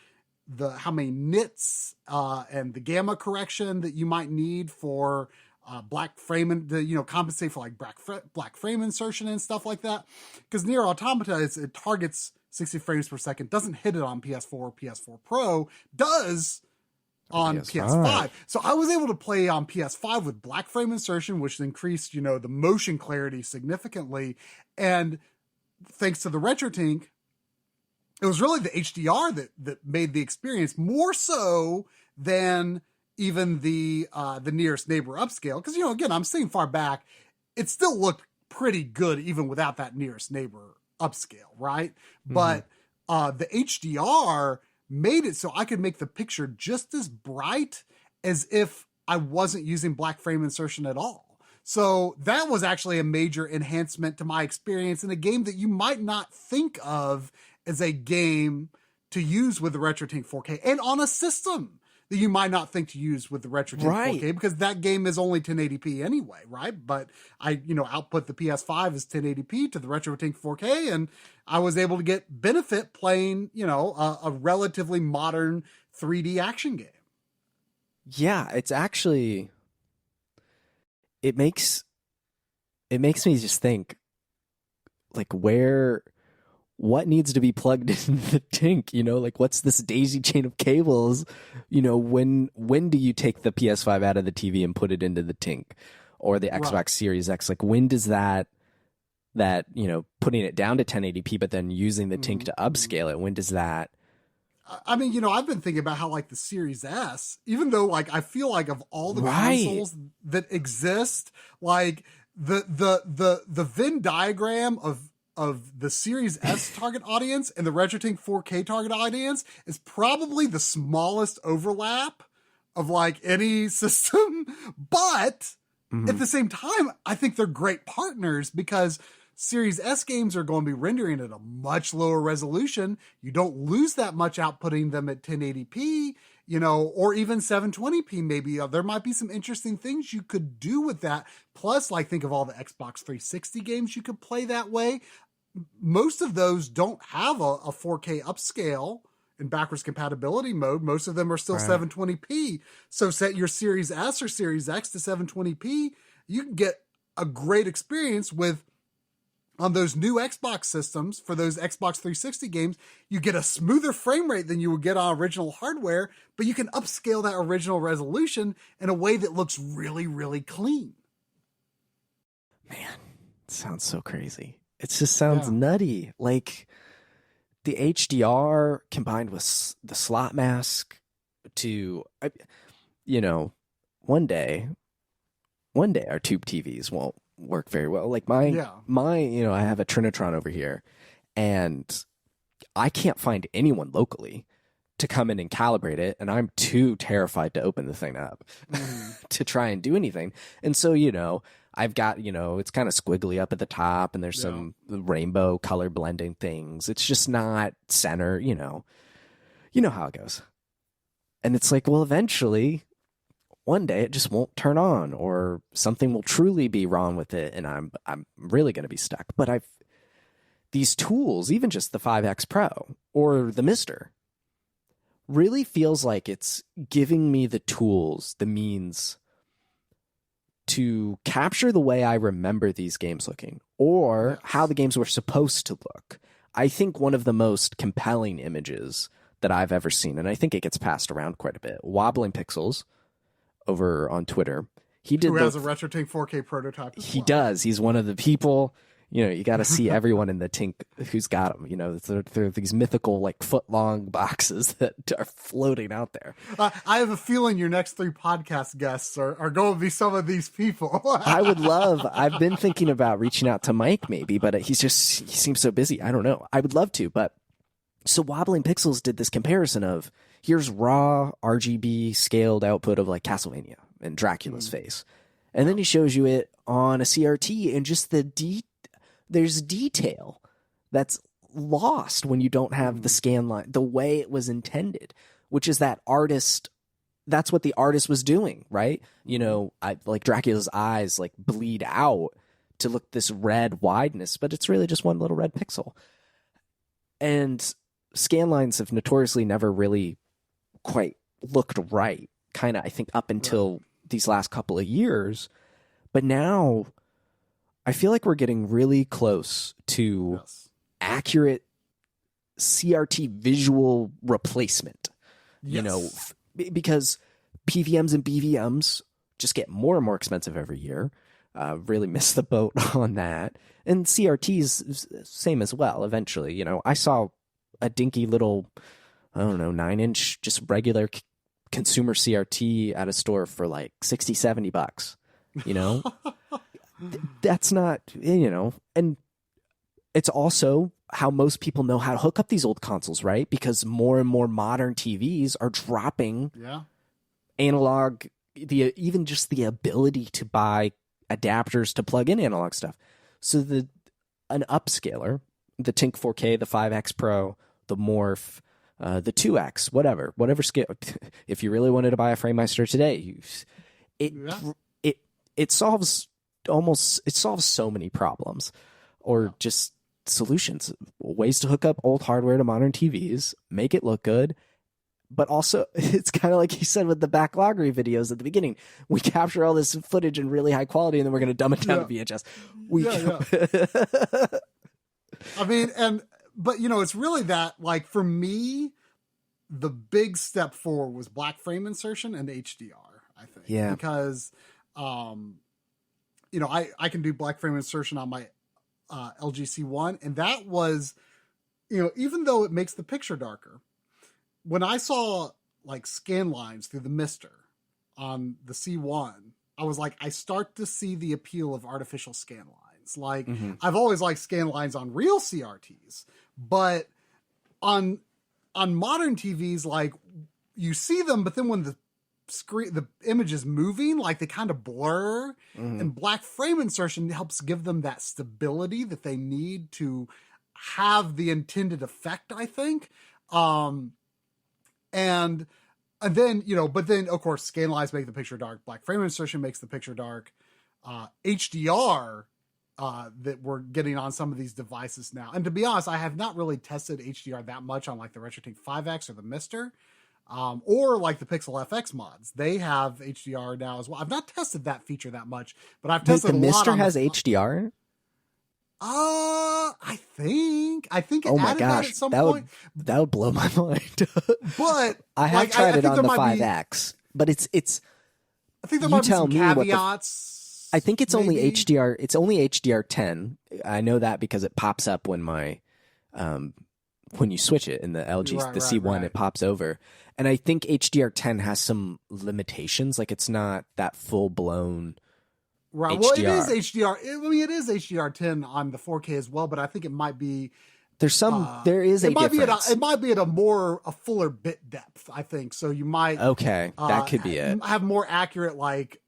how many nits and the gamma correction that you might need for black frame to compensate for like black frame insertion and stuff like that. Because Nier Automata it targets 60 frames per second, doesn't hit it on PS4 or PS4 Pro, does on PS5. So I was able to play on PS5 with black frame insertion, which increased the motion clarity significantly, and thanks to the RetroTINK, it was really the HDR that made the experience more so than even the nearest neighbor upscale. Because, again, I'm sitting far back. It still looked pretty good even without that nearest neighbor upscale, right? Mm-hmm. But the HDR made it so I could make the picture just as bright as if I wasn't using black frame insertion at all. So that was actually a major enhancement to my experience in a game that you might not think of as a game to use with the RetroTINK 4K, and on a system that you might not think to use with the RetroTINK 4K, because that game is only 1080p anyway, right? But I, output the PS5 as 1080p to the RetroTINK 4K, and I was able to get benefit playing, a relatively modern 3D action game. Yeah, it's actually, it makes me just think, like, what needs to be plugged in the TINK, like what's this daisy chain of cables, when do you take the PS5 out of the TV and put it into the TINK or the Xbox Series X? Like, when does that putting it down to 1080p, but then using the TINK to upscale it, when does that? I mean, I've been thinking about how like the Series S, even though like I feel like of all the consoles that exist, like the Venn diagram of the Series S target audience and the RetroTINK 4K target audience is probably the smallest overlap of like any system. But at the same time, I think they're great partners because Series S games are going to be rendering at a much lower resolution. You don't lose that much outputting them at 1080p, or even 720p maybe. There might be some interesting things you could do with that. Plus, like, think of all the Xbox 360 games you could play that way. Most of those don't have a 4K upscale in backwards compatibility mode. Most of them are still 720p. So set your Series S or Series X to 720p. You can get a great experience with, on those new Xbox systems, for those Xbox 360 games, you get a smoother frame rate than you would get on original hardware, but you can upscale that original resolution in a way that looks really, really clean. Man, it sounds so crazy. It just sounds nutty. Like the HDR combined with the slot mask one day our tube TVs won't work very well. Like my, I have a Trinitron over here and I can't find anyone locally to come in and calibrate it. And I'm too terrified to open the thing up to try and do anything. And so, I've got, it's kind of squiggly up at the top and there's some rainbow color blending things. It's just not center, you know how it goes. And it's like, well, eventually one day it just won't turn on or something will truly be wrong with it. And I'm really going to be stuck. But these tools, even just the 5X Pro or the Mister, really feels like it's giving me the tools, the means to capture the way I remember these games looking or how the games were supposed to look. I think one of the most compelling images that I've ever seen, and I think it gets passed around quite a bit, Wobbling Pixels over on Twitter. Who has a RetroTINK 4K prototype as well. He does. He's one of the people. You got to see everyone in the TINK who's got them. They're these mythical, like, foot-long boxes that are floating out there. I have a feeling your next 3 podcast guests are going to be some of these people. I've been thinking about reaching out to Mike maybe, but he seems so busy. I don't know. I would love to, but so Wobbling Pixels did this comparison of here's raw RGB scaled output of like Castlevania and Dracula's face. And then he shows you it on a CRT and just there's detail that's lost when you don't have the scan line, the way it was intended, which is that's what the artist was doing, right? Like Dracula's eyes like bleed out to look this red wideness, but it's really just one little red pixel. And scan lines have notoriously never really quite looked right, kind of, I think, up until these last couple of years. But now I feel like we're getting really close to Yes. accurate CRT visual replacement. Yes. You know, because PVMs and BVMs just get more and more expensive every year. Really missed the boat on that. And CRTs, same as well, eventually. You know, I saw a dinky little, I don't know, 9-inch, just regular consumer CRT at a store for like $60-$70, you know? That's not, you know, and it's also how most people know how to hook up these old consoles, right? Because more and more modern TVs are dropping analog, even just the ability to buy adapters to plug in analog stuff. So an upscaler, the TINK 4K, the 5X Pro, the Morph, the 2X, whatever scale. If you really wanted to buy a FrameMeister today, it solves so many problems, or just solutions, ways to hook up old hardware to modern TVs, make it look good. But also, it's kind of like you said with the backloggery videos at the beginning. We capture all this footage in really high quality, and then we're going to dumb it down to VHS. I mean, but you know, it's really that, like, for me, the big step forward was black frame insertion and HDR, I think. Yeah. Because, you know, I can do black frame insertion on my LG C1, and that was, you know, even though it makes the picture darker, when I saw like scan lines through the mister on the C1, I was like, I start to see the appeal of artificial scan lines. Like, I've always liked scan lines on real CRTs, but on modern TVs, like, you see them, but then when the image is moving, like, they kind of blur, and black frame insertion helps give them that stability that they need to have the intended effect, I think. And then, you know, but then of course scan lines make the picture dark, black frame insertion makes the picture dark. HDR, that we're getting on some of these devices now. And to be honest, I have not really tested HDR that much on like the RetroTINK 5X or the Mister, or like the Pixel FX mods. They have HDR now as well. I've not tested that feature that much, but I've tested the a lot. Mister has HDR? I think it oh my added gosh, that at some point. That would blow my mind. But I have like, tried I it think on the there might 5X, but it's. I think there you might be tell some me what caveats. I think it's maybe. only HDR. It's only HDR 10. I know that because it pops up when when you switch it in the LG, the C1, it pops over. And I think HDR 10 has some limitations. Like, it's not that full blown. Right. HDR. Well, it is HDR. It is HDR 10 on the 4K as well, but I think it might be. There is a difference. It might be at a fuller bit depth, I think. So you might. Okay, that could be it. Have more accurate, like,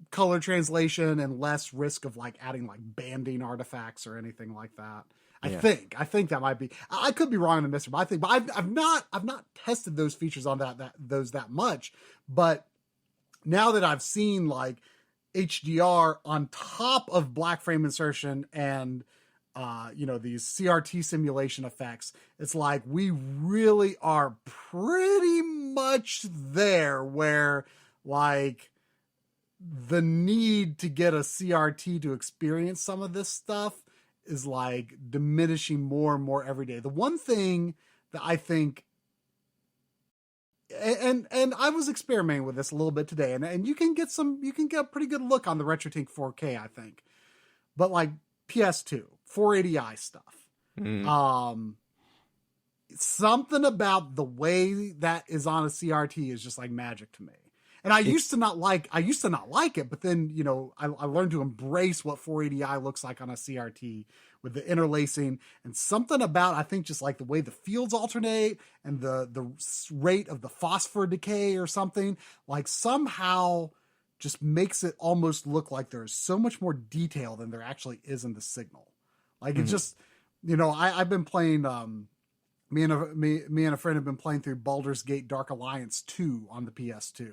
color translation and less risk of like adding like banding artifacts or anything like that. I think that might be. I could be wrong in the Mister, but I think. But I've not tested those features on that much. But now that I've seen like HDR on top of black frame insertion and you know, these CRT simulation effects, it's like we really are pretty much there where like the need to get a CRT to experience some of this stuff is like diminishing more and more every day. The one thing that I think, and I was experimenting with this a little bit today, and you can get a pretty good look on the RetroTINK 4K, I think. But like PS2, 480i stuff. Something about the way that is on a CRT is just like magic to me. And I used to not like it, but then, you know, I learned to embrace what 480i looks like on a CRT with the interlacing, and something about, I think, just like the way the fields alternate and the rate of the phosphor decay or something, like somehow just makes it almost look like there's so much more detail than there actually is in the signal. Like it just, you know, I've been playing, me and a friend have been playing through Baldur's Gate Dark Alliance 2 on the PS2.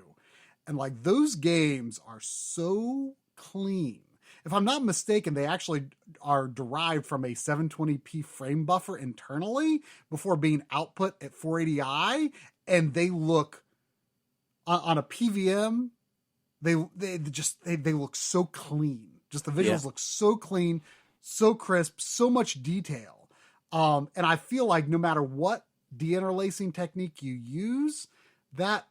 And like those games are so clean. If I'm not mistaken, they actually are derived from a 720p frame buffer internally before being output at 480i. And they look on a PVM, they look so clean. Just the visuals look so clean, so crisp, so much detail. And I feel like no matter what deinterlacing technique you use, that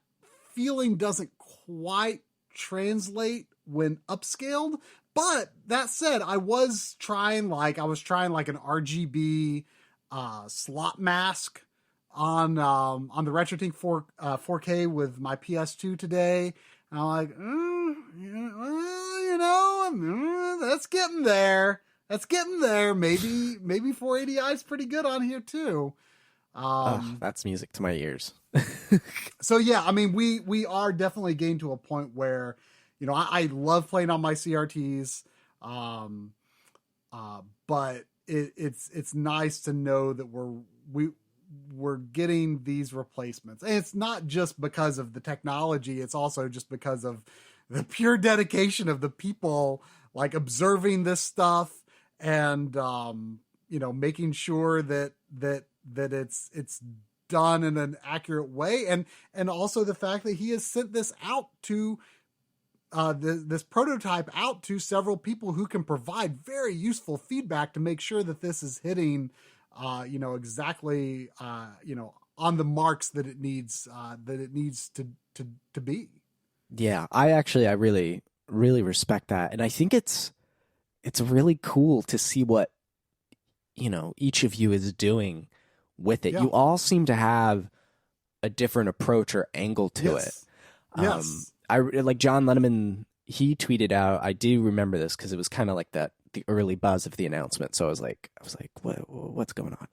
feeling doesn't quite translate when upscaled. But that said, I was trying like an RGB slot mask on the RetroTINK 4K with my PS2 today. And I'm like, that's getting there. That's getting there. Maybe 480i is pretty good on here too. That's music to my ears. So yeah, I mean, we are definitely getting to a point where, I love playing on my CRTs. But it's nice to know that we're getting these replacements. And it's not just because of the technology. It's also just because of the pure dedication of the people like observing this stuff and, making sure that it's done in an accurate way. And also the fact that he has sent this out to, this prototype out to several people who can provide very useful feedback to make sure that this is hitting, exactly, on the marks that it needs to be. Yeah, I really, really respect that. And I think it's really cool to see what, each of you is doing with it. Yeah. You all seem to have a different approach or angle to it. Yes. I like John Lenneman. He tweeted out. I do remember this because it was kind of like the early buzz of the announcement. So I was like, what's going on?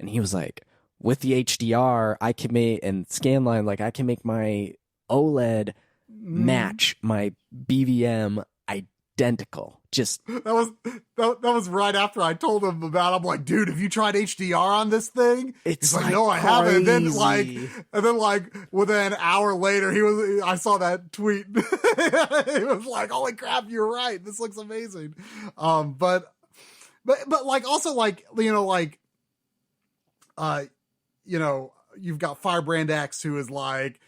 And he was like, with the HDR, I can make and scanline, like I can make my OLED match my BVM identical. Just that was right after I told him about it. I'm like, dude, have you tried HDR on this thing? It's He's like, no, I haven't. And then crazy. within an hour later, I saw that tweet. He was like, holy crap, you're right. This looks amazing. But like also like, you've got Firebrand X who is like,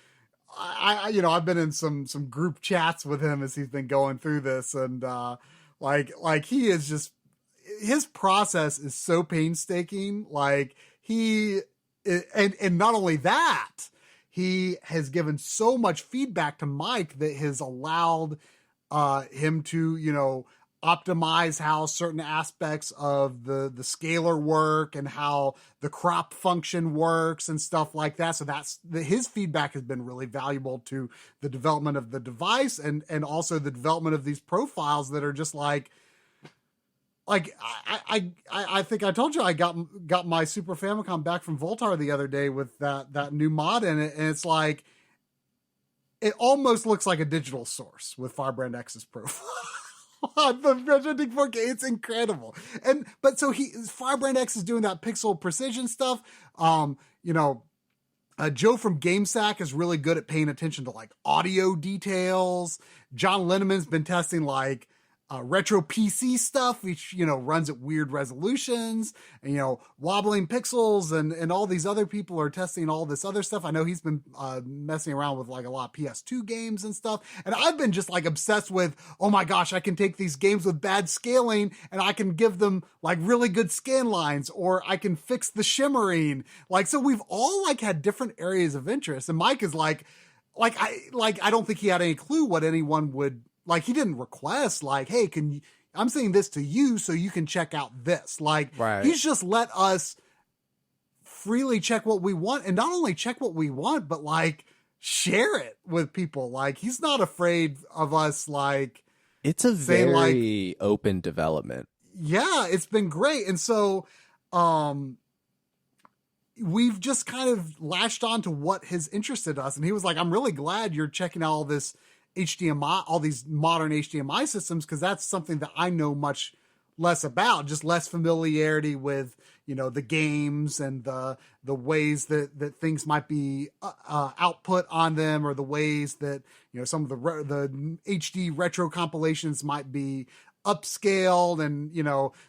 I've been in some group chats with him as he's been going through this, and like he is just, his process is so painstaking. Like and not only that, he has given so much feedback to Mike that has allowed him to, optimize how certain aspects of the scalar work and how the crop function works and stuff like that. So his feedback has been really valuable to the development of the device and also the development of these profiles that are just like I think I told you I got my Super Famicom back from Voltar the other day with that new mod in it, and it's like it almost looks like a digital source with Firebrand X's profile. The RetroTINK 4K, it's incredible. But so Firebrand X is doing that pixel precision stuff. Joe from GameSack is really good at paying attention to like audio details. John Linneman's been testing like retro PC stuff, which, runs at weird resolutions and, wobbling pixels and all these other people are testing all this other stuff. I know he's been messing around with like a lot of PS2 games and stuff. And I've been just like obsessed with, oh my gosh, I can take these games with bad scaling and I can give them like really good scan lines, or I can fix the shimmering. Like, so we've all like had different areas of interest. And Mike is I don't think he had any clue what anyone would, like, he didn't request, like, hey, I'm saying this to you so you can check out this. Like, right. He's just let us freely check what we want, and not only check what we want, but, like, share it with people. Like, he's not afraid of us, like... It's a very open development. Yeah, it's been great. And so, we've just kind of latched on to what has interested us. And he was like, I'm really glad you're checking out all this HDMI, all these modern HDMI systems, because that's something that I know much less about, just less familiarity with, the games and the ways that things might be output on them, or the ways that, some of the HD retro compilations might be upscaled. And,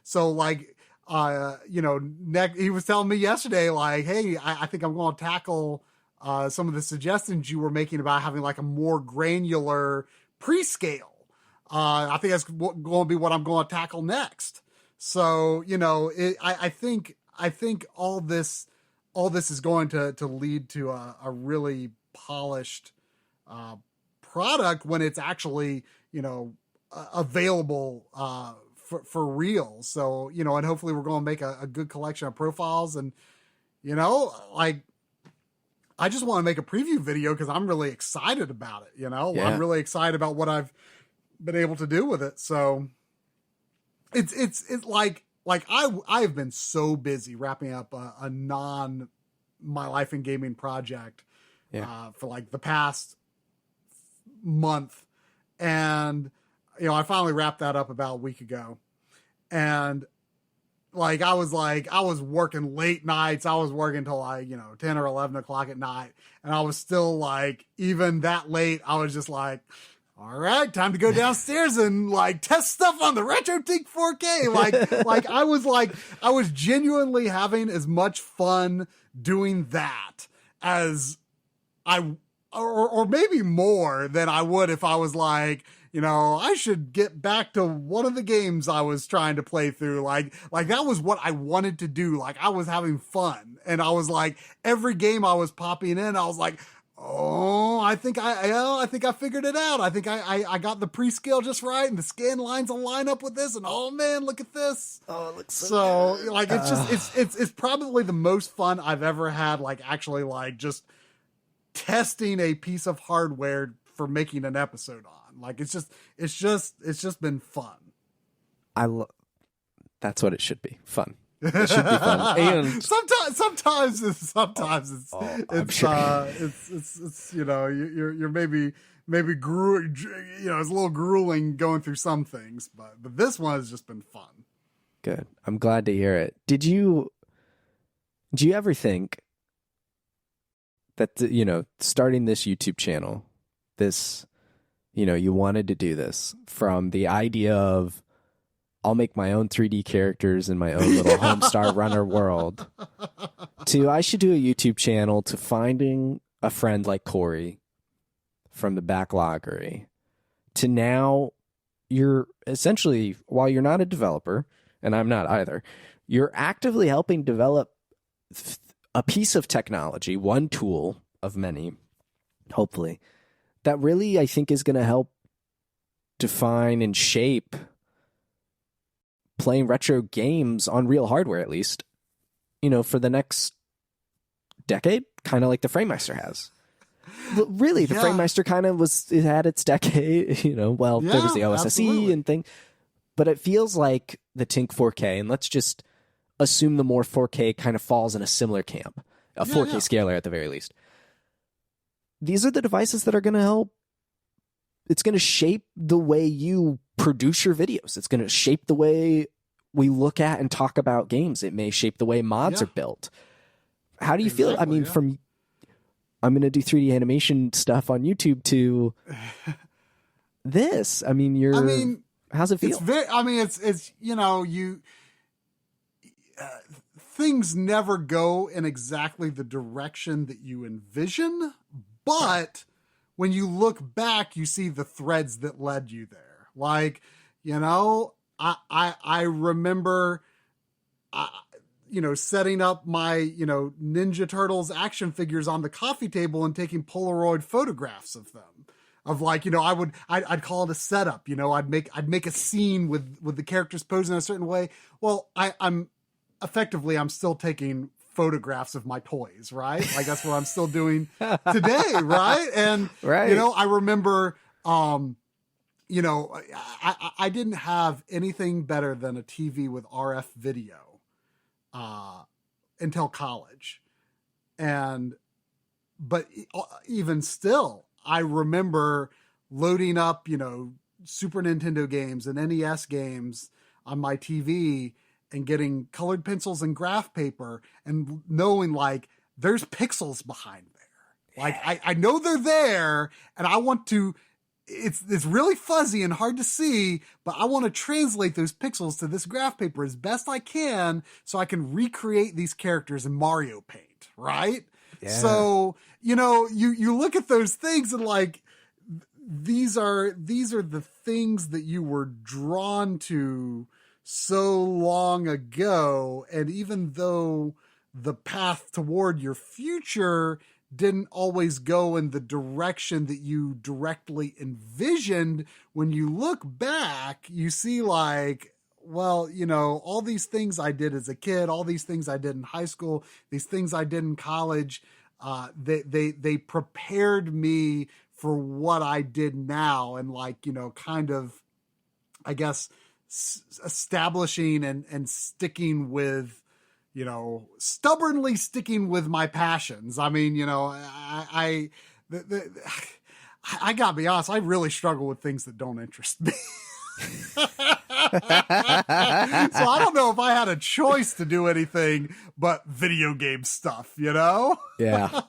so like, he was telling me yesterday, like, hey, I think I'm going to tackle some of the suggestions you were making about having like a more granular pre-scale. I think that's going to be what I'm going to tackle next. So, you know, I think all this is going to lead to a really polished product when it's actually, you know, available for real. So, you know, and hopefully we're going to make a good collection of profiles. And, you know, like, I just want to make a preview video because I'm really excited about it. You know, I'm really excited about what I've been able to do with it. So it's like I've been so busy wrapping up a non my life in gaming project for like the past month. And, you know, I finally wrapped that up about a week ago. And like, I was working late nights. I was working till like, you know, 10 or 11 o'clock at night. And I was still like, even that late, I was just like, all right, time to go downstairs and like test stuff on the RetroTINK 4K. I was genuinely having as much fun doing that as or maybe more than I would if I was like, you know, I should get back to one of the games I was trying to play through. Like that was what I wanted to do. Like I was having fun, and I was like, every game I was popping in, I was like, oh, I think I figured it out. I think I got the pre-scale just right, and the scan lines will line up with this. And oh man, look at this. Oh, it looks so good. Like it's probably the most fun I've ever had. Like actually, like just testing a piece of hardware for making an episode on. Like it's just been fun. That's what it should be. Fun. It should be fun. And sometimes it's sure. it's you know, you're maybe you know, it's a little grueling going through some things, but this one has just been fun. Good. I'm glad to hear it. Do you ever think that you know, starting this YouTube channel, this, you know, you wanted to do this from the idea of I'll make my own 3D characters in my own little Homestar Runner world to I should do a YouTube channel to finding a friend like Corey from the Backloggery to now you're essentially, while you're not a developer, and I'm not either, you're actively helping develop a piece of technology, one tool of many, hopefully, that really I think is going to help define and shape playing retro games on real hardware, at least, you know, for the next decade, kind of like the FrameMeister has. Really, the FrameMeister kind of it had its decade, you know, well, there was the OSSE absolutely. and thing, but it feels like the TINK 4K, and let's just assume the more 4K kind of falls in a similar camp, a 4K scaler at the very least. These are the devices that are going to help. It's going to shape the way you produce your videos. It's going to shape the way we look at and talk about games. It may shape the way mods are built. How do you feel? I mean, from I'm going to do 3D animation stuff on YouTube to this. I mean, how's it feel? It's you know, things never go in exactly the direction that you envision, but when you look back, you see the threads that led you there. Like, you know, I remember, you know, setting up my, you know, Ninja Turtles action figures on the coffee table and taking Polaroid photographs of them. Of like, you know, I'd call it a setup. You know, I'd make a scene with the characters posing in a certain way. Well, I'm still taking photographs of my toys, right? Like that's what I'm still doing today, right? And you know, I remember, you know, I didn't have anything better than a TV with RF video until college, but even still, I remember loading up, you know, Super Nintendo games and NES games on my TV and getting colored pencils and graph paper and knowing like there's pixels behind there. Like I know they're there and I want to, it's really fuzzy and hard to see, but I want to translate those pixels to this graph paper as best I can so I can recreate these characters in Mario Paint, right? Yeah. So, you know, you look at those things and like, these are the things that you were drawn to so long ago. And even though the path toward your future didn't always go in the direction that you directly envisioned, when you look back, you see like, well, you know, all these things I did as a kid, all these things I did in high school, these things I did in college, they prepared me for what I did now. And like, you know, kind of, I guess, establishing and sticking with, you know, stubbornly sticking with my passions. I mean, you know, I gotta be honest, I really struggle with things that don't interest me. So I don't know if I had a choice to do anything but video game stuff, you know? Yeah.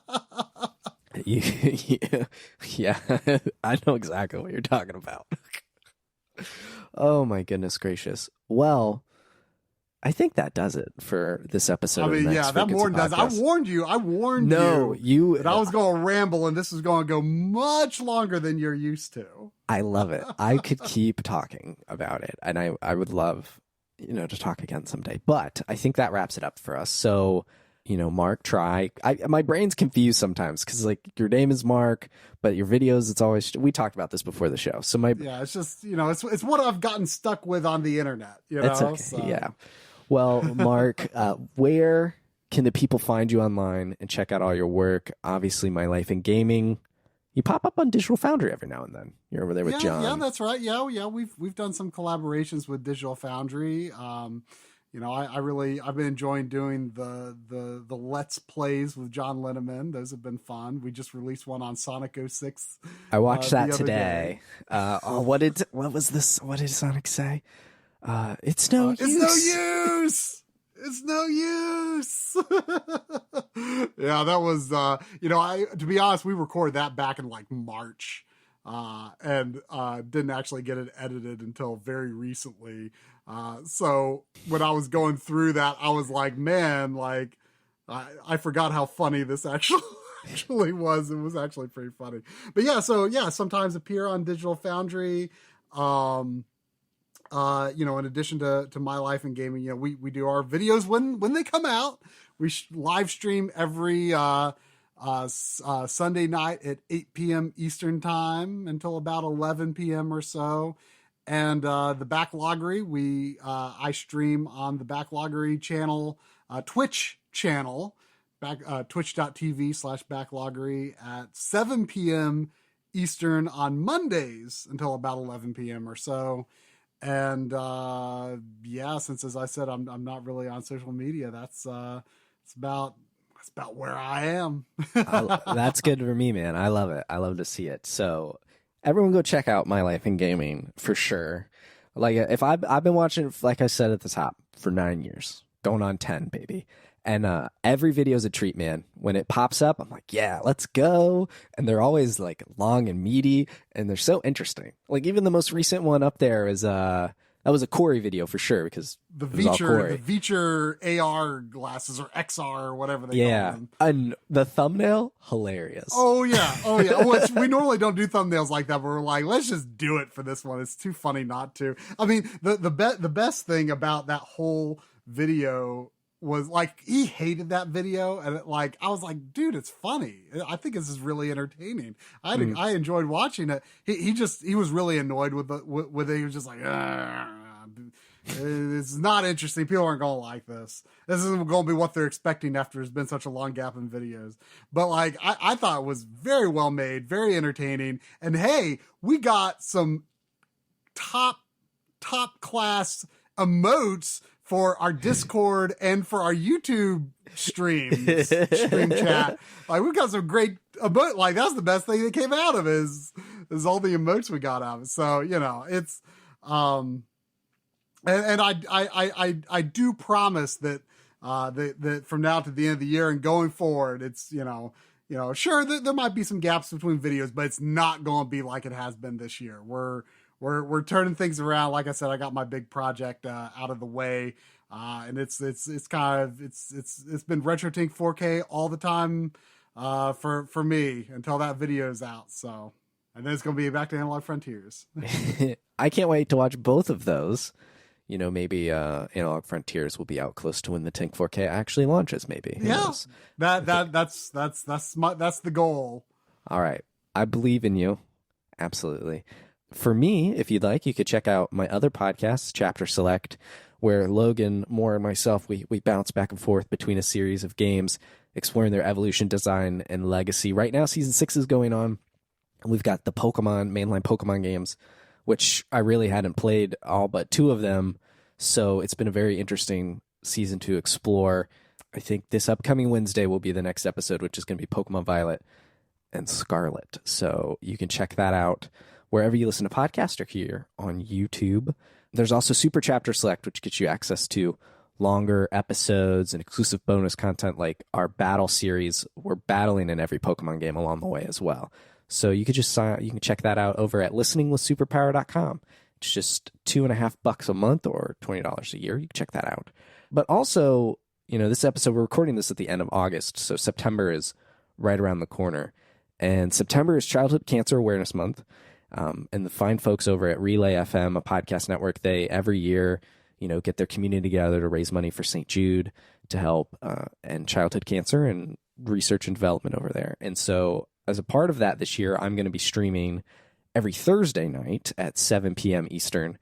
Yeah. I know exactly what you're talking about. Oh my goodness gracious. Well, I think that does it for this episode. I mean, yeah, that more than does. I warned you that I was going to ramble and this was going to go much longer than you're used to. I love it. I could keep talking about it, and I would love, you know, to talk again someday. But I think that wraps it up for us. So, you know, Marc, my brain's confused sometimes because like your name is Marc, but your videos, it's always, we talked about this before the show. So yeah, it's just, you know, it's what I've gotten stuck with on the internet, you know? It's okay. So. Yeah. Well, Marc, where can the people find you online and check out all your work? Obviously, My Life in Gaming. You pop up on Digital Foundry every now and then. You're over there with John. Yeah, that's right. Yeah. We've done some collaborations with Digital Foundry. You know, I've been enjoying doing the Let's Plays with John Linneman. Those have been fun. We just released one on Sonic 06. I watched that today. What was this? What did Sonic say? It's no use. It's no use. It's no use. Yeah, that was, you know, to be honest, we recorded that back in like March, and didn't actually get it edited until very recently. So when I was going through that, I was like, man, like, I forgot how funny this actually was. It was actually pretty funny. But yeah, so yeah, sometimes appear on Digital Foundry. You know, in addition to My Life in Gaming, you know, we do our videos when they come out. We live stream every Sunday night at 8 p.m. Eastern time until about 11 p.m. or so. And the Backloggery, I stream on the Backloggery channel, Twitch channel, twitch.tv/Backloggery at 7 p.m. Eastern on Mondays until about 11 p.m. or so. And yeah, since as I said, I'm not really on social media. That's about where I am. That's good for me, man. I love it. I love to see it. So everyone go check out My Life in Gaming for sure. Like if I've been watching, like I said at the top, for 9 years, going on 10, baby. And every video is a treat, man. When it pops up, I'm like, yeah, let's go. And they're always like long and meaty, and they're so interesting. Like even the most recent one up there is that was a Corey video for sure, because the Veacher AR glasses or XR or whatever they call them. And the thumbnail, hilarious. Oh yeah. Well, we normally don't do thumbnails like that, but we're like, let's just do it for this one. It's too funny not to. I mean, the best thing about that whole video was like he hated that video, and I was like, dude, it's funny. I think this is really entertaining. I enjoyed watching it. He was really annoyed with it. He was just like, it's not interesting. People aren't gonna like this. This isn't gonna be what they're expecting after there's been such a long gap in videos. But like I thought it was very well made, very entertaining. And hey, we got some top class emotes for our Discord and for our YouTube stream chat. Like we've got some great emote. Like that's the best thing that came out of it is all the emotes we got out of it. So, you know, it's, and I do promise that, that from now to the end of the year and going forward, it's, you know, sure there might be some gaps between videos, but it's not going to be like it has been this year. We're turning things around. Like I said, I got my big project out of the way, and it's been RetroTINK 4K all the time for me until that video is out. So, And then it's going to be back to Analog Frontiers. I can't wait to watch both of those. You know, maybe Analog Frontiers will be out close to when the TINK 4K actually launches. Maybe. Who knows? That's the goal. All right, I believe in you. Absolutely. For me, if you'd like, you could check out my other podcasts, Chapter Select, where Logan, Moore, and myself, we bounce back and forth between a series of games, exploring their evolution, design, and legacy. Right now, Season 6 is going on. We've got the mainline Pokemon games, which I really hadn't played all but 2 of them. So it's been a very interesting season to explore. I think this upcoming Wednesday will be the next episode, which is going to be Pokemon Violet and Scarlet. So you can check that out wherever you listen to podcasts or here on YouTube. There's also Super Chapter Select, which gets you access to longer episodes and exclusive bonus content like our battle series. We're battling in every Pokemon game along the way as well. So you could just you can check that out over at listeningwithsuperpower.com. It's just $2.50 a month or $20 a year. You can check that out. But also, you know, this episode, we're recording this at the end of August, so September is right around the corner. And September is Childhood Cancer Awareness Month. And the fine folks over at Relay FM, a podcast network, they every year, you know, get their community together to raise money for St. Jude to help end childhood cancer and research and development over there. And so as a part of that this year, I'm going to be streaming every Thursday night at 7 p.m. Eastern.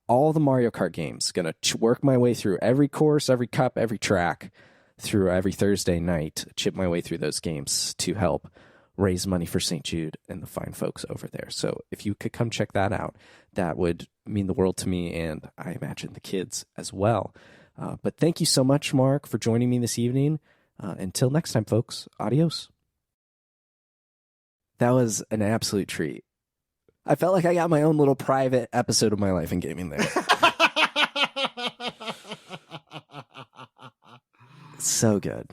All the Mario Kart games, going to work my way through every course, every cup, every track through every Thursday night, chip my way through those games to help raise money for St. Jude and the fine folks over there. So if you could come check that out, that would mean the world to me, and I imagine the kids as well. But thank you so much, Marc, for joining me this evening. Until next time, folks, adios. That was an absolute treat. I felt like I got my own little private episode of my life in gaming there. So good.